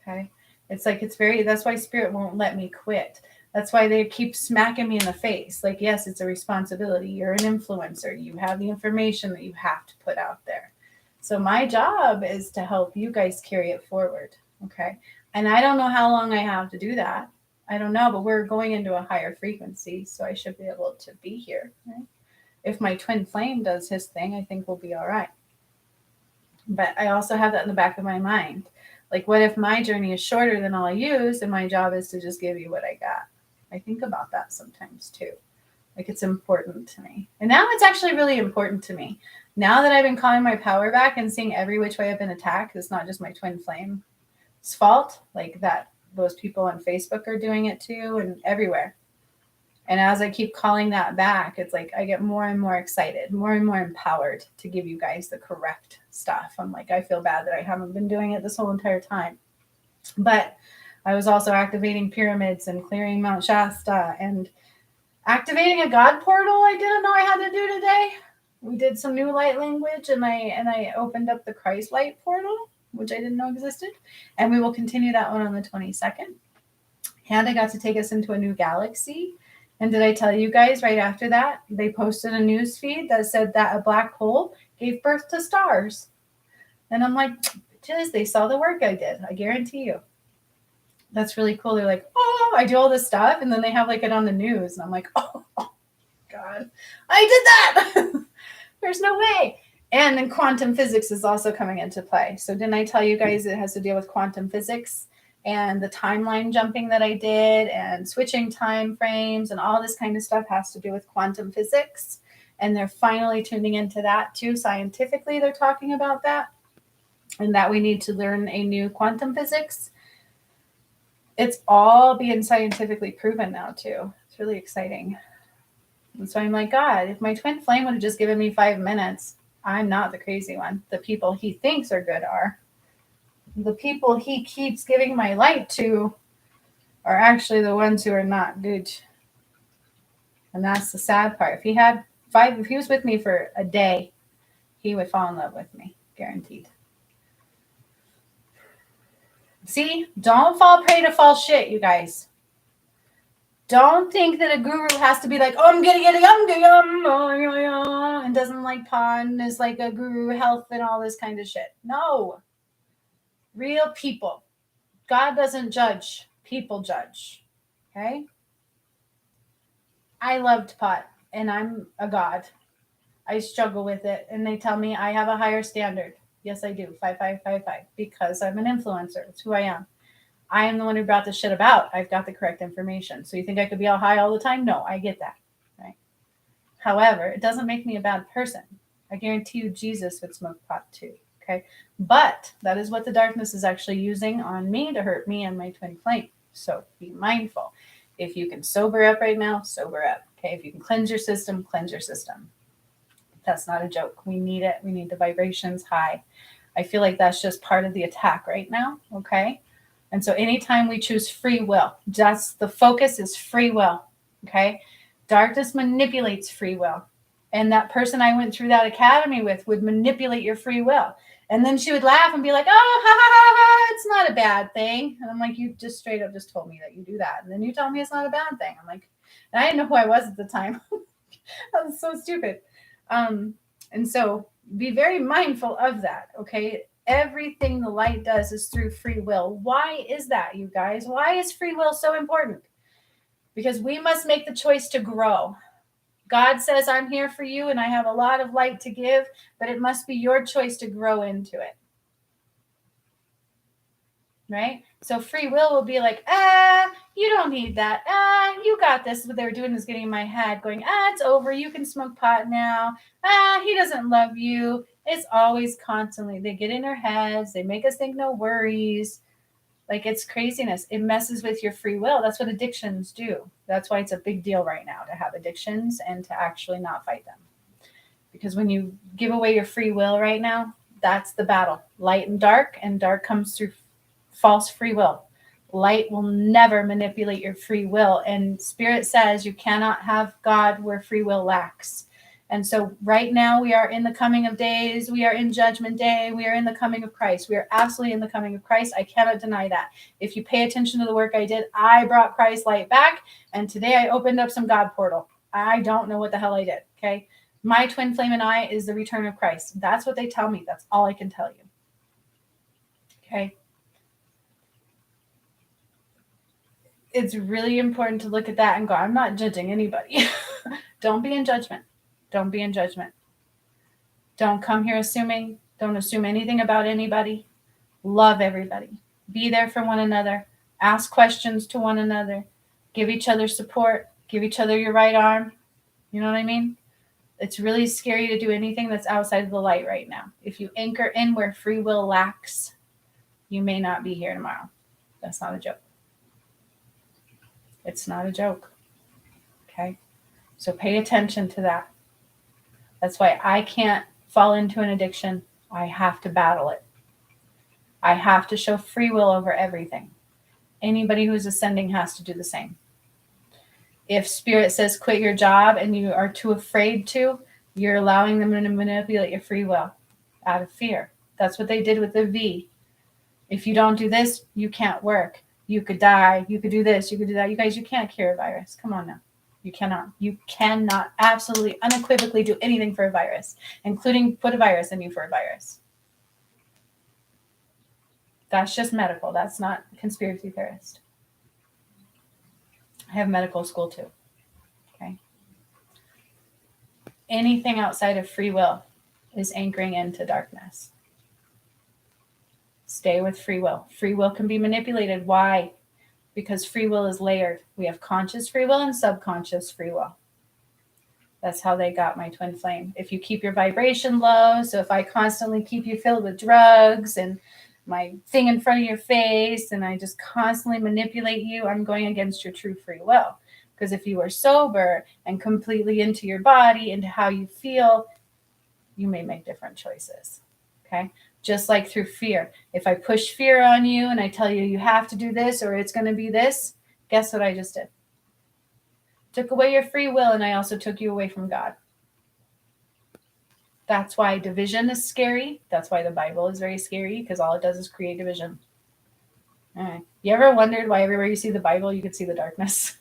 Okay? It's like, that's why Spirit won't let me quit. That's why they keep smacking me in the face. Like, yes, it's a responsibility. You're an influencer. You have the information that you have to put out there. So my job is to help you guys carry it forward. Okay. And I don't know how long I have to do that. I don't know, but we're going into a higher frequency. So I should be able to be here. Right? If my twin flame does his thing, I think we'll be all right. But I also have that in the back of my mind. Like, what if my journey is shorter than all I use and my job is to just give you what I got? I think about that sometimes too. Like, it's important to me. And now it's actually really important to me. Now that I've been calling my power back and seeing every which way I've been attacked, it's not just my twin flame's fault. Like, that those people on Facebook are doing it too, and everywhere. And as I keep calling that back, it's like I get more and more excited, more and more empowered to give you guys the correct stuff. I'm like, I feel bad that I haven't been doing it this whole entire time. But I was also activating pyramids and clearing Mount Shasta and activating a God portal I didn't know I had to do today. We did some new light language, and I opened up the Christ light portal. which I didn't know existed. And we will continue that one on the 22nd. Hannah got to take us into a new galaxy. And did I tell you guys right after that, they posted a news feed that said that a black hole gave birth to stars. And I'm like, bitches, they saw the work I did. I guarantee you. That's really cool. They're like, oh, I do all this stuff. And then they have like it on the news. And I'm like, oh God, I did that. There's no way. And then quantum physics is also coming into play. So didn't I tell you guys it has to deal with quantum physics and the timeline jumping that I did and switching time frames and all this kind of stuff has to do with quantum physics. And they're finally tuning into that too. Scientifically, they're talking about that and that we need to learn a new quantum physics. It's all being scientifically proven now too. It's really exciting. And so I'm like, God, if my twin flame would have just given me 5 minutes, I'm not the crazy one. The people he thinks are good are. The people he keeps giving my light to are actually the ones who are not good. And that's the sad part. If he was with me for a day, he would fall in love with me. Guaranteed. See, don't fall prey to false shit, you guys. Don't think that a guru has to be like, oh, I'm getting and doesn't like pawn is like a guru health and all this kind of shit. No. Real people. God doesn't judge. People judge. Okay? I loved pot and I'm a god. I struggle with it and they tell me I have a higher standard. Yes, I do. 5555 because I'm an influencer. It's who I am. I am the one who brought this shit about. I've got the correct information. So you think I could be all high all the time? No, I get that. Right? However, it doesn't make me a bad person. I guarantee you Jesus would smoke pot too. Okay. But that is what the darkness is actually using on me to hurt me and my twin flame. So be mindful. If you can sober up right now, sober up. Okay. If you can cleanse your system, cleanse your system. That's not a joke. We need it. We need the vibrations high. I feel like that's just part of the attack right now. Okay. And so anytime we choose free will, just the focus is free will. Okay. Darkness manipulates free will. And that person I went through that academy with would manipulate your free will. And then she would laugh and be like, oh, ha, ha, ha, ha, it's not a bad thing. And I'm like, you just straight up just told me that you do that. And then you tell me it's not a bad thing. I'm like, and I didn't know who I was at the time. That was so stupid. And so be very mindful of that. Okay. Everything the light does is through free will. Why is that, you guys? Why is free will so important? Because we must make the choice to grow. God says, I'm here for you and I have a lot of light to give, but it must be your choice to grow into it. Right? So free will be like, you don't need that. You got this. What they were doing is getting in my head going, it's over. You can smoke pot now. He doesn't love you. It's always constantly. They get in our heads. They make us think no worries. Like it's craziness. It messes with your free will. That's what addictions do. That's why it's a big deal right now to have addictions and to actually not fight them. Because when you give away your free will right now, that's the battle. Light and dark comes through false free will. Light will never manipulate your free will. And Spirit says you cannot have God where free will lacks. And so right now we are in the coming of days. We are in judgment day. We are in the coming of Christ. We are absolutely in the coming of Christ. I cannot deny that. If you pay attention to the work I did, I brought Christ light back. And today I opened up some God portal. I don't know what the hell I did. Okay. My twin flame and I is the return of Christ. That's what they tell me. That's all I can tell you. Okay. It's really important to look at that and go, I'm not judging anybody. Don't be in judgment. Don't be in judgment. Don't come here assuming. Don't assume anything about anybody. Love everybody. Be there for one another. Ask questions to one another. Give each other support. Give each other your right arm. You know what I mean? It's really scary to do anything that's outside of the light right now. If you anchor in where free will lacks, you may not be here tomorrow. That's not a joke. It's not a joke. Okay? So pay attention to that. That's why I can't fall into an addiction. I have to battle it. I have to show free will over everything. Anybody who's ascending has to do the same. If Spirit says quit your job and you are too afraid to, you're allowing them to manipulate your free will out of fear. That's what they did with the V. If you don't do this, you can't work. You could die. You could do this. You could do that. You guys, you can't cure a virus. Come on now. You cannot. You cannot absolutely unequivocally do anything for a virus, including put a virus in you for a virus. That's just medical. That's not conspiracy theorist. I have medical school too. Okay. Anything outside of free will is anchoring into darkness. Stay with free will. Free will can be manipulated. Why? Because free will is layered. We have conscious free will and subconscious free will. That's how they got my twin flame. If you keep your vibration low, so if I constantly keep you filled with drugs and my thing in front of your face and I just constantly manipulate you, I'm going against your true free will. Because if you are sober and completely into your body, into how you feel, you may make different choices. Okay? Just like through fear. If I push fear on you and I tell you you have to do this or it's going to be this, guess what I just did? Took away your free will and I also took you away from God. That's why division is scary. That's why the Bible is very scary, because all it does is create division. All right. You ever wondered why everywhere you see the Bible, you could see the darkness?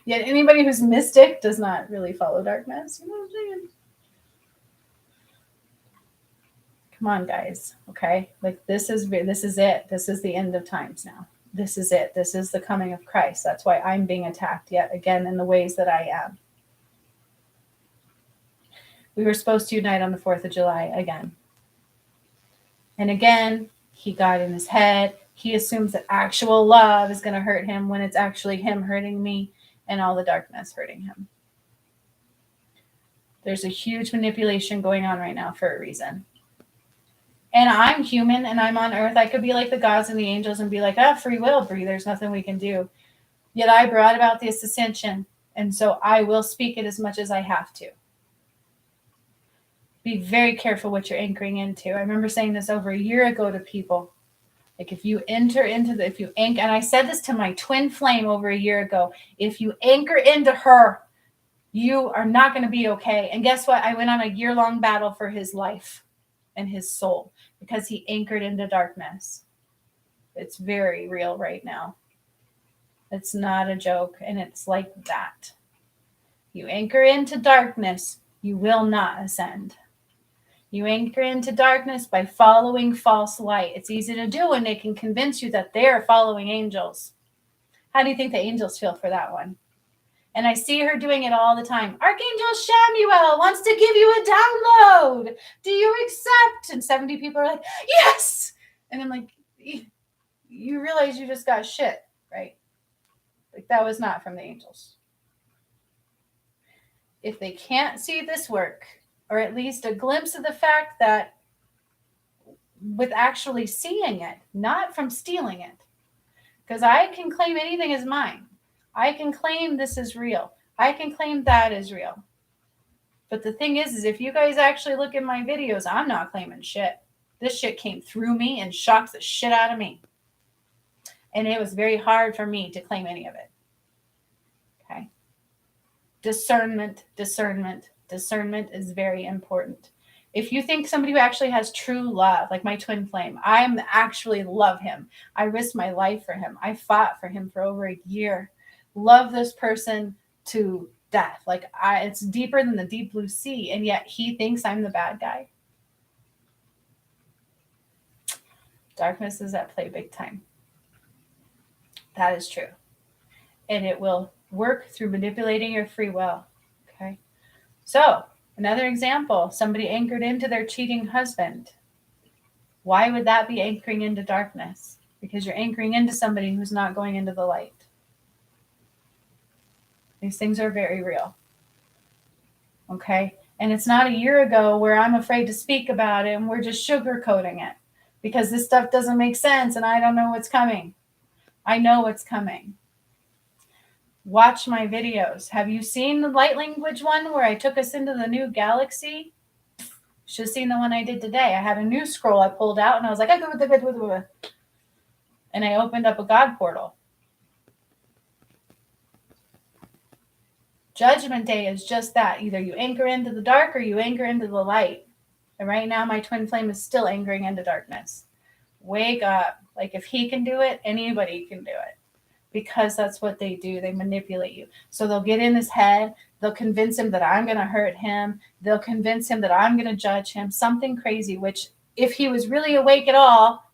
Yet anybody who's mystic does not really follow darkness. You know what I'm saying? Come on, guys. Okay. Like this is it. This is the end of times now. This is it. This is the coming of Christ. That's why I'm being attacked yet again in the ways that I am. We were supposed to unite on the 4th of July again. And again, he got in his head. He assumes that actual love is going to hurt him when it's actually him hurting me and all the darkness hurting him. There's a huge manipulation going on right now for a reason. And I'm human and I'm on earth. I could be like the gods and the angels and be like, free will, Brie, there's nothing we can do. Yet I brought about this ascension. And so I will speak it as much as I have to. Be very careful what you're anchoring into. I remember saying this over a year ago to people. Like if you enter into and I said this to my twin flame over a year ago, if you anchor into her, you are not going to be okay. And guess what? I went on a year-long battle for his life and his soul because he anchored into darkness. It's very real right now. It's not a joke. And it's like that. You anchor into darkness, you will not ascend. You anchor into darkness by following false light. It's easy to do when they can convince you that they're following angels. How do you think the angels feel for that one? And I see her doing it all the time. Archangel Shamuel wants to give you a download. Do you accept? And 70 people are like, yes. And I'm like, you realize you just got shit, right? Like that was not from the angels. If they can't see this work, or at least a glimpse of the fact that with actually seeing it, not from stealing it, because I can claim anything as mine. I can claim this is real. I can claim that is real. But the thing is if you guys actually look at my videos, I'm not claiming shit. This shit came through me and shocked the shit out of me. And it was very hard for me to claim any of it. Okay. Discernment is very important. If you think somebody who actually has true love, like my twin flame, I actually love him. I risked my life for him. I fought for him for over a year. Love this person to death. Like it's deeper than the deep blue sea. And yet he thinks I'm the bad guy. Darkness is at play big time. That is true. And it will work through manipulating your free will. Okay. So another example, somebody anchored into their cheating husband. Why would that be anchoring into darkness? Because you're anchoring into somebody who's not going into the light. These things are very real. Okay. And it's not a year ago where I'm afraid to speak about it and we're just sugarcoating it because this stuff doesn't make sense and I don't know what's coming. I know what's coming. Watch my videos. Have you seen the light language one where I took us into the new galaxy? Should have seen the one I did today. I had a new scroll I pulled out and I was like, and I opened up a God portal. Judgment Day is just that. Either you anchor into the dark or you anchor into the light. And right now my twin flame is still anchoring into darkness. Wake up. Like if he can do it, anybody can do it. Because that's what they do. They manipulate you. So they'll get in his head. They'll convince him that I'm going to hurt him. They'll convince him that I'm going to judge him. Something crazy, which if he was really awake at all,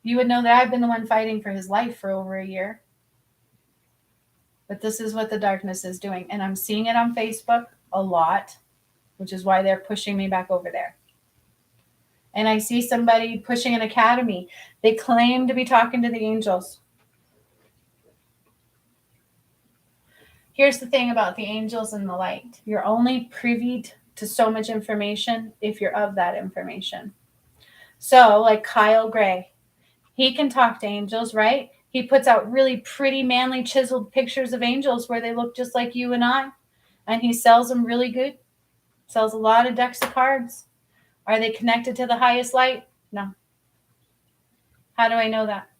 you would know that I've been the one fighting for his life for over a year. But this is what the darkness is doing. And I'm seeing it on Facebook a lot, which is why they're pushing me back over there. And I see somebody pushing an academy. They claim to be talking to the angels. Here's the thing about the angels and the light. You're only privy to so much information if you're of that information. So, like Kyle Gray, he can talk to angels, right? He puts out really pretty, manly, chiseled pictures of angels where they look just like you and I. And he sells them really good. Sells a lot of decks of cards. Are they connected to the highest light? No. How do I know that?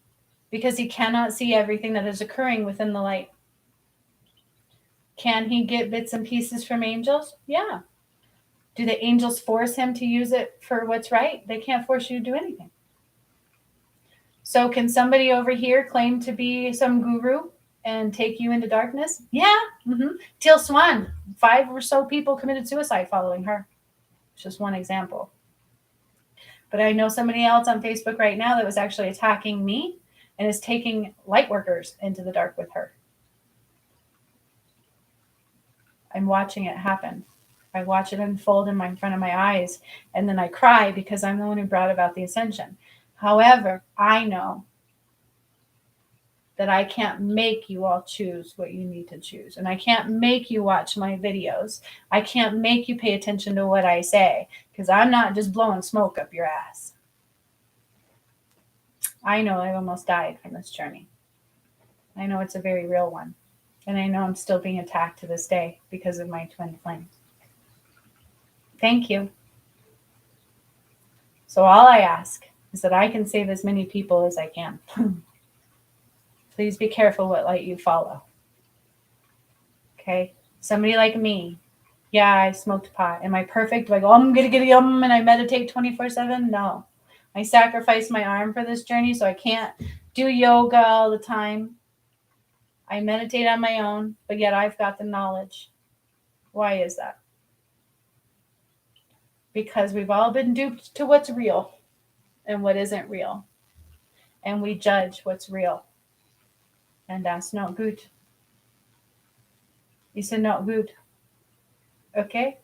Because he cannot see everything that is occurring within the light. Can he get bits and pieces from angels? Yeah. Do the angels force him to use it for what's right? They can't force you to do anything. So can somebody over here claim to be some guru and take you into darkness? Yeah. Teal Swan, 5 or so people committed suicide following her. It's just one example. But I know somebody else on Facebook right now that was actually attacking me and is taking light workers into the dark with her. I'm watching it happen. I watch it unfold in front of my eyes, and then I cry because I'm the one who brought about the ascension. However, I know that I can't make you all choose what you need to choose. And I can't make you watch my videos. I can't make you pay attention to what I say, because I'm not just blowing smoke up your ass. I know I almost died from this journey. I know it's a very real one. And I know I'm still being attacked to this day because of my twin flame. Thank you. So all I ask is that I can save as many people as I can. Please be careful what light you follow. Okay? Somebody like me. Yeah, I smoked pot. Am I perfect? Like, I'm going to get and I meditate 24/7? No. I sacrificed my arm for this journey, so I can't do yoga all the time. I meditate on my own, but yet I've got the knowledge. Why is that? Because we've all been duped to what's real and what isn't real. And we judge what's real. And that's not good. It's not good. Okay?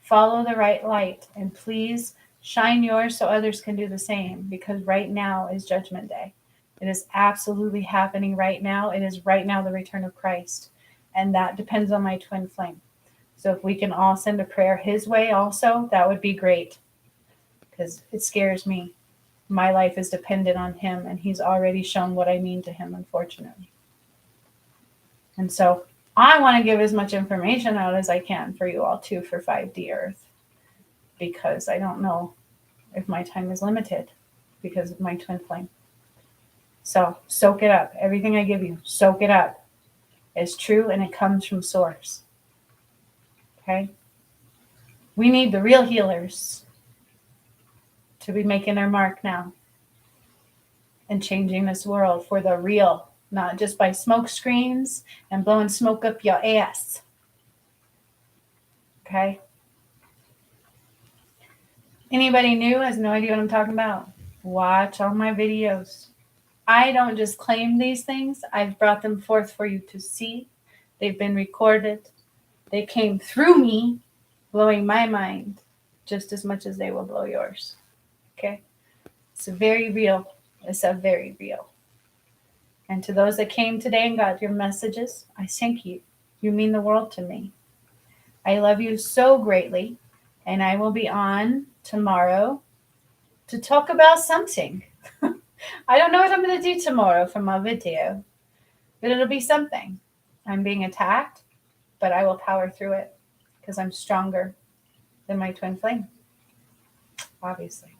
Follow the right light. And please shine yours so others can do the same. Because right now is Judgment Day. It is absolutely happening right now. It is right now the return of Christ. And that depends on my twin flame. So if we can all send a prayer his way also, that would be great. Because it scares me. My life is dependent on him, and he's already shown what I mean to him, unfortunately. And so I want to give as much information out as I can for you all too for 5D Earth. Because I don't know if my time is limited because of my twin flame. So soak it up. Everything I give you, soak it up. It's true, and it comes from source. Okay? We need the real healers to be making their mark now and changing this world for the real, not just by smoke screens and blowing smoke up your ass. Okay? Anybody new has no idea what I'm talking about? Watch all my videos. I don't just claim these things. I've brought them forth for you to see. They've been recorded. They came through me, blowing my mind just as much as they will blow yours. Okay? It's very real. It's a very real. And to those that came today and got your messages, I thank you. You mean the world to me. I love you so greatly. And I will be on tomorrow to talk about something. I don't know what I'm going to do tomorrow for my video, but it'll be something. I'm being attacked, but I will power through it because I'm stronger than my twin flame, obviously.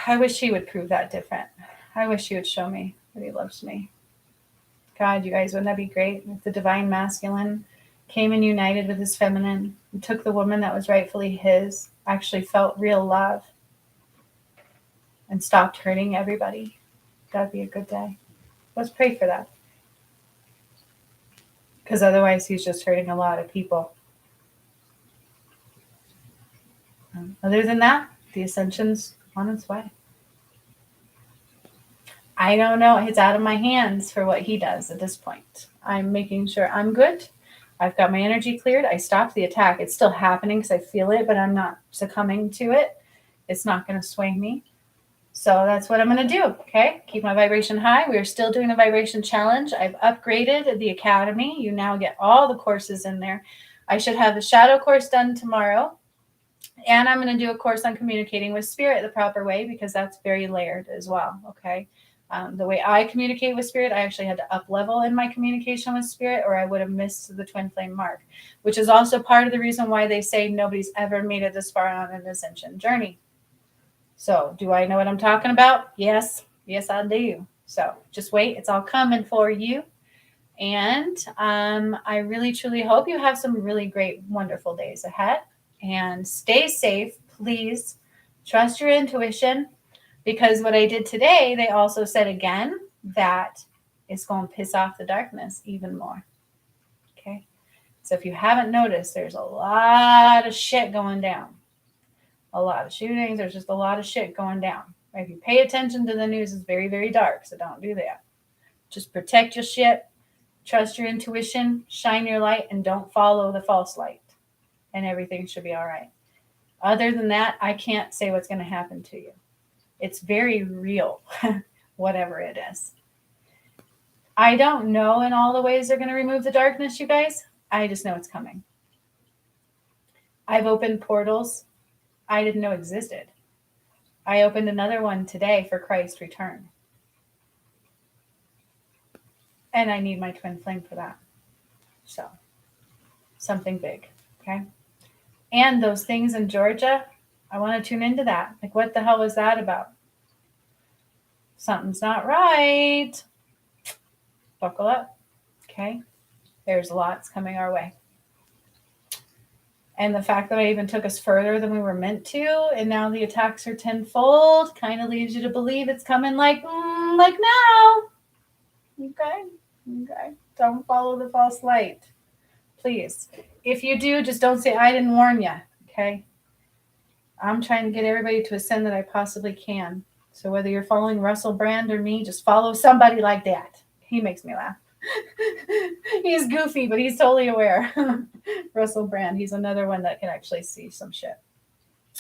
I wish he would prove that different. I wish he would show me that he loves me. God, you guys, wouldn't that be great if the divine masculine came and united with his feminine and took the woman that was rightfully his, actually felt real love. and stopped hurting everybody, that'd be a good day. Let's pray for that. Because otherwise he's just hurting a lot of people. Other than that, the ascension's on its way. I don't know. It's out of my hands for what he does at this point. I'm making sure I'm good. I've got my energy cleared. I stopped the attack. It's still happening because I feel it, but I'm not succumbing to it. It's not going to sway me. So that's what I'm going to do. Okay. Keep my vibration high. We are still doing the vibration challenge. I've upgraded the academy. You now get all the courses in there. I should have the shadow course done tomorrow. And I'm going to do a course on communicating with spirit the proper way, because that's very layered as well. Okay. The way I communicate with spirit, I actually had to up level in my communication with spirit, or I would have missed the twin flame mark, which is also part of the reason why they say nobody's ever made it this far on an ascension journey. So do I know what I'm talking about? Yes. Yes, I do. So just wait. It's all coming for you. And I really, truly hope you have some really great, wonderful days ahead. And stay safe. Please trust your intuition. Because what I did today, they also said again that it's going to piss off the darkness even more. Okay. So if you haven't noticed, there's a lot of shit going down. A lot of shootings. There's just a lot of shit going down. If you pay attention to the news, it's very, very dark. So don't do that. Just protect your shit. Trust your intuition. Shine your light. And don't follow the false light. And everything should be all right. Other than that, I can't say what's going to happen to you. It's very real, whatever it is. I don't know in all the ways they're going to remove the darkness, you guys. I just know it's coming. I've opened portals I didn't know existed. I opened another one today for Christ's return. And I need my twin flame for that. So, something big, okay? And those things in Georgia, I want to tune into that. Like, what the hell was that about? Something's not right. Buckle up. Okay. There's lots coming our way. And the fact that I even took us further than we were meant to, and now the attacks are tenfold, kind of leads you to believe it's coming like now. Okay. Don't follow the false light. Please. If you do, just don't say I didn't warn you. Okay. I'm trying to get everybody to ascend that I possibly can. So whether you're following Russell Brand or me, just follow somebody like that. He makes me laugh. He's goofy, but he's totally aware. Russell Brand, he's another one that can actually see some shit.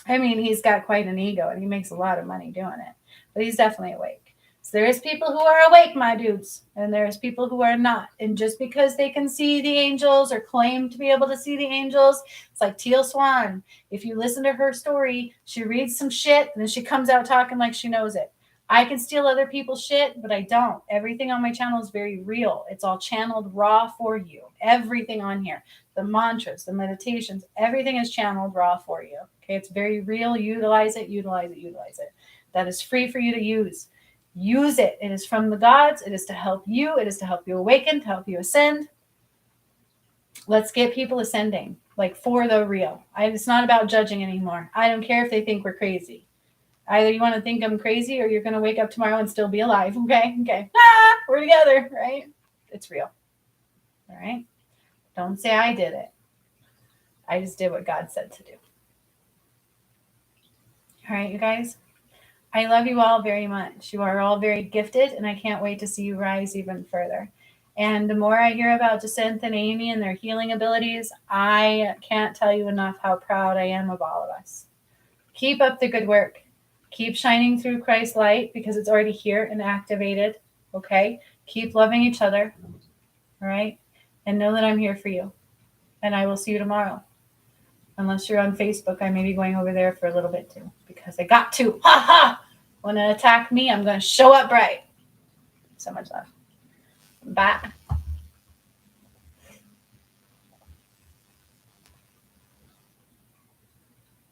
I mean, he's got quite an ego and he makes a lot of money doing it, but he's definitely awake. So there's people who are awake, my dudes, and there's people who are not. And just because they can see the angels or claim to be able to see the angels, it's like Teal Swan. If you listen to her story, she reads some shit and then she comes out talking like she knows it. I can steal other people's shit, but I don't. Everything on my channel is very real. It's all channeled raw for you. Everything on here, the mantras, the meditations, everything is channeled raw for you. Okay, it's very real. Utilize it. That is free for you to use. Use it. It is from the gods. It is to help you. It is to help you awaken, to help you ascend. Let's get people ascending, like for the real. It's not about judging anymore. I don't care if they think we're crazy. Either you want to think I'm crazy or you're going to wake up tomorrow and still be alive. Okay. We're together, right? It's real. All right. Don't say I did it. I just did what God said to do. All right, you guys. I love you all very much. You are all very gifted, and I can't wait to see you rise even further. And the more I hear about Jacinth and Amy and their healing abilities, I can't tell you enough how proud I am of all of us. Keep up the good work. Keep shining through Christ's light because it's already here and activated. Okay? Keep loving each other. All right? And know that I'm here for you. And I will see you tomorrow. Unless you're on Facebook, I may be going over there for a little bit too. Because I got to. Ha ha! Want to attack me? I'm going to show up bright. So much love. Bye.